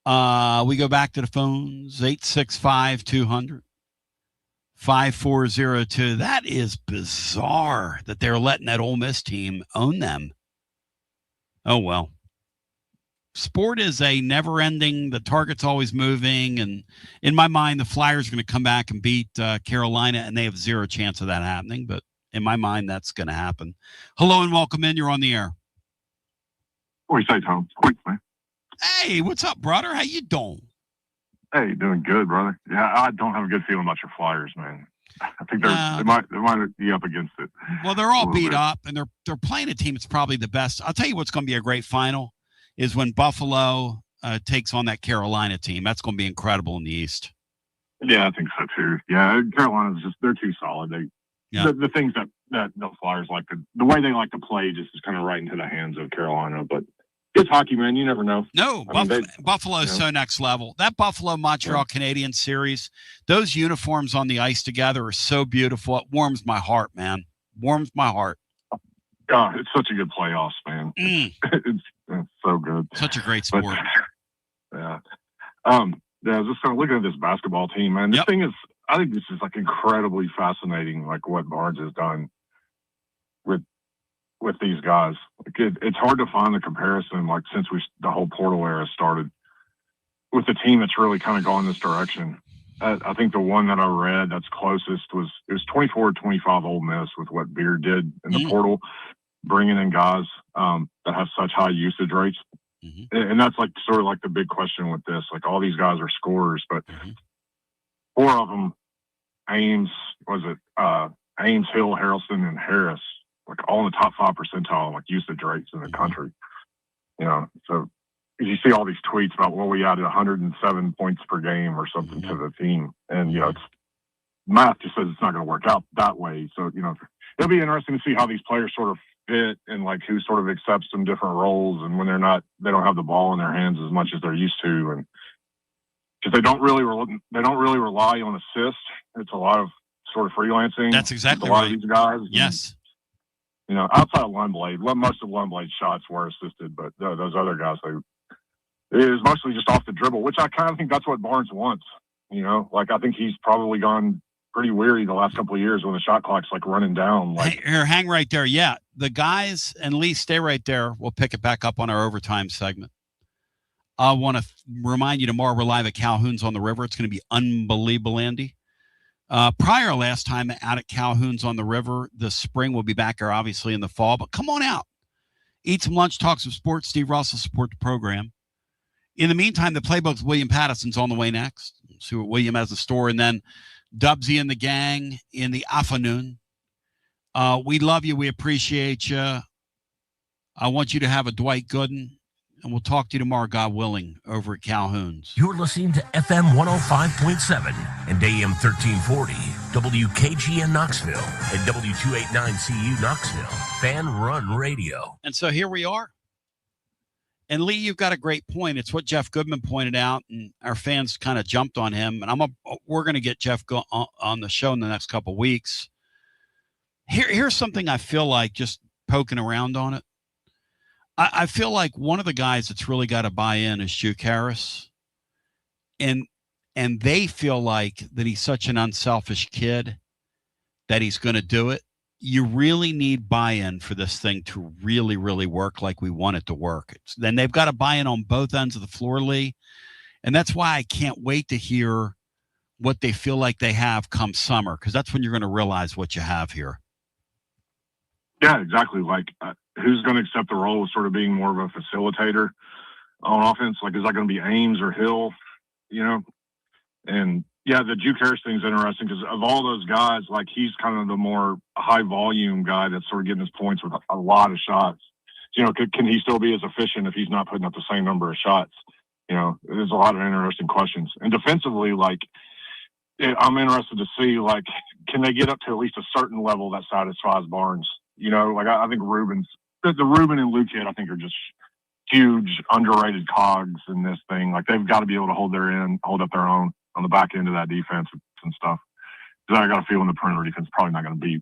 We go back to the phones, 865-200-5402. That is bizarre that they're letting that Ole Miss team own them. Oh, well. Sport is a never-ending, the target's always moving, and in my mind, the Flyers are going to come back and beat Carolina, and they have 0 chance of that happening, but in my mind, that's going to happen. Hello and welcome in. You're on the air. What do you say, Tom? Quick, man. Hey, what's up, brother? How you doing? Hey, doing good, brother. Yeah, I don't have a good feeling about your Flyers, man. I think they might be up against it. Well, they're all beat up, and they're playing a team that's probably the best. I'll tell you what's going to be a great final is when Buffalo takes on that Carolina team. That's going to be incredible in the East. Yeah, I think so too. Yeah, Carolina's they're too solid. The things that the Flyers the way they like to play just is kind of right into the hands of Carolina. But It's hockey, man. You never know. No, Buffalo's so next level. That Buffalo-Montreal Canadiens series, those uniforms on the ice together are so beautiful. It warms my heart, man. Warms my heart. God, it's such a good playoffs, man. It's so good. Such a great sport. Yeah. I was just kind of looking at this basketball team, man. This thing is, I think this is like incredibly fascinating, like what Barnes has done with these guys. Like it's hard to find the comparison, like since the whole portal era started, with the team that's really kind of gone this direction. I think the one that I read that's closest was 24-25 Ole Miss with what Beard did in the portal, bringing in guys that have such high usage rates. And that's like sort of like the big question with this. Like all these guys are scorers, but 4 of them, Ames, Hill, Harelson, and Harris, like all in the top 5 percentile, like usage rates in the country. You know, so you see all these tweets about, well, we added 107 points per game or something to the team. And, you know, it's math just says it's not going to work out that way. So, you know, it'll be interesting to see how these players sort of fit and like who sort of accepts some different roles. And when they don't have the ball in their hands as much as they're used to. And because they don't really rely on assists. It's a lot of sort of freelancing. That's exactly a lot of these guys. Yes. You know, outside of Lundblade, most of Lundblade's shots were assisted, but those other guys, it is mostly just off the dribble, which I kind of think that's what Barnes wants. You know, like I think he's probably gone pretty weary the last couple of years when the shot clock's like running down. Like, hey, hang right there. Yeah, the guys, and Lee, stay right there. We'll pick it back up on our overtime segment. I want to remind you tomorrow we're live at Calhoun's on the River. It's going to be unbelievable, Andy. Prior last time out at Calhoun's on the River, the spring will be back here obviously in the fall, but come on out. Eat some lunch, talk some sports. Steve Russell support the program. In the meantime, the Playbook's William Patterson's on the way next. See what William has in store. And then Dubsy and the gang in the afternoon. We love you. We appreciate you. I want you to have a Dwight Gooden. And we'll talk to you tomorrow, God willing, over at Calhoun's. You're listening to FM 105.7 and AM 1340, WKGN Knoxville, and W289CU Knoxville, Fan Run Radio. And so here we are. And Lee, you've got a great point. It's what Jeff Goodman pointed out, and our fans kind of jumped on him. And we're going to get Jeff on the show in the next couple of weeks. Here's something I feel like just poking around on it. I feel like one of the guys that's really got to buy in is Juke Harris. And they feel like that he's such an unselfish kid that he's going to do it. You really need buy-in for this thing to really, really work like we want it to work. Then they've got to buy in on both ends of the floor, Lee. And that's why I can't wait to hear what they feel like they have come summer, because that's when you're going to realize what you have here. Yeah, exactly. Like, who's going to accept the role of sort of being more of a facilitator on offense? Like, is that going to be Ames or Hill? You know? And, yeah, the Juke Harris thing is interesting because of all those guys, like, he's kind of the more high-volume guy that's sort of getting his points with a lot of shots. You know, can he still be as efficient if he's not putting up the same number of shots? You know, there's a lot of interesting questions. And defensively, like, I'm interested to see, like, can they get up to at least a certain level that satisfies Barnes? You know, like I think the Ruben and Luke kid, I think are just huge underrated cogs in this thing. Like they've got to be able to hold up their own on the back end of that defense and stuff. Because I got a feeling the perimeter defense is probably not going to be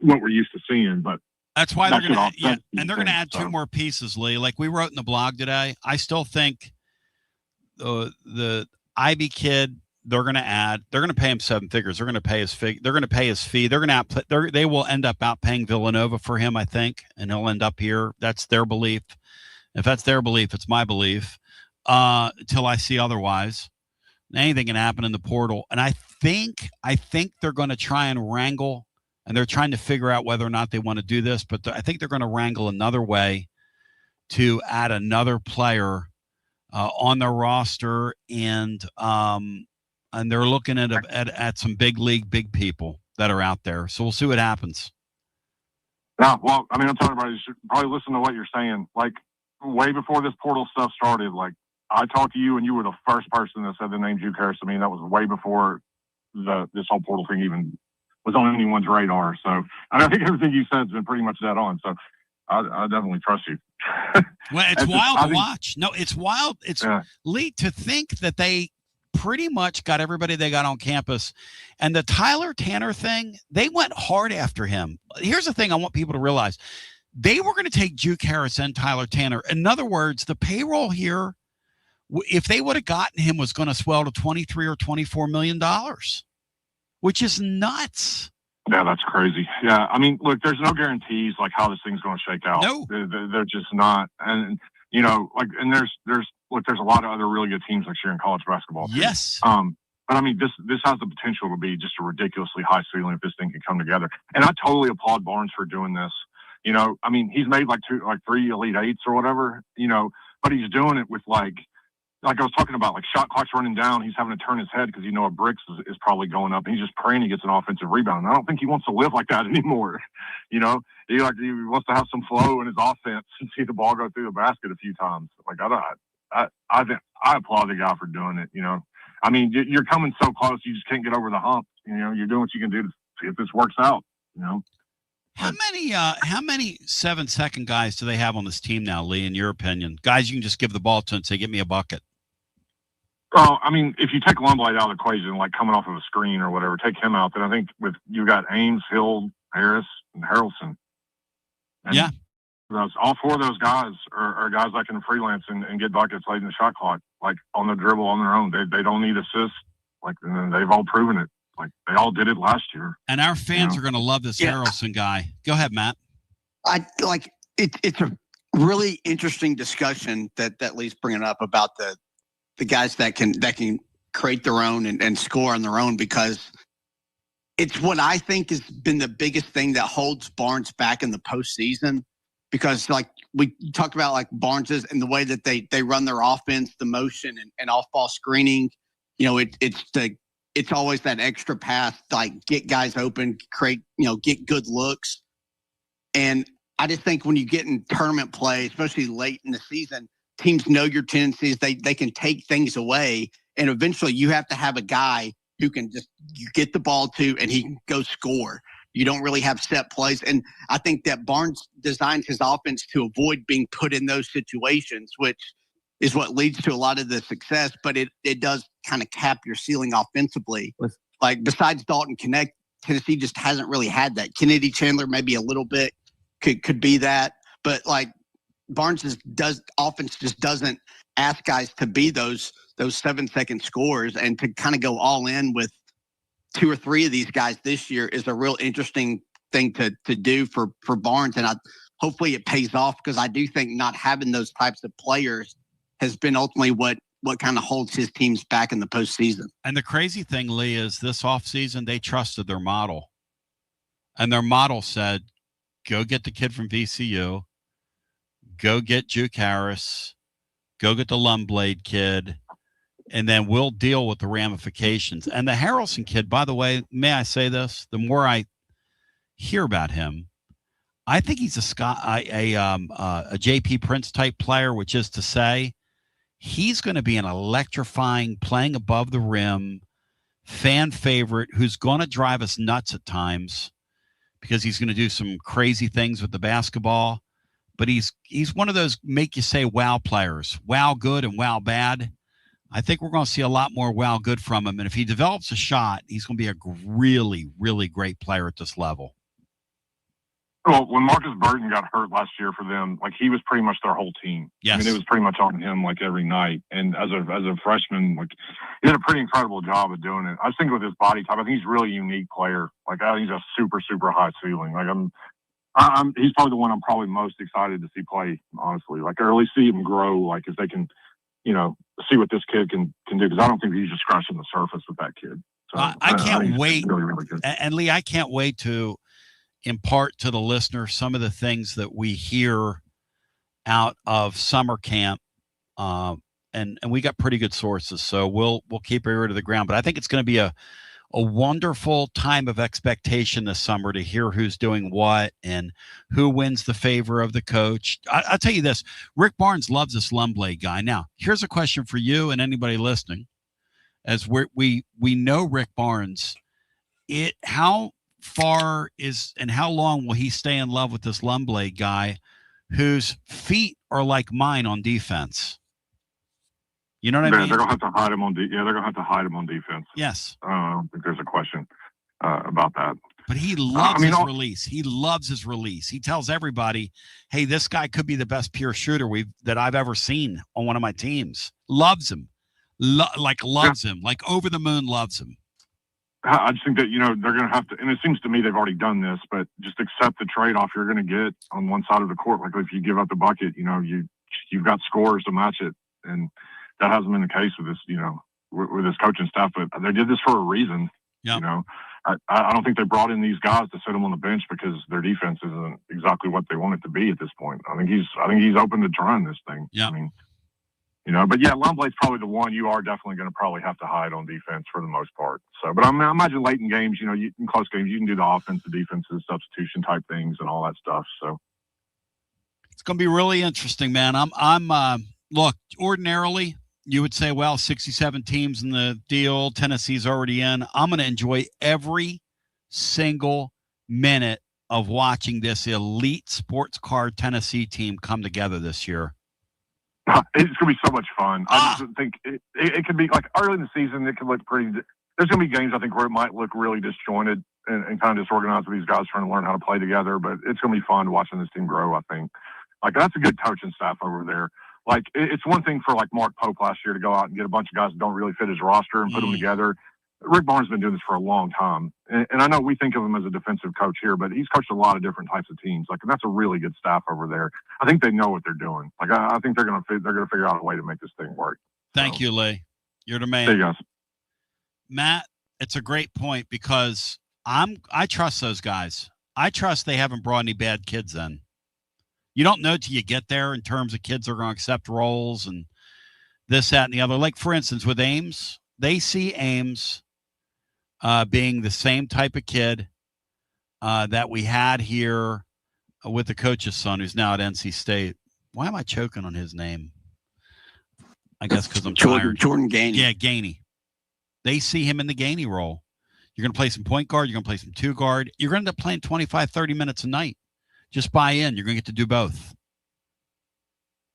what we're used to seeing. But that's why they're going to, and they're going to add 2 more pieces, Lee. Like we wrote in the blog today, I still think the Ivy kid. They're going to pay him 7 figures. They're going to pay his fee. They're going to pay his fee. They will end up outpaying Villanova for him, I think, and he'll end up here. That's their belief. If that's their belief, it's my belief. Till I see otherwise. Anything can happen in the portal. And I think they're going to try and wrangle, and they're trying to figure out whether or not they want to do this, but I think they're going to wrangle another way to add another player on their roster, and they're looking at some big people that are out there. So we'll see what happens. Yeah, well, I mean, I'm talking about you should probably listen to what you're saying. Like, way before this portal stuff started, like, I talked to you, and you were the first person that said the name Juke Harris. I mean, that was way before this whole portal thing even was on anyone's radar. So I think everything you said has been pretty much dead on. So I definitely trust you. Well, it's wild to watch. No, it's wild. It's Lee, to think that they pretty much got everybody they got on campus. And the Tyler Tanner thing, they went hard after him. Here's the thing I want people to realize. They were going to take Juke Harris and Tyler Tanner. In other words, the payroll here, if they would have gotten him, was going to swell to $23 or $24 million, which is nuts. Yeah, that's crazy. Yeah, I mean, look, there's no guarantees like how this thing's going to shake out. No, they're just not. And and there's a lot of other really good teams next year in college basketball too. Yes. But I mean, this has the potential to be just a ridiculously high ceiling if this thing can come together. And I totally applaud Barnes for doing this. I mean, he's made like 3 Elite Eights or whatever. But he's doing it with like I was talking about, like shot clock's running down. He's having to turn his head because a bricks is probably going up. And he's just praying he gets an offensive rebound. And I don't think he wants to live like that anymore. He wants to have some flow in his offense and see the ball go through the basket a few times. Like I applaud the guy for doing it. I mean, you're coming so close, you just can't get over the hump. You're doing what you can do to see if this works out. How many 7-second guys do they have on this team now, Lee? In your opinion, guys, you can just give the ball to and say, "Give me a bucket." Well, I mean, if you take Lumblade out of the equation, like coming off of a screen or whatever, take him out, then I think you got Ames, Hill, Harris, and Harelson. And all 4 of those guys are guys that can freelance and get buckets late in the shot clock, like on the dribble on their own. They don't need assists. And they've all proven it. Like they all did it last year. And our fans are going to love this Harelson guy. Go ahead, Matt. It's a really interesting discussion that Lee's bringing up about the guys that can create their own and score on their own, because it's what I think has been the biggest thing that holds Barnes back in the postseason. Because like we talked about, like Barnes's and the way that they run their offense, the motion and off ball screening, it's always that extra pass, like get guys open, create, get good looks. And I just think when you get in tournament play, especially late in the season, teams know your tendencies. They can take things away. And eventually you have to have a guy who can you get the ball to, and he can go score. You don't really have set plays. And I think that Barnes designed his offense to avoid being put in those situations, which is what leads to a lot of the success, but it does kind of cap your ceiling offensively. Like besides Dalton Connect, Tennessee just hasn't really had that. Kennedy Chandler maybe a little bit could be that, but like Barnes offense just doesn't ask guys to be those 7-second scorers, and to kind of go all in with 2 or 3 of these guys this year is a real interesting thing to do for Barnes, and hopefully it pays off, because I do think not having those types of players has been ultimately what kind of holds his teams back in the postseason. And the crazy thing, Lee, is this offseason they trusted their model. And their model said, go get the kid from VCU, go get Juke Harris, go get the Lumblade kid, and then we'll deal with the ramifications. And the Harelson kid, by the way, may I say this? The more I hear about him, I think he's a JP Prince type player, which is to say, he's going to be an electrifying, playing above the rim, fan favorite who's going to drive us nuts at times because he's going to do some crazy things with the basketball. But he's one of those make you say wow players, wow good and wow bad. I think we're going to see a lot more wow good from him. And if he develops a shot, he's going to be a really, really great player at this level. Well, when Marcus Burton got hurt last year for them, like he was pretty much their whole team. Yes. I mean, it was pretty much on him like every night. And as a freshman, like he did a pretty incredible job of doing it. I was thinking with his body type, I think he's a really unique player. Like I think he's a super, super high ceiling. Like he's probably the one I'm probably most excited to see play, honestly. Like I really see him grow, like if they can, see what this kid can do. Because I don't think he's just scratching the surface with that kid. So I can't wait. Really, really good. And Lee, I can't wait to impart to the listener some of the things that we hear out of summer camp. And we got pretty good sources, so we'll keep our ear to the ground. But I think it's going to be a wonderful time of expectation this summer to hear who's doing what and who wins the favor of the coach. I'll tell you this, Rick Barnes loves this Lumblade guy. Now, here's a question for you and anybody listening. As we know Rick Barnes, how far is and how long will he stay in love with this Lumblade guy whose feet are like mine on defense. You know what I mean? They're going to have to hide him on. They're going to have to hide him on defense. Yes. I don't think there's a question about that. But he loves his release. He loves his release. He tells everybody, "Hey, this guy could be the best pure shooter that I've ever seen on one of my teams." Loves him, loves him, like over the moon loves him. I just think that they're going to have to, and it seems to me they've already done this, but just accept the trade-off you're going to get on one side of the court. Like if you give up the bucket, you've got scores to match it, and that hasn't been the case with this, with this coaching staff. But they did this for a reason. Yeah. I don't think they brought in these guys to sit them on the bench because their defense isn't exactly what they want it to be at this point. I think he's open to trying this thing. Yeah. I mean, but yeah, Lumblade's probably the one you are definitely going to probably have to hide on defense for the most part. So, but I imagine late in games, in close games, you can do the offensive, defensive, substitution type things and all that stuff. So it's going to be really interesting, man. Look, ordinarily, you would say, well, 67 teams in the deal. Tennessee's already in. I'm going to enjoy every single minute of watching this elite sports card Tennessee team come together this year. It's going to be so much fun. I just think it could be like early in the season. It could look pretty. There's going to be games I think where it might look really disjointed and kind of disorganized with these guys trying to learn how to play together. But it's going to be fun watching this team grow. I think that's a good coaching staff over there. Like, it's one thing for, Mark Pope last year to go out and get a bunch of guys that don't really fit his roster and put them together. Rick Barnes has been doing this for a long time. And I know we think of him as a defensive coach here, but he's coached a lot of different types of teams. And that's a really good staff over there. I think they know what they're doing. I think they're going to figure out a way to make this thing work. Thank you, Lee. You're the man. Hey, guys. Matt, it's a great point because I trust those guys. I trust they haven't brought any bad kids in. You don't know till you get there in terms of kids are going to accept roles and this, that, and the other. Like, for instance, with Ames, they see Ames being the same type of kid that we had here with the coach's son who's now at NC State. Why am I choking on his name? I guess because I'm tired. Jordan Gainey. Yeah, Gainey. They see him in the Gainey role. You're going to play some point guard. You're going to play some two guard. You're going to end up playing 25, 30 minutes a night. Just buy in. You're going to get to do both.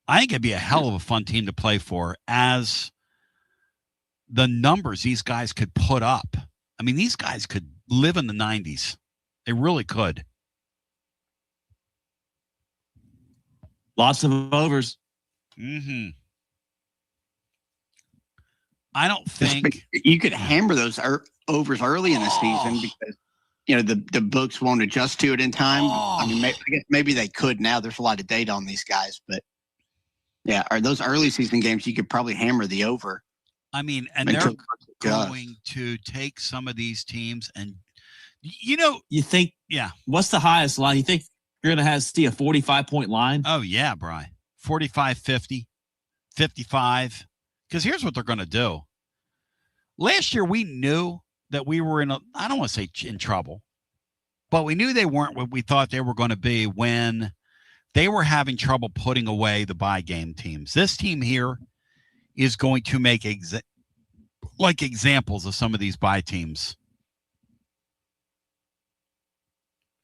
I think it'd be a hell of a fun team to play for as the numbers these guys could put up. I mean, these guys could live in the 90s. They really could. Lots of overs. Mm-hmm. I don't think you could hammer those overs early in the season because the books won't adjust to it in time. I mean, I guess maybe they could now. There's a lot of data on these guys, but yeah, are those early season games you could probably hammer the over. I mean, and they're going to take some of these teams and you think, yeah, what's the highest line? You think you're going to see a 45-point line? Oh yeah, Brian. 45, 50, 55. Because here's what they're going to do. Last year, we knew that we were I don't want to say in trouble, but we knew they weren't what we thought they were going to be when they were having trouble putting away the bye game teams. This team here is going to make examples of some of these bye teams.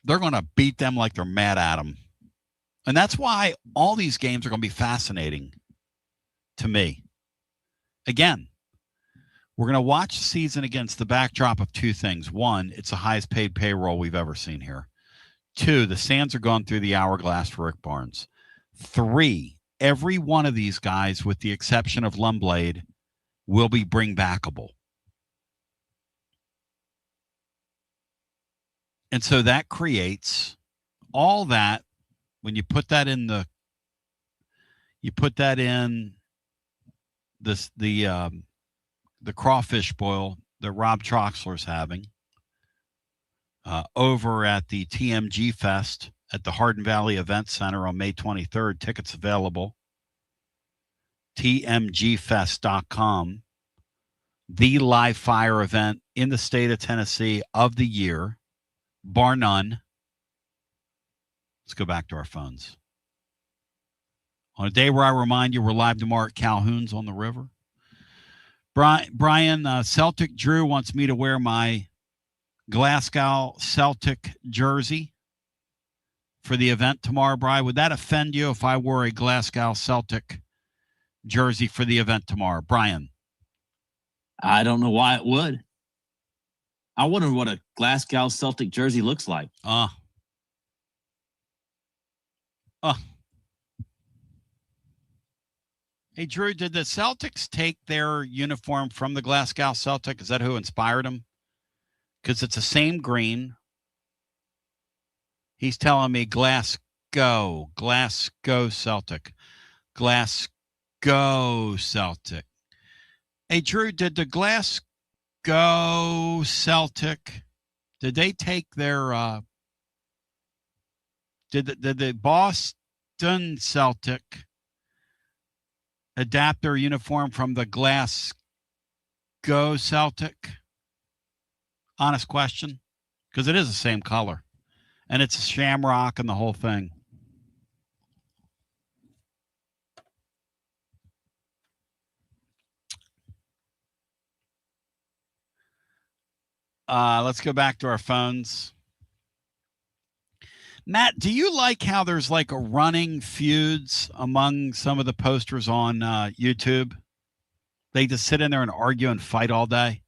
They're going to beat them like they're mad at them. And that's why all these games are going to be fascinating to me. Again, we're going to watch the season against the backdrop of two things. One, it's the highest paid payroll we've ever seen here. Two, the sands are going through the hourglass for Rick Barnes. Three, every one of these guys, with the exception of Lumblade, will be bring-backable. And so that creates all that. When you put that in the crawfish boil that Rob Troxler's having over at the TMG Fest at the Hardin Valley Event Center on May 23rd. Tickets available. TMGfest.com. The live fire event in the state of Tennessee of the year, bar none. Let's go back to our phones. On a day where I remind you we're live tomorrow at Calhoun's on the river. Brian, Celtic Drew wants me to wear my Glasgow Celtic jersey for the event tomorrow, Brian? Would that offend you if I wore a Glasgow Celtic jersey for the event tomorrow, Brian? I don't know why it would. I wonder what a Glasgow Celtic jersey looks like. Hey, Drew, did the Celtics take their uniform from the Glasgow Celtic? Is that who inspired them? Because it's the same green. He's telling me Glasgow Celtic. Glasgow Celtic. Hey, Drew, did the Glasgow Celtic, did they take their, did the Boston Celtic adapt their uniform from the Glasgow Celtic? Honest question. Because it is the same color. And it's a shamrock and the whole thing. Let's go back to our phones. Matt, do you like how there's like a running feuds among some of the posters on YouTube? They just sit in there and argue and fight all day.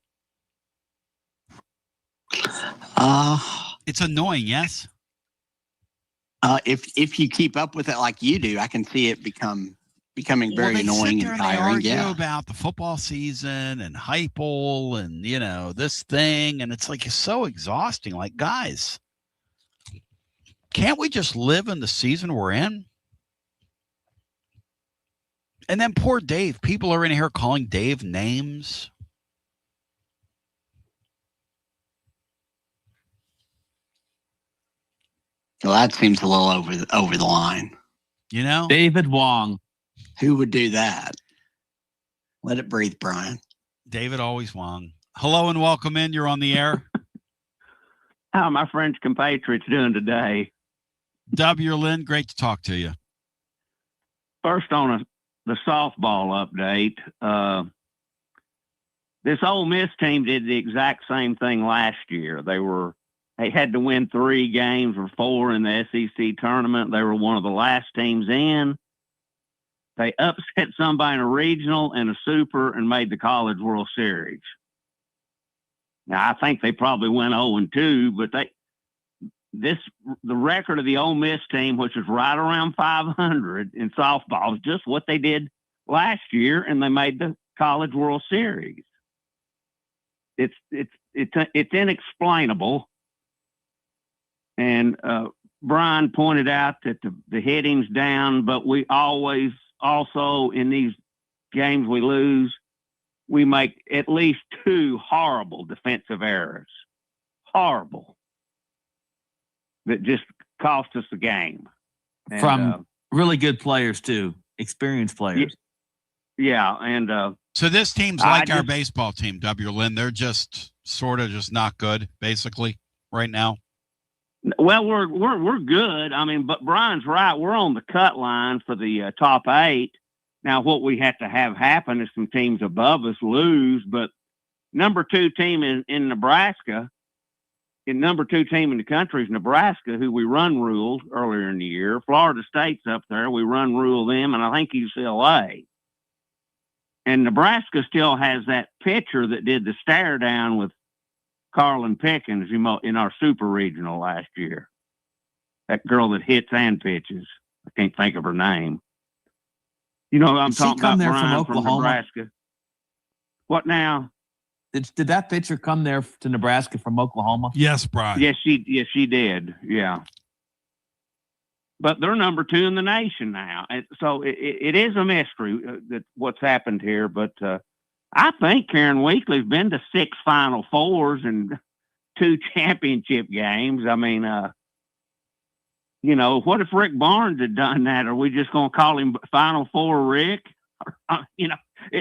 It's annoying, yes? If you keep up with it like you do, I can see it becoming very annoying and tiring. They argue about the football season and Heupel and, this thing. And it's like, it's so exhausting. Like, guys, can't we just live in the season we're in? And then poor Dave. People are in here calling Dave names. Well, that seems a little over the line. David Wong. Who would do that? Let it breathe, Brian. David always Wong. Hello and welcome in. You're on the air. How are my French compatriots doing today? W. Lynn, great to talk to you. First on the softball update. This Ole Miss team did the exact same thing last year. They had to win 3 games or 4 in the SEC tournament. They were one of the last teams in. They upset somebody in a regional and a super and made the College World Series. Now, I think they probably went 0-2, but the record of the Ole Miss team, which is right around 500 in softball, is just what they did last year, and they made the College World Series. It's inexplainable. And Brian pointed out that the hitting's down, but we always also in these games we lose, we make at least 2 horrible defensive errors. Horrible. That just cost us the game. And, from really good players too, experienced players. Yeah, and so this team's like our baseball team, W. Lynn. They're just sort of just not good, basically, right now. Well, we're good. I mean, but Brian's right. We're on the cut line for the top 8. Now, what we have to have happen is some teams above us lose, but number 2 team in Nebraska, number 2 team in the country is Nebraska, who we run ruled earlier in the year. Florida State's up there. We run rule them, and I think UCLA. And Nebraska still has that pitcher that did the stare down with Carlin Pickens in our super regional last year. That girl that hits and pitches. I can't think of her name. I'm talking about Brian from Nebraska. What now? Did that pitcher come there to Nebraska from Oklahoma? Yes, Brian. Yes, she did. Yeah. But they're number 2 in the nation now. And so it is a mystery that what's happened here. But I think Karen Weekly's been to 6 Final Fours and 2 championship games. I mean, what if Rick Barnes had done that? Are we just going to call him Final Four Rick?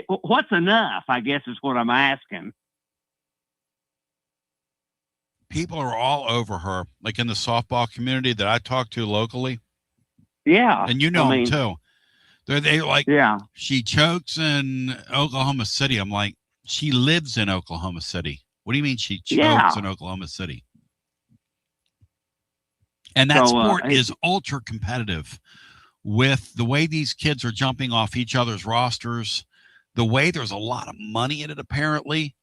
What's enough, I guess is what I'm asking. People are all over her, like in the softball community that I talk to locally. Yeah. And them too. They like, she chokes in Oklahoma City. I'm like, she lives in Oklahoma City. What do you mean she chokes in Oklahoma City? And that sport is ultra competitive with the way these kids are jumping off each other's rosters, the way there's a lot of money in it, apparently.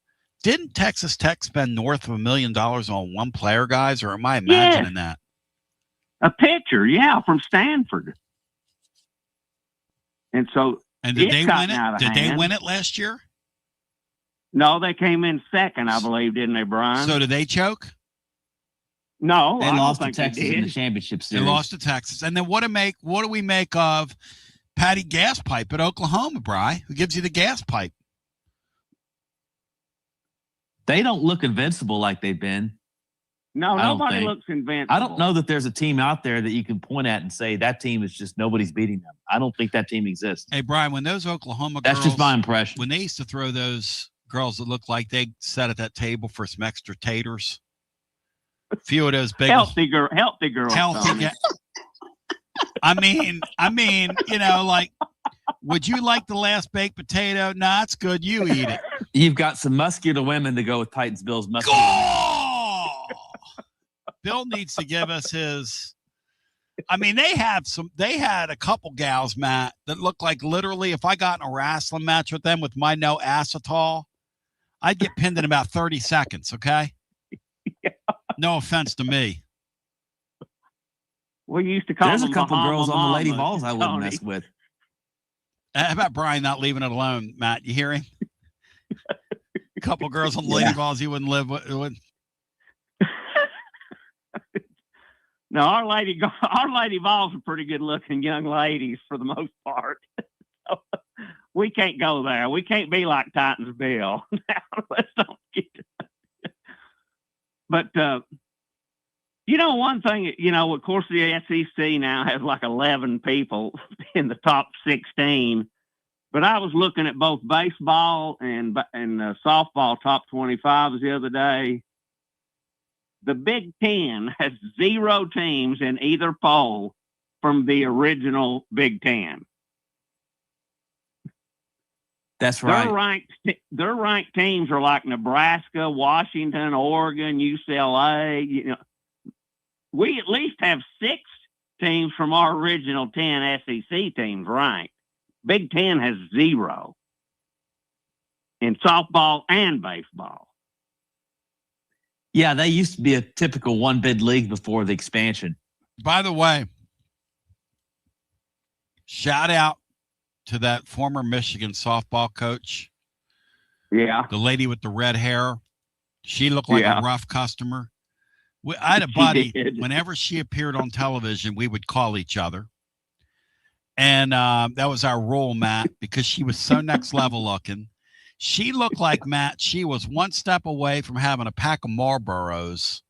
Didn't Texas Tech spend north of $1 million on one player, guys, or am I imagining that? A pitcher, from Stanford. And did they win it? Did they win it last year? No, they came in second, I believe, didn't they, Brian? So did they choke? No, they lost to Texas in the championship series. They lost to Texas. And then what do we make of Patty Gaspipe at Oklahoma, Bri? Who gives you the gas pipe? They don't look invincible like they've been. No, nobody looks invincible. I don't know that there's a team out there that you can point at and say that team is just nobody's beating them. I don't think that team exists. Hey, Brian, when those Oklahoma girls, that's just my impression. When they used to throw those girls that looked like they sat at that table for some extra taters, a few of those big healthy girls. I mean, like, would you like the last baked potato? Nah, it's good. You eat it. You've got some muscular women to go with Titans-Bill's muscular. Bill needs to give us his. I mean, they had a couple gals, Matt, that looked like literally if I got in a wrestling match with them with my no acetol, I'd get pinned in about 30 seconds, okay? Yeah. No offense to me. We used to call There's them a couple girls on the Lady Bahamas, Vols I wouldn't mess with. How about Brian not leaving it alone, Matt? You hear him? A couple girls on the Lady Vols he wouldn't live with. No, our lady Vols are pretty good looking young ladies for the most part. So, we can't go there. We can't be like Titans Bill. Let's don't get it. But one thing, of course the SEC now has like 11 people in the top 16. But I was looking at both baseball and softball top 25s the other day. The Big Ten has 0 teams in either poll from the original Big Ten. That's right. Their ranked teams are like Nebraska, Washington, Oregon, UCLA. We at least have 6 teams from our original 10 SEC teams ranked. Big Ten has 0 in softball and baseball. Yeah, they used to be a typical one-bid league before the expansion. By the way, shout out to that former Michigan softball coach. Yeah. The lady with the red hair. She looked like a rough customer. I had a buddy, whenever she appeared on television, we would call each other. And that was our rule, Matt, because she was so next level looking. She looked like, Matt, she was one step away from having a pack of Marlboros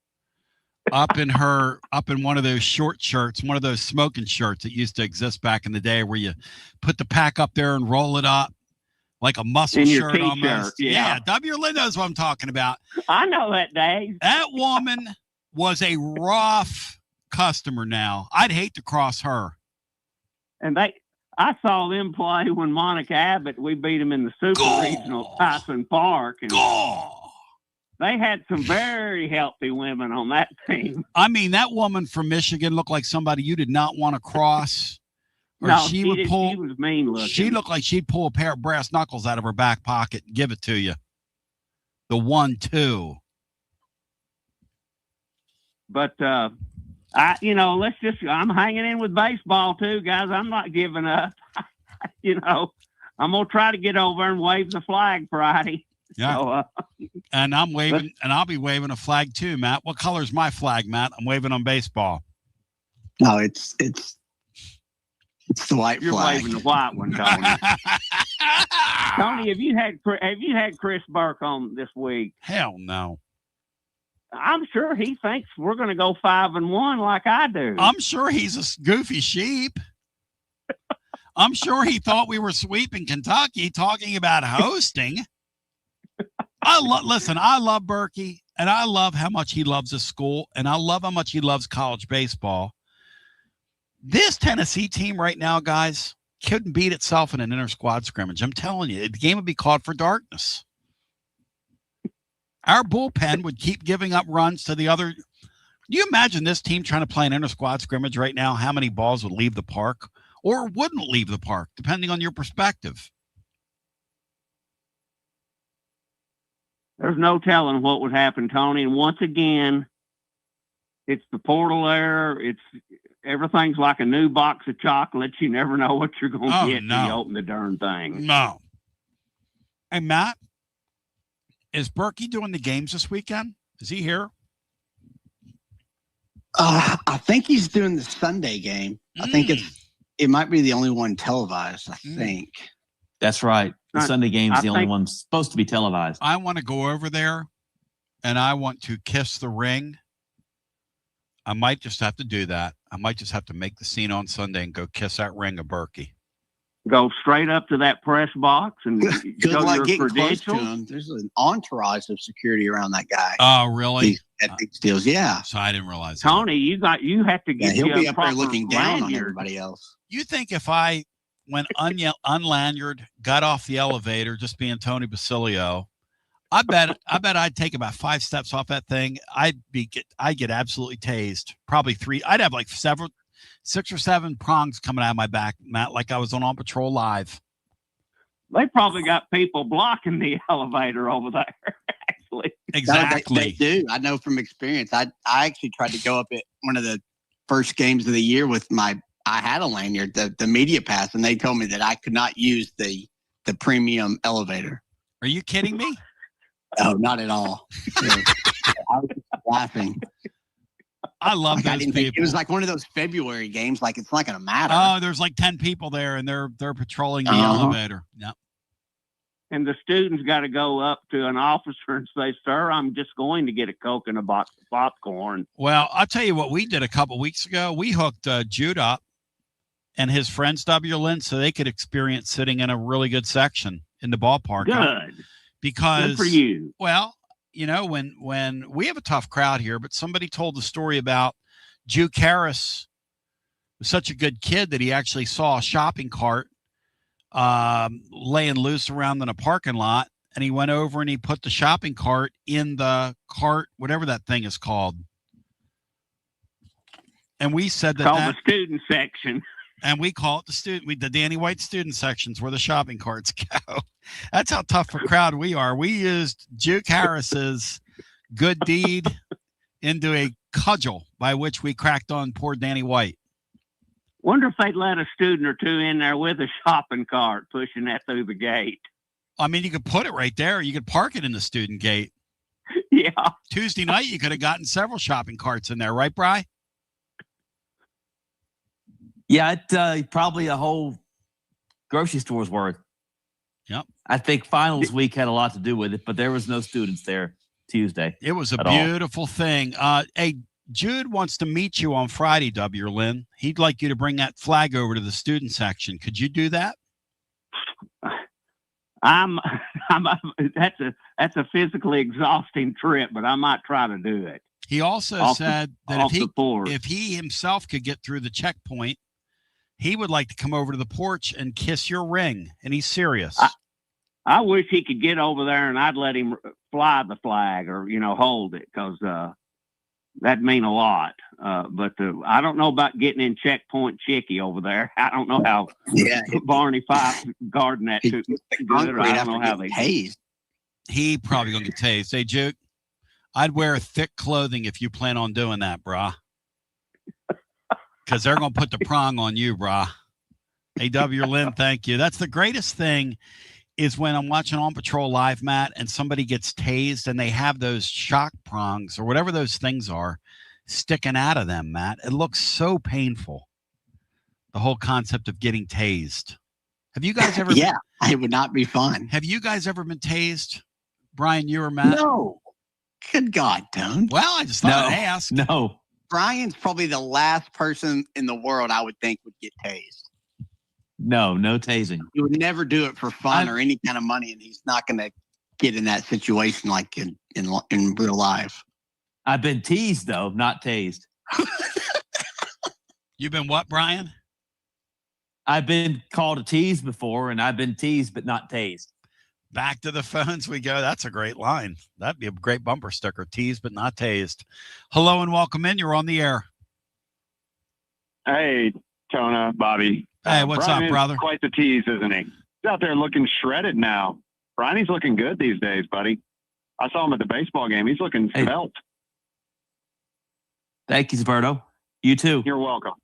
up in one of those short shirts, one of those smoking shirts that used to exist back in the day where you put the pack up there and roll it up like a muscle shirt almost. Yeah, W. Lynn knows what I'm talking about. I know that, Dave. That woman was a rough customer now. I'd hate to cross her. And I saw them play when Monica Abbott, we beat them in the Super Regional Tyson Park. And they had some very healthy women on that team. I mean, that woman from Michigan looked like somebody you did not want to cross. Or no, she was mean looking. She looked like she'd pull a pair of brass knuckles out of her back pocket and give it to you. The 1-2. But, I'm hanging in with baseball too, guys. I'm not giving up. I'm going to try to get over and wave the flag Friday. Yeah. So, and I'm waving, and I'll be waving a flag too, Matt. What color's my flag, Matt? I'm waving on baseball. No, it's the white You're flag. You're waving the white one, Tony. Tony, have you had Chris Burke on this week? Hell no. I'm sure he thinks we're going to go 5-1 like I do. I'm sure he's a goofy sheep. I'm sure he thought we were sweeping Kentucky talking about hosting. I love Berkey, and I love how much he loves his school, and I love how much he loves college baseball. This Tennessee team right now, guys, couldn't beat itself in an inter-squad scrimmage. I'm telling you, the game would be called for darkness. Our bullpen would keep giving up runs to the other you imagine this team trying to play an inter-squad scrimmage right now? How many balls would leave the park or wouldn't leave the park, depending on your perspective? There's no telling what would happen, Tony. And once again, it's the portal error. Everything's like a new box of chocolates. You never know what you're going to get when you open the darn thing. No. Hey, Matt, is Berkey doing the games this weekend? Is he here? I think he's doing the Sunday game. I think it might be the only one televised, I think. That's right. The Sunday game is the only one supposed to be televised. I want to go over there, and I want to kiss the ring. I might just have to do that. I might just have to make the scene on Sunday and go kiss that ring of Berkey. Go straight up to that press box and good luck getting close to him. There's an entourage of security around that guy. Oh, really? At these deals, yeah. So I didn't realize that. Tony, you have to get. He'll be up there looking down on everybody else. You think if I went unlanyard, got off the elevator, just being Tony Basilio, I bet I'd take about 5 steps off that thing. I'd get absolutely tased. Probably 3. I'd have like 6 or 7 prongs coming out of my back, Matt, like I was on Patrol Live. They probably got people blocking the elevator over there. Actually, exactly. They do. I know from experience. I actually tried to go up at one of the first games of the year with I had a lanyard, the media pass, and they told me that I could not use the premium elevator. Are you kidding me? No, not at all. I was just laughing. I love those people. It was like one of those February games. Like it's not going to matter. Oh, there's like 10 people there, and they're patrolling the elevator. Yep. And the students got to go up to an officer and say, "Sir, I'm just going to get a Coke and a box of popcorn." Well, I'll tell you what we did a couple weeks ago. We hooked Jude up and his friends W. Lynn so they could experience sitting in a really good section in the ballpark. Good. Because good for you. Well, you know, when we have a tough crowd here, but somebody told the story about Juke Harris was such a good kid that he actually saw a shopping cart laying loose around in a parking lot, and he went over and he put the shopping cart in the cart, whatever that thing is called. And we said that the student section. And we call it the Danny White student sections where the shopping carts go. That's how tough a crowd we are. We used Juke Harris's good deed into a cudgel by which we cracked on poor Danny White. Wonder if they'd let a student or two in there with a shopping cart pushing that through the gate. I mean, you could put it right there. You could park it in the student gate. Yeah. Tuesday night, you could have gotten several shopping carts in there, right, Bri? Yeah, it probably a whole grocery store's worth. Yep. I think finals week had a lot to do with it, but there was no students there Tuesday. It was a beautiful thing. Hey, Jude wants to meet you on Friday, W. Lynn. He'd like you to bring that flag over to the student section. Could you do that? That's a physically exhausting trip, but I might try to do it. He also said that if he himself could get through the checkpoint, he would like to come over to the porch and kiss your ring. And he's serious. I wish he could get over there and I'd let him fly the flag or, hold it because that'd mean a lot. But I don't know about getting in checkpoint chicky over there. I don't know how Barney Fife guarding that too good. I don't know how they tased. He probably going to get tased. Hey, Juke, I'd wear thick clothing if you plan on doing that, brah. Because they're going to put the prong on you, brah. Hey, W. Lynn, thank you. That's the greatest thing is when I'm watching On Patrol Live, Matt, and somebody gets tased and they have those shock prongs or whatever those things are sticking out of them, Matt. It looks so painful. The whole concept of getting tased. Have you guys ever? Yeah, it would not be fun. Have you guys ever been tased? Brian, you or Matt? No. Good God, don't. Well, I just thought I'd ask. No. Brian's probably the last person in the world I would think would get tased. No tasing. He would never do it for fun or any kind of money, and he's not going to get in that situation like in real life. I've been teased, though, not tased. You've been what, Brian? I've been called a tease before, and I've been teased but not tased. Back to the phones we go. That's a great line. That'd be a great bumper sticker. Teased but not tased. Hello and welcome in. You're on the air. Hey, Tona, Bobby. Hey, what's Brian up, brother? Quite the tease, isn't he? He's out there looking shredded now. Bronny's looking good these days, buddy. I saw him at the baseball game. He's looking svelte. Thank you, Zberto. You too. You're welcome.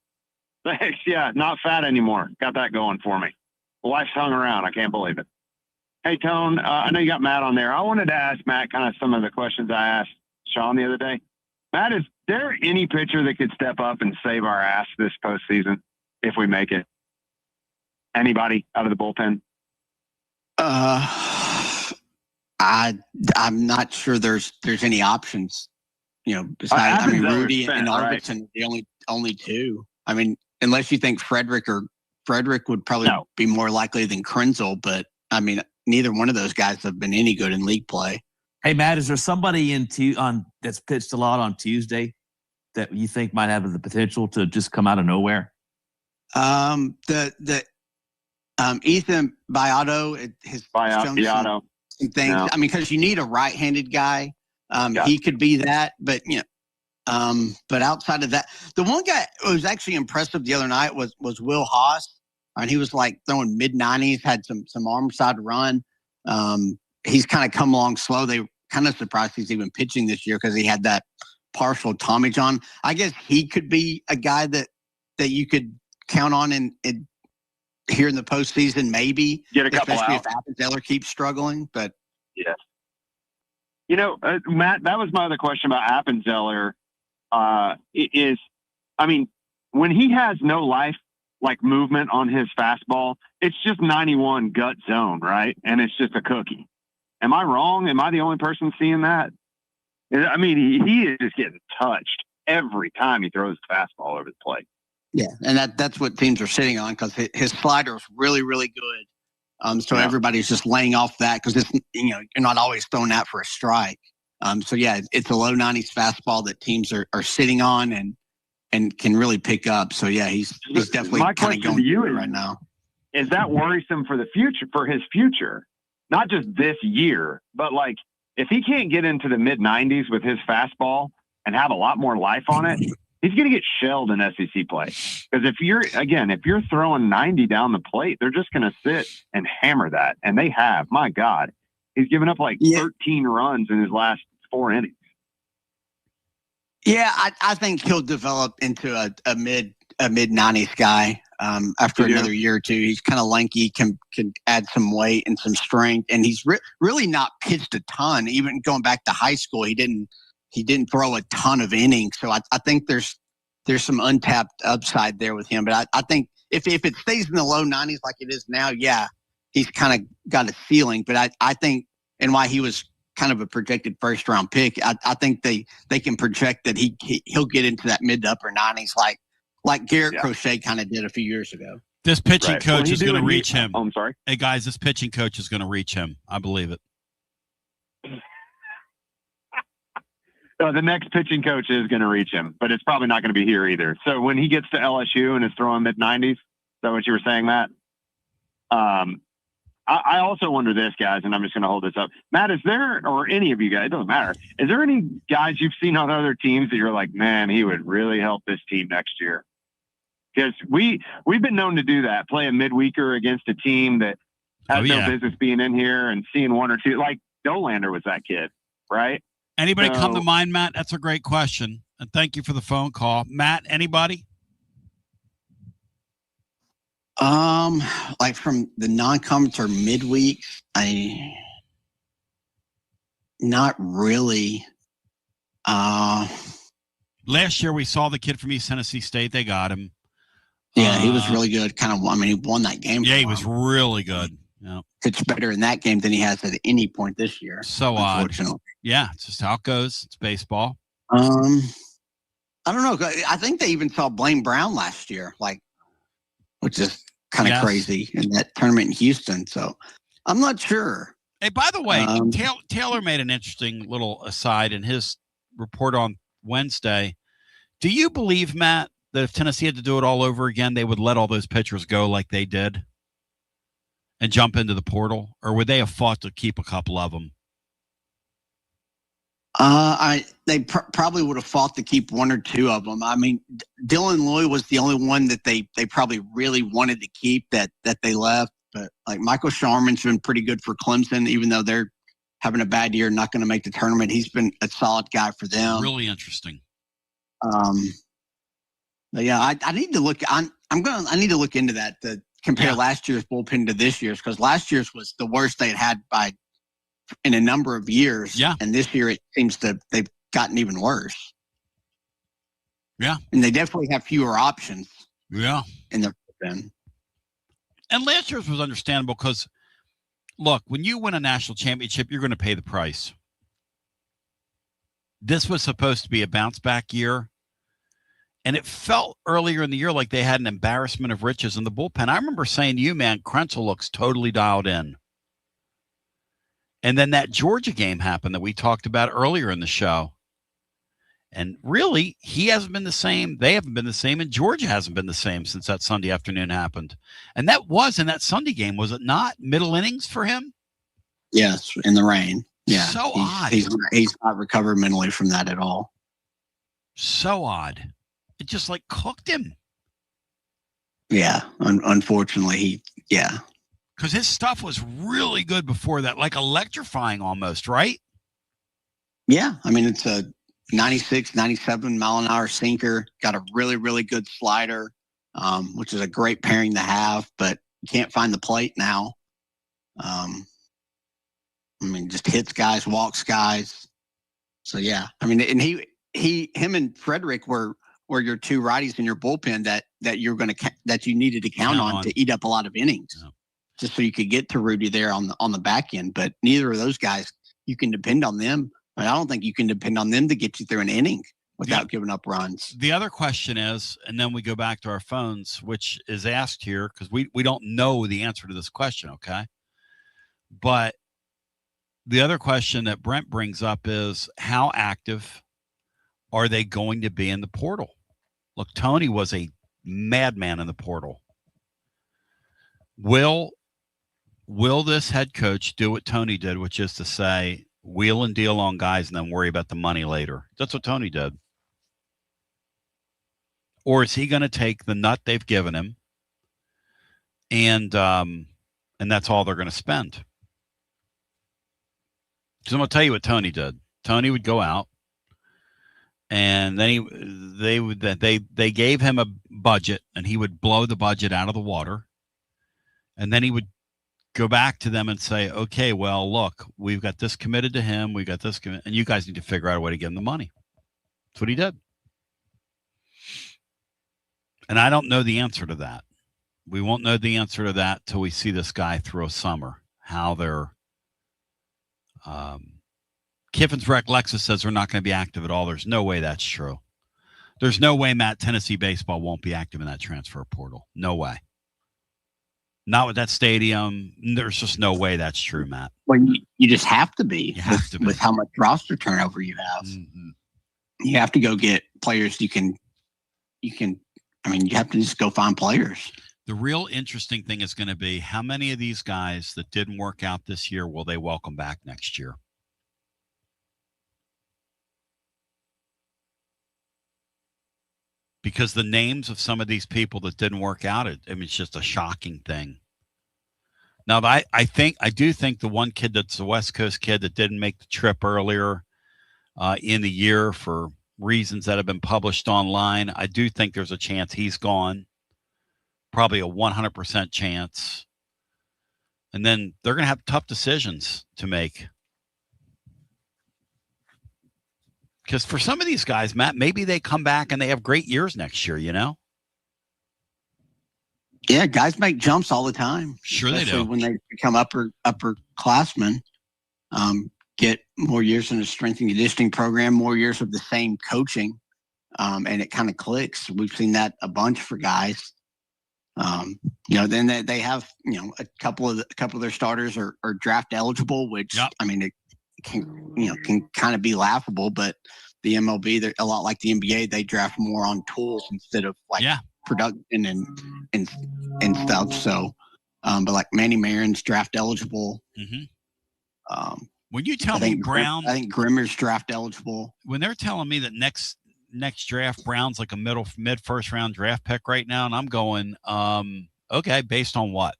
Thanks. Yeah, not fat anymore. Got that going for me. The wife's hung around. I can't believe it. Hey, Tone, I know you got Matt on there. I wanted to ask Matt kind of some of the questions I asked Sean the other day. Matt, is there any pitcher that could step up and save our ass this postseason if we make it? Anybody out of the bullpen? I'm not sure there's any options. Besides, Rudy and Arvidsson are the only two. I mean, unless you think Frederick would probably be more likely than Krenzel, but I mean, neither one of those guys have been any good in league play. Hey, Matt, is there somebody that's pitched a lot on Tuesday that you think might have the potential to just come out of nowhere? Ethan Biotto has shown some things. No. I mean, because you need a right-handed guy. He could be that, but but outside of that, the one guy who was actually impressive the other night was Will Haas. And he was like throwing mid-90s, had some arm side run. He's kind of come along slow. They kind of surprised he's even pitching this year because he had that partial Tommy John. I guess he could be a guy that you could count on and here in the postseason, maybe. Get a couple especially out. if Appenzeller keeps struggling. But yeah. Matt, that was my other question about Appenzeller. When he has no life, like movement on his fastball, it's just 91 gut zone, right? And it's just a cookie. Am I wrong? Am I the only person seeing that? I mean, he is just getting touched every time he throws the fastball over the plate. Yeah, and that's what teams are sitting on because his slider is really, really good. So everybody's just laying off that because you're not always throwing that for a strike. So yeah, it's a low 90s fastball that teams are sitting on and can really pick up. So yeah, he's definitely kind of going through it right now. Is that worrisome for the future, for his future? Not just this year, but like if he can't get into the mid 90s with his fastball and have a lot more life on it, he's going to get shelled in SEC play. Because if you're throwing 90 down the plate, they're just going to sit and hammer that. And they have. My God. He's given up like 13 runs in his last 4 innings. Yeah, I think he'll develop into a mid 90s guy after another year or two. He's kind of lanky, can add some weight and some strength, and he's really not pitched a ton. Even going back to high school, he didn't throw a ton of innings. So I think there's some untapped upside there with him. But I think if it stays in the low 90s like it is now, yeah, he's kind of got a ceiling. But I think, and why he was kind of a projected first round pick, I think they can project that he'll get into that mid to upper 90s like Garrett Crochet kind of did a few years ago. This pitching coach is going to reach him. I'm sorry. Hey guys, this pitching coach is going to reach him. I believe it. The next pitching coach is going to reach him, but it's probably not going to be here either. So when he gets to LSU and is throwing mid 90s, is that what you were saying, Matt? I also wonder this, guys, and I'm just going to hold this up. Matt, is there, or any of you guys, it doesn't matter, is there any guys you've seen on other teams that you're like, man, he would really help this team next year? Because we've been known to do that, play a midweeker against a team that has no business being in here and seeing one or two. Like Dolander was that kid, right? Anybody come to mind, Matt? That's a great question. And thank you for the phone call. Matt, anybody? Like from the non-conference or midweek, not really. Last year we saw the kid from East Tennessee State. They got him. Yeah, he was really good. He won that game. Yeah, he was really good. Yeah, it's better in that game than he has at any point this year. So odd. Yeah, it's just how it goes. It's baseball. I don't know. I think they even saw Blaine Brown last year, which is kind of crazy in that tournament in Houston. So I'm not sure. Hey, by the way, Taylor made an interesting little aside in his report on Wednesday. Do you believe, Matt, that if Tennessee had to do it all over again, they would let all those pitchers go like they did? and jump into the portal, or would they have fought to keep a couple of them? They probably would have fought to keep one or two of them. I mean, Dylan Loy was the only one that they probably really wanted to keep that they left. But like Michael Sharman's been pretty good for Clemson, even though they're having a bad year, not going to make the tournament. He's been a solid guy for them. Really interesting. But yeah, I need to look. I need to look into that to compare last year's bullpen to this year's, because last year's was the worst they had in a number of years. Yeah, and this year it seems they've gotten even worse. Yeah, and they definitely have fewer options. Yeah, in their bullpen. And last year's was understandable because, look, when you win a national championship, you're going to pay the price. This was supposed to be a bounce back year. And it felt earlier in the year like they had an embarrassment of riches in the bullpen. I remember saying to you, man, Krenzel looks totally dialed in. And then that Georgia game happened that we talked about earlier in the show. And really, he hasn't been the same. They haven't been the same. And Georgia hasn't been the same since that Sunday afternoon happened. And that was in that Sunday game, was it not? Middle innings for him? Yes, in the rain. Yeah. So odd. He's not recovered mentally from that at all. So odd. It just like cooked him. Yeah. Unfortunately, because his stuff was really good before that, like electrifying almost, right? Yeah. I mean, it's a 96, 97 mile an hour sinker, got a really, really good slider, which is a great pairing to have, but you can't find the plate now. I mean, just hits guys, walks guys. So, yeah. I mean, and him and Frederick were your two righties in your bullpen that you're going to that you needed to count on to eat up a lot of innings, just so you could get to Rudy there on the back end. But neither of those guys, you can depend on them. I don't think you can depend on them to get you through an inning without giving up runs. The other question is, and then we go back to our phones, which is asked here because we don't know the answer to this question, okay? But the other question that Brent brings up is, how active are they going to be in the portal? Look, Tony was a madman in the portal. Will this head coach do what Tony did, which is to say, wheel and deal on guys and then worry about the money later? That's what Tony did. Or is he going to take the nut they've given him and that's all they're going to spend? So I'm going to tell you what Tony did. Tony would go out, and then they gave him a budget, and he would blow the budget out of the water, and then he would go back to them and say, okay, well, look, we've got this committed to him, we got this and you guys need to figure out a way to get him the money. That's what he did. And I don't know the answer to that. We won't know the answer to that till we see this guy through a summer, how they're Kiffin's Rec Lexus says they're not going to be active at all. There's no way that's true. There's no way, Matt, Tennessee baseball won't be active in that transfer portal. No way. Not with that stadium. There's just no way that's true, Matt. Well, you just have to be. You have to be. With how much roster turnover you have. Mm-hmm. You have to go get players you have to just go find players. The real interesting thing is going to be how many of these guys that didn't work out this year will they welcome back next year? Because the names of some of these people that didn't work out, it's just a shocking thing. Now, I do think the one kid that's the West Coast kid that didn't make the trip earlier in the year for reasons that have been published online, I do think there's a chance he's gone. Probably a 100% chance. And then they're going to have tough decisions to make. Because for some of these guys, Matt, maybe they come back and they have great years next year, you know? Yeah, guys make jumps all the time. Sure they do. When they become upperclassmen, get more years in a strength and conditioning program, more years of the same coaching, and it kind of clicks. We've seen that a bunch for guys. Then they have, a couple of their starters are draft eligible, which it can kind of be laughable, but the MLB, they're a lot like the NBA. They draft more on tools instead of production and stuff. So But like Manny Marin's draft eligible. Mm-hmm. When you tell me Brown, I think Grimmer's draft eligible. When they're telling me that next draft Brown's like a mid first round draft pick right now, and I'm going, okay, based on what?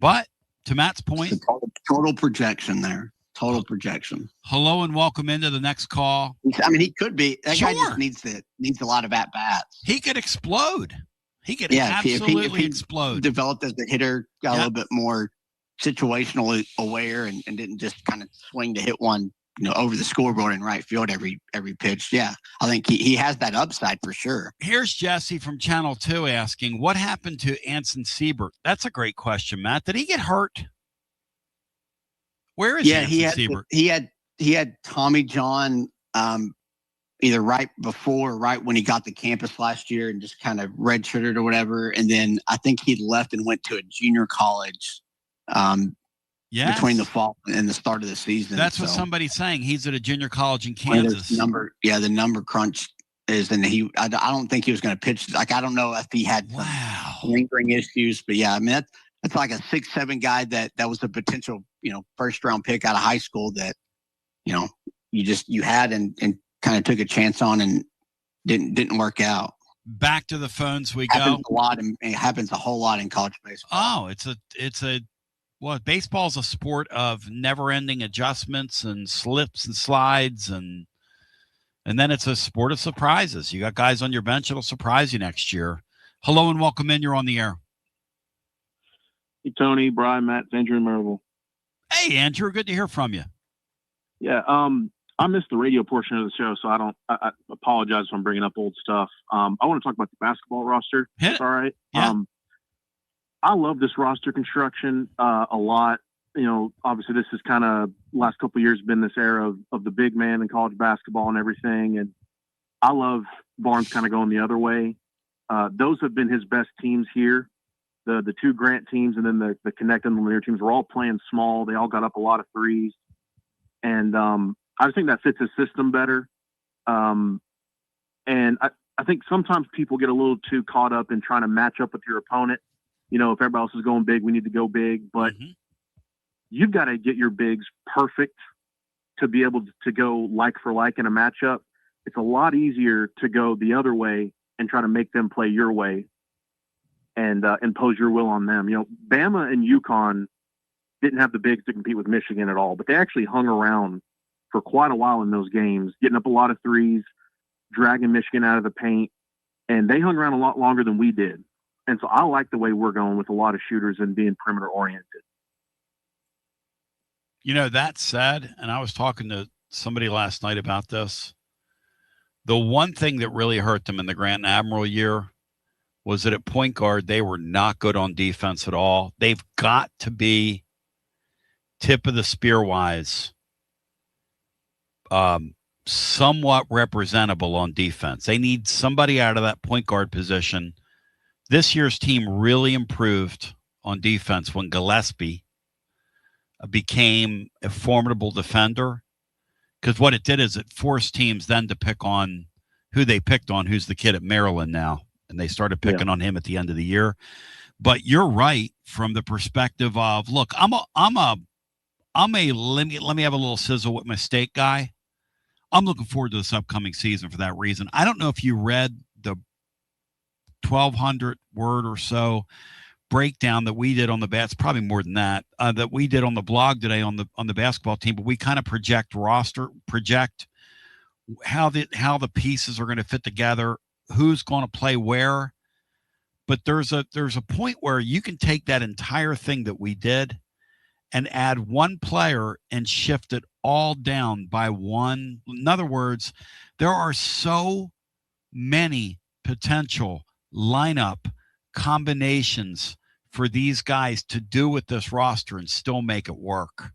But to Matt's point, total projection there. Total projection. Hello and welcome into the next call. I mean, he could be. That guy just needs a lot of at bats. He could explode. He could absolutely if he explode. Developed as a hitter, got a little bit more situationally aware, and didn't just kind of swing to hit one, over the scoreboard in right field every pitch. Yeah, I think he has that upside for sure. Here's Jesse from Channel 2 asking, what happened to Anson Siebert? That's a great question, Matt. Did he get hurt? Where is Anson Siebert? He had Tommy John either right before or right when he got to campus last year and just kind of redshirted or whatever. And then I think he left and went to a junior college between the fall and the start of the season. That's what somebody's saying. He's at a junior college in Kansas. The number crunch is, and I don't think he was going to pitch. Like, I don't know if he had lingering issues, but yeah, I mean, that's like a 6'7" guy that was a potential, first round pick out of high school that, you had and kind of took a chance on and didn't work out. Back to the phones we happens go. A lot, and it happens a whole lot in college baseball. Oh, baseball's a sport of never-ending adjustments and slips and slides, and then it's a sport of surprises. You got guys on your bench that'll surprise you next year. Hello and welcome in. You're on the air. Hey, Tony, Brian, Matt, Andrew, and Marvel. Hey, Andrew, good to hear from you. Yeah, I missed the radio portion of the show, so I apologize if I'm bringing up old stuff. I want to talk about the basketball roster. That's all right. Yeah. I love this roster construction a lot. Obviously this is kind of last couple of years been this era of the big man in college basketball and everything. And I love Barnes kind of going the other way. Those have been his best teams here. The two Grant teams and then the Connect and the Lanier teams were all playing small. They all got up a lot of threes. And I think that fits his system better. And I think sometimes people get a little too caught up in trying to match up with your opponent. If everybody else is going big, we need to go big. But you've got to get your bigs perfect to be able to go like for like in a matchup. It's a lot easier to go the other way and try to make them play your way and impose your will on them. Bama and UConn didn't have the bigs to compete with Michigan at all, but they actually hung around for quite a while in those games, getting up a lot of threes, dragging Michigan out of the paint, and they hung around a lot longer than we did. And so I like the way we're going with a lot of shooters and being perimeter oriented. That said, and I was talking to somebody last night about this, the one thing that really hurt them in the Grant and Admiral year was that at point guard, they were not good on defense at all. They've got to be tip of the spear wise, somewhat representable on defense. They need somebody out of that point guard position. This year's team really improved on defense when Gillespie became a formidable defender, because what it did is it forced teams then to pick on who they picked on, who's the kid at Maryland now, and they started picking on him at the end of the year. But you're right from the perspective of, look, I'm a let me have a little sizzle with my steak guy. I'm looking forward to this upcoming season for that reason. I don't know if you read the 1,200 word or so breakdown that we did on the bats, probably more than that, that we did on the blog today on the basketball team, but we kind of project how the pieces are going to fit together, who's going to play where. But there's a point where you can take that entire thing that we did and add one player and shift it all down by one. In other words, there are so many potential lineup combinations for these guys to do with this roster and still make it work.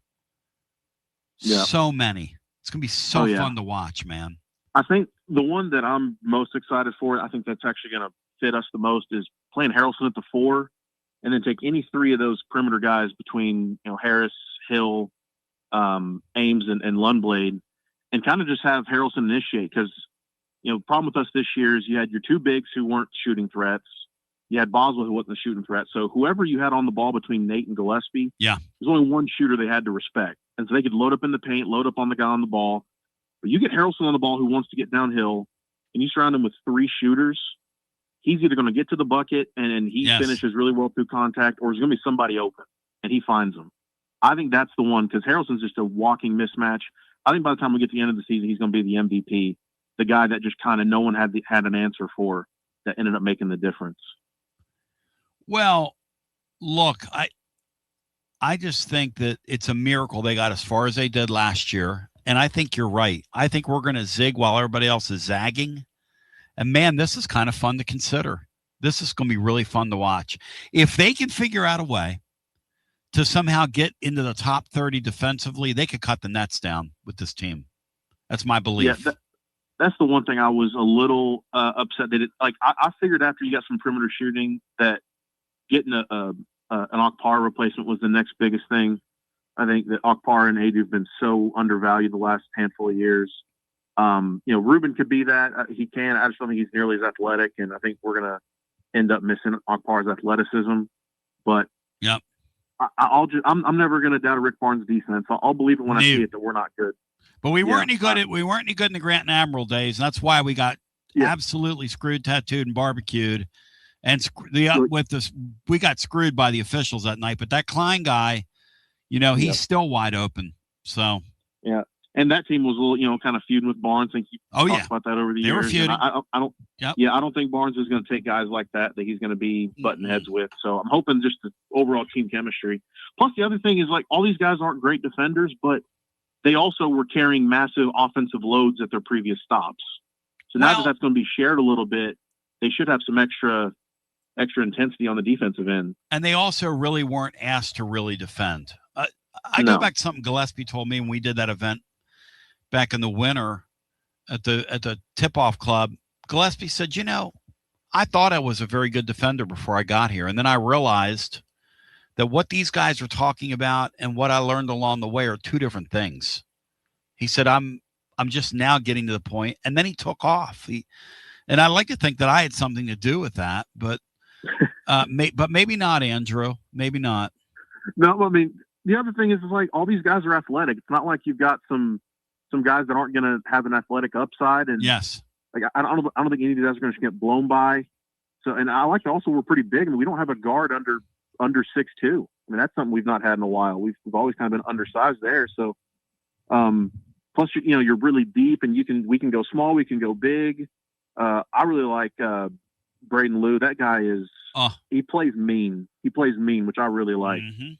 Yeah. So many. It's going to be so fun to watch, man. I think the one that I'm most excited for, I think that's actually going to fit us the most, is playing Harelson at the 4 and then take any three of those perimeter guys between, Harris, Hill, Ames, and Lundblade, and kind of just have Harelson initiate. Because, the problem with us this year is you had your two bigs who weren't shooting threats. You had Boswell, who wasn't a shooting threat. So whoever you had on the ball between Nate and Gillespie, there's only one shooter they had to respect. And so they could load up in the paint, load up on the guy on the ball. But you get Harelson on the ball who wants to get downhill, and you surround him with 3 shooters, he's either going to get to the bucket and he finishes really well through contact, or there's going to be somebody open, and he finds them. I think that's the one, because Harelson's just a walking mismatch. I think by the time we get to the end of the season, he's going to be the MVP, the guy that just kind of no one had an answer for, that ended up making the difference. Well, look, I just think that it's a miracle they got as far as they did last year. And I think you're right. I think we're going to zig while everybody else is zagging. And, man, this is kind of fun to consider. This is going to be really fun to watch. If they can figure out a way to somehow get into the top 30 defensively, they could cut the nets down with this team. That's my belief. Yeah, that's the one thing I was a little upset that I figured after you got some perimeter shooting that getting an Okpar replacement was the next biggest thing. I think that Okpar and Adu have been so undervalued the last handful of years. Ruben could be that. He can. I just don't think he's nearly as athletic, and I think we're going to end up missing Okpar's athleticism. But I'm never going to doubt Rick Barnes' defense. I'll believe it when I see it that we're not good. But we weren't any good in the Grant and Admiral days, and that's why we got absolutely screwed, tattooed, and barbecued. And we got screwed by the officials that night. But that Klein guy, he's still wide open. So and that team was a little, kind of feuding with Barnes. I think you talked about that over the years. They were feuding. I don't think Barnes is going to take guys like that he's going to be butting heads with. So I'm hoping just the overall team chemistry. Plus, the other thing is all these guys aren't great defenders, but they also were carrying massive offensive loads at their previous stops. So now that that's going to be shared a little bit, they should have some extra intensity on the defensive end. And they also really weren't asked to really defend. I go back to something Gillespie told me when we did that event back in the winter at the tip-off club. Gillespie said, I thought I was a very good defender before I got here. And then I realized that what these guys are talking about and what I learned along the way are two different things. He said, I'm just now getting to the point. And then he took off. And I like to think that I had something to do with that, but maybe not, Andrew. Maybe not. No, I mean, the other thing is all these guys are athletic. It's not like you've got some guys that aren't going to have an athletic upside. And I don't think any of these guys are going to get blown by. So, and I like to also, we're pretty big. I mean, we don't have a guard under 6'2". I mean, that's something we've not had in a while. We've always kind of been undersized there. So, plus, you're really deep, and we can go small, we can go big. I really like Braden Liu. That guy he plays mean. He plays mean, which I really like. Mm-hmm.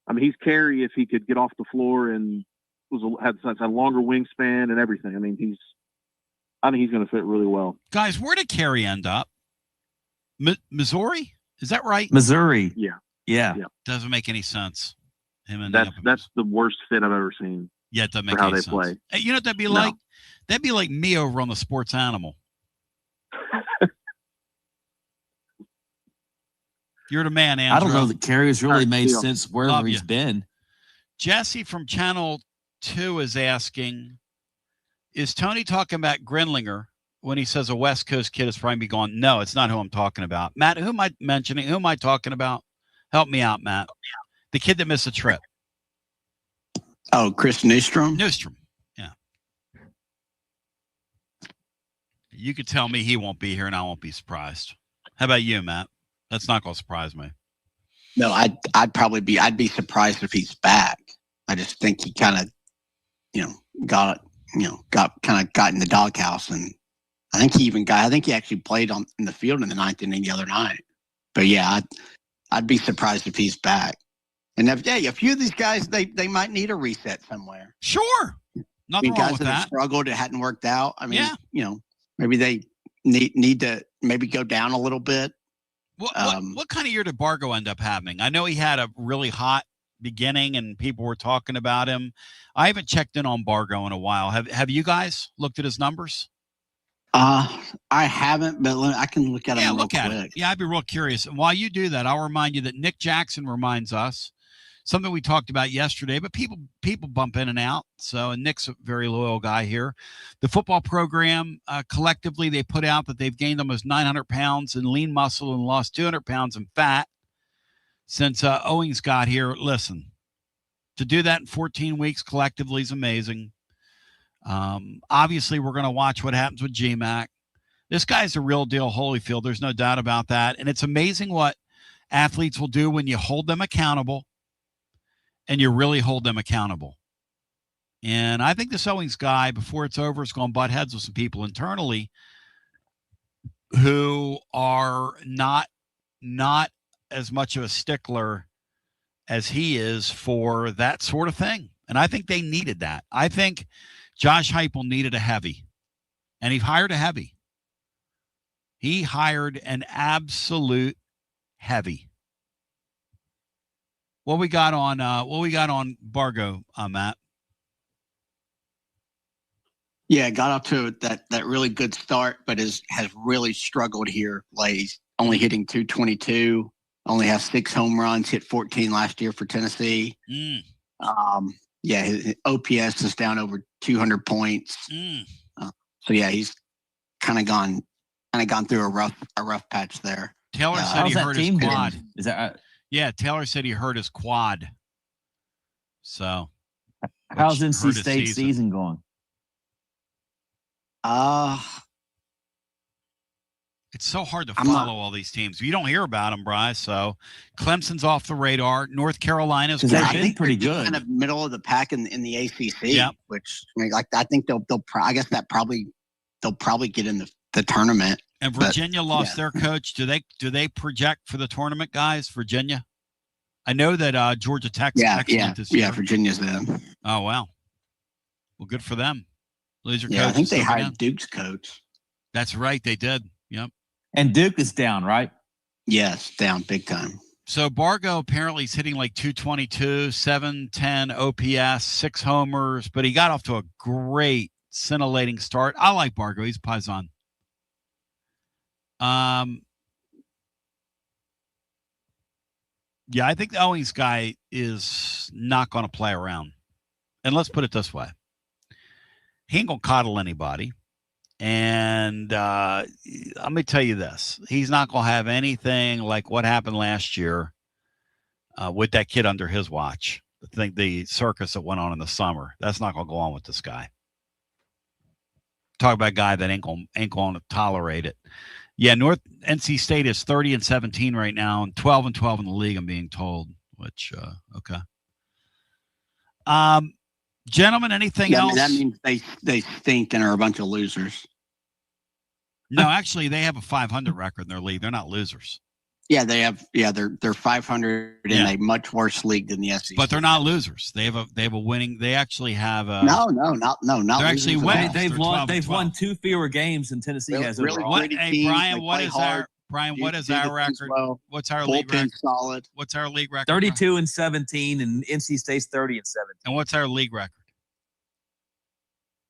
I mean, he's Carey if he could get off the floor and had a longer wingspan and everything. I mean, I think he's going to fit really well. Guys, where did Carey end up? Missouri? Is that right? Missouri. Yeah. Doesn't make any sense. That's the worst fit I've ever seen. Yeah, it doesn't make any sense. Play. Hey, you know what that'd be like? That'd be like me over on the Sports Animal. You're the man, Andrew. I don't know that Carey's really made sense wherever he's been. Jesse from Channel 2 is asking, is Tony talking about Grinlinger when he says a West Coast kid is probably gone? No, it's not who I'm talking about. Matt, who am I mentioning? Who am I talking about? Help me out, Matt. The kid that missed a trip. Oh, Chris Nystrom? Nystrom, yeah. You could tell me he won't be here and I won't be surprised. How about you, Matt? That's not going to surprise me. No, I'd be surprised if he's back. I just think he kind of, got in the doghouse, and I think he actually played in the field in the ninth inning the other night. But yeah, I'd be surprised if he's back. And a few of these guys, they might need a reset somewhere. Sure. Nothing wrong with that. Have struggled, it hadn't worked out. I mean, maybe they need to maybe go down a little bit. What kind of year did Bargo end up having? I know he had a really hot beginning and people were talking about him. I haven't checked in on Bargo in a while. Have you guys looked at his numbers? I haven't, but I can look at him real quick. Yeah, I'd be real curious. And while you do that, I'll remind you that Nick Jackson reminds us something we talked about yesterday, but people bump in and out. So, and Nick's a very loyal guy here. The football program, collectively, they put out that they've gained almost 900 pounds in lean muscle and lost 200 pounds in fat since Owings got here. Listen, to do that in 14 weeks collectively is amazing. Obviously, we're going to watch what happens with GMAC. This guy's a real deal Holyfield. There's no doubt about that. And it's amazing what athletes will do when you hold them accountable and you really hold them accountable. And I think this Owings guy, before it's over, is going to butt heads with some people internally who are not as much of a stickler as he is for that sort of thing. And I think they needed that. I think Josh Heupel needed a heavy, and he hired a heavy. He hired an absolute heavy. What we got on Bargo, Matt? Yeah, got off to that really good start, but has really struggled here. Like, he's only hitting 222, only has 6 home runs, hit 14 last year for Tennessee. Yeah, his OPS is down over 200 points. So yeah, he's kind of gone through a rough patch there. Taylor said he hurt his quad. Is that? Yeah, Taylor said he hurt his quad. So, how's NC State season going? It's so hard to follow all these teams. You don't hear about them, Bryce. So, Clemson's off the radar. North Carolina's been pretty good. Kind of middle of the pack in the ACC. Yeah. Which, I mean, like, I think they'll probably get in the tournament. And Virginia lost their coach. Do they project for the tournament, guys? Virginia. I know that Georgia Tech's excellent this year. Yeah, Virginia's them. Oh wow. Well, good for them. Lose your coach. I think they hired Duke's coach. That's right, they did. Yep. And Duke is down, right? Yes, down big time. So Bargo apparently is hitting like 222, 710 OPS, 6 homers, but he got off to a great, scintillating start. I like Bargo. He's Paisan. Yeah, I think the Owings guy is not going to play around. And let's put it this way. He ain't going to coddle anybody. And let me tell you this. He's not going to have anything like what happened last year with that kid under his watch. I think the circus that went on in the summer. That's not going to go on with this guy. Talk about a guy that ain't going to tolerate it. Yeah, North NC State is 30-17 right now, and 12-12 in the league, I'm being told. Which okay. Gentlemen, anything else? That means they stink and are a bunch of losers. No, actually, they have a 500 record in their league. They're not losers. Yeah, they have. Yeah, they're 500 in a much worse league than the SEC. But they're not losers. They have a winning. They actually have a not. They're actually winning. They've won 2 fewer games than Tennessee has overall. Hey, Brian, what is our record? Well. What's our league record? Solid. What's our league record? 32-17, and NC State's 30-17. And what's our league record?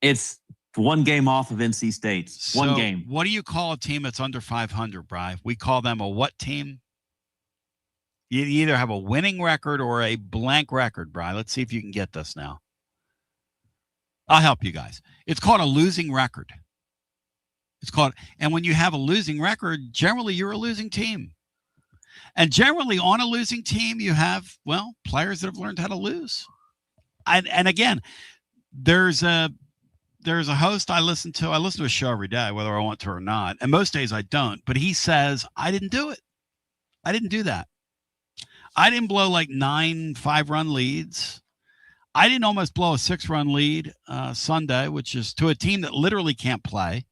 It's 1 game off of NC State's. So 1 game. What do you call a team that's under 500, Brian? We call them a what team? You either have a winning record or a blank record, Brian. Let's see if you can get this now. I'll help you guys. It's called a losing record. And when you have a losing record, generally you're a losing team. And generally on a losing team, you have, players that have learned how to lose. And again, there's a host I listen to a show every day, whether I want to or not. And most days I don't. But he says, I didn't do it. I didn't do that. I didn't blow like 9 5-run leads. I didn't almost blow a 6-run lead Sunday, which is to a team that literally can't play,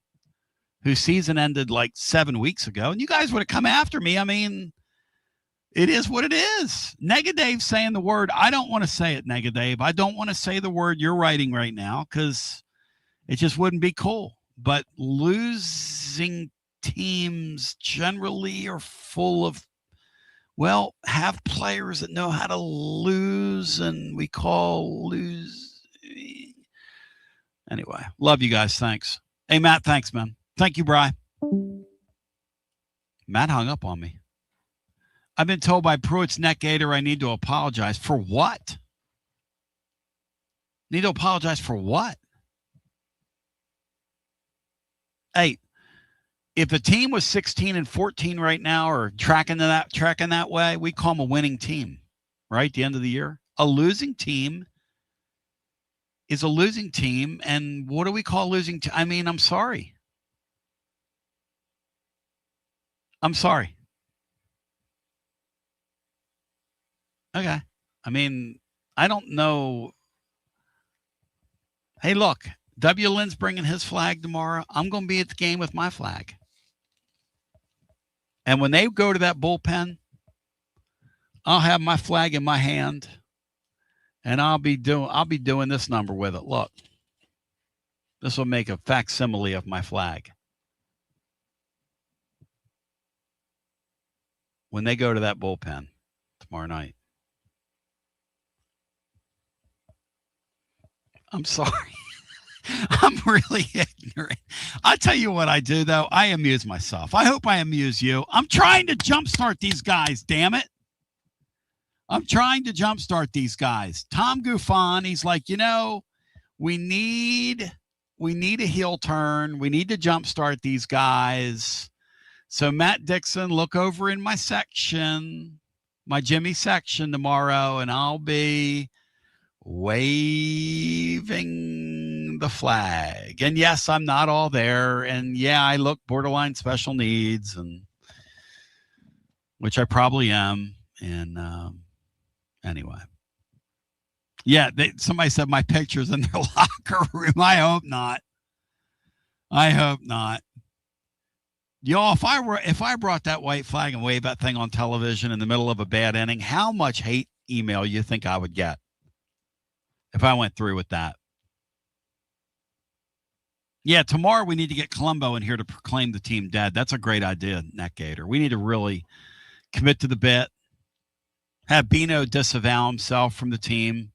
whose season ended like 7 weeks ago. And you guys would have come after me. I mean, it is what it is. Negadave's saying the word. I don't want to say it, Negadave. I don't want to say the word you're writing right now because it just wouldn't be cool. But losing teams generally are full of, have players that know how to lose, and we call lose. Anyway, love you guys. Thanks. Hey, Matt, thanks, man. Thank you, Bri. Matt hung up on me. I've been told by Pruitt's Neck Gator I need to apologize. For what? Need to apologize for what? Hey, if the team was 16-14 right now or tracking that way, we call them a winning team, right? At the end of the year. A losing team is a losing team. And what do we call losing? I mean, I'm sorry. I'm sorry. Okay. I mean, I don't know. Hey, look, W. Lynn's bringing his flag tomorrow. I'm going to be at the game with my flag. And when they go to that bullpen, I'll have my flag in my hand, and I'll be doing this number with it. Look, this will make a facsimile of my flag. When they go to that bullpen tomorrow night. I'm sorry. I'm really ignorant. I'll tell you what I do, though. I amuse myself. I hope I amuse you. I'm trying to jumpstart these guys, damn it. I'm trying to jumpstart these guys. Tom Gouffon, he's like, we need a heel turn. We need to jumpstart these guys. So, Matt Dixon, look over in my section, my Jimmy section tomorrow, and I'll be waving the flag. And yes, I'm not all there. And yeah, I look borderline special needs, and which I probably am. And anyway, yeah, somebody said my picture's in their locker room. I hope not. I hope not. Y'all, if I brought that white flag and waved that thing on television in the middle of a bad inning, how much hate email you think I would get if I went through with that? Yeah, tomorrow we need to get Colombo in here to proclaim the team dead. That's a great idea, Neck Gator. We need to really commit to the bit. Have Bino disavow himself from the team.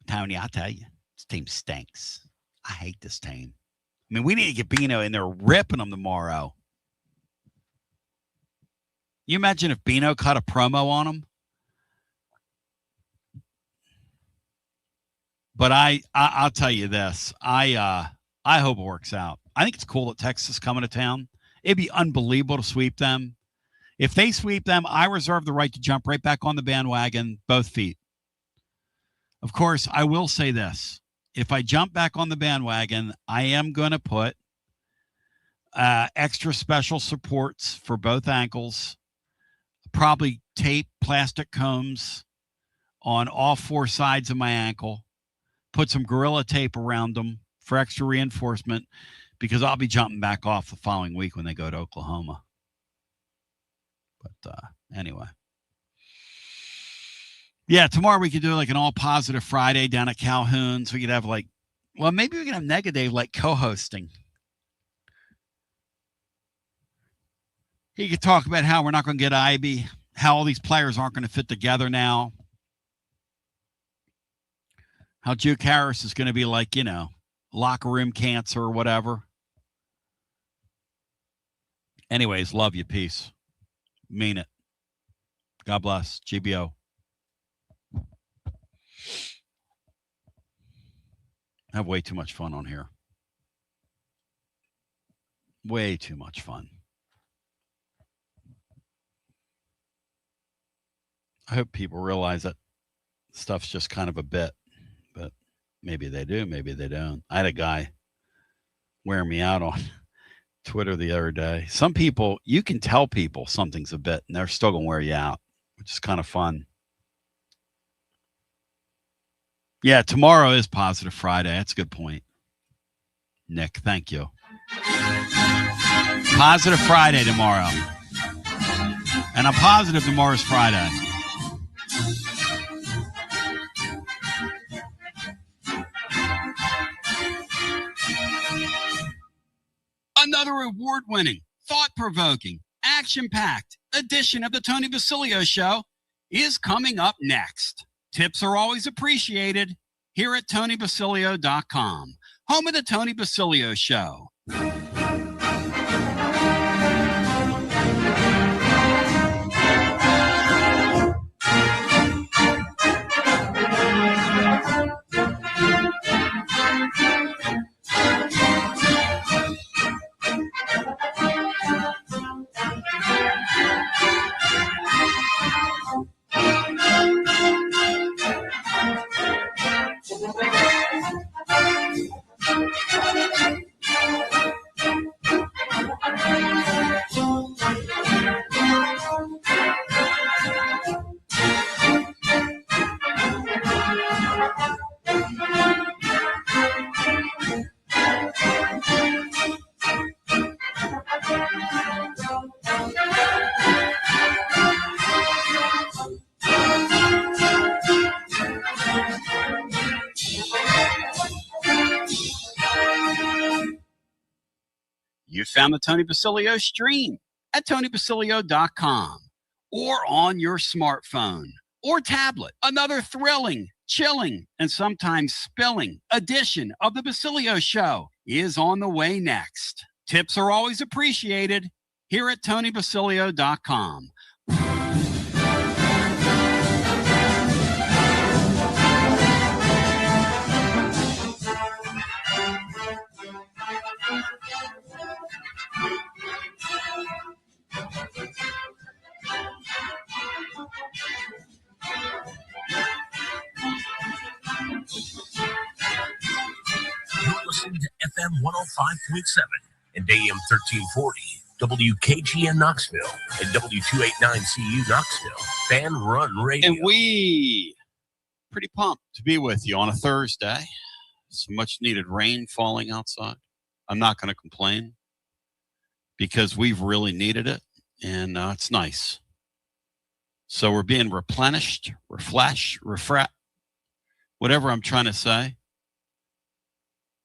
Tony, I'll tell you, this team stinks. I hate this team. I mean, we need to get Bino in there ripping them tomorrow. You imagine if Bino cut a promo on him? But I'll tell you this. I hope it works out. I think it's cool that Texas is coming to town. It'd be unbelievable to sweep them. If they sweep them, I reserve the right to jump right back on the bandwagon, both feet. Of course, I will say this. If I jump back on the bandwagon, I am going to put extra special supports for both ankles, probably tape plastic combs on all four sides of my ankle, put some Gorilla Tape around them for extra reinforcement, because I'll be jumping back off the following week when they go to Oklahoma. But anyway. Yeah, tomorrow we could do like an all positive Friday down at Calhoun's. We could have maybe we can have Negative like co-hosting. He could talk about how we're not going to get Ivy, how all these players aren't going to fit together now. How Juke Harris is going to be like, locker room cancer or whatever. Anyways, love you. Peace. Mean it. God bless. GBO. I have way too much fun on here. Way too much fun. I hope people realize that stuff's just kind of a bit, but maybe they do, maybe they don't. I had a guy wear me out on Twitter the other day. Some people, you can tell people something's a bit and they're still going to wear you out, which is kind of fun. Yeah, tomorrow is Positive Friday. That's a good point. Nick, thank you. Positive Friday tomorrow. And I'm positive tomorrow's Friday. Another award-winning, thought-provoking, action-packed edition of the Tony Basilio Show is coming up next. Tips are always appreciated here at TonyBasilio.com, home of the Tony Basilio Show. You found the Tony Basilio stream at tonybasilio.com or on your smartphone or tablet. Another thrilling, chilling, and sometimes spilling edition of the Basilio Show is on the way next. Tips are always appreciated here at tonybasilio.com. You're listening to FM 105.7 and AM 1340, WKGN Knoxville, and W289CU Knoxville, Fan Run Radio. And we pretty pumped to be with you on a Thursday. Some much needed rain falling outside. I'm not going to complain because we've really needed it, and it's nice. So we're being replenished, whatever I'm trying to say.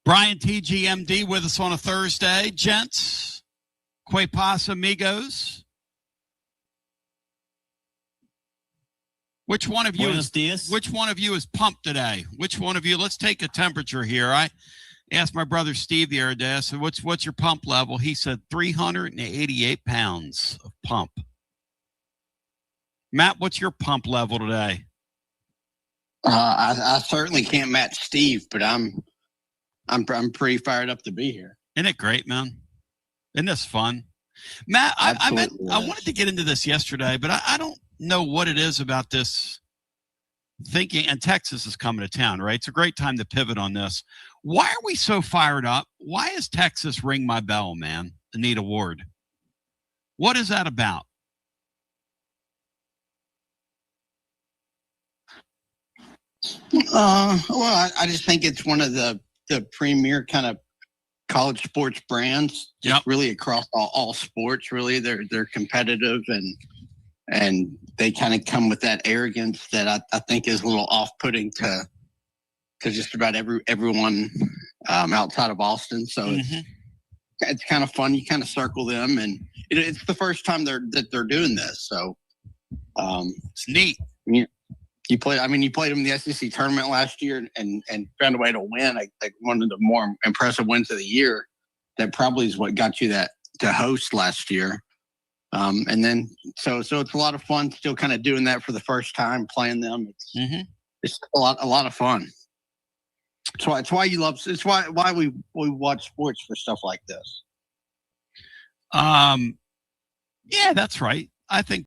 Brian TGMD with us on a Thursday. Gents, que pasa, amigos? Which one of you is pumped today? Which one of you? Let's take a temperature here. I asked my brother Steve the other day, I said, what's your pump level? He said 388 pounds of pump. Matt, what's your pump level today? I certainly can't match Steve, but I'm pretty fired up to be here. Isn't it great, man? Isn't this fun? Matt, I wanted to get into this yesterday, but I don't know what it is about this thinking, and Texas is coming to town, right? It's a great time to pivot on this. Why are we so fired up? Why is Texas ring my bell, man? Anita Ward. What is that about? Well, I just think it's one of the premier kind of college sports brands, just really across all sports. Really, they're competitive and they kind of come with that arrogance that I think is a little off-putting to just about everyone outside of Austin. So it's kind of fun. You kind of circle them, and it's the first time that they're doing this. So it's neat. You played them in the SEC tournament last year and found a way to win. Like one of the more impressive wins of the year. That probably is what got you to host last year. And then so it's a lot of fun still kind of doing that for the first time, playing them. It's a lot of fun. It's why you love. It's why we watch sports for stuff like this. Yeah, that's right. I think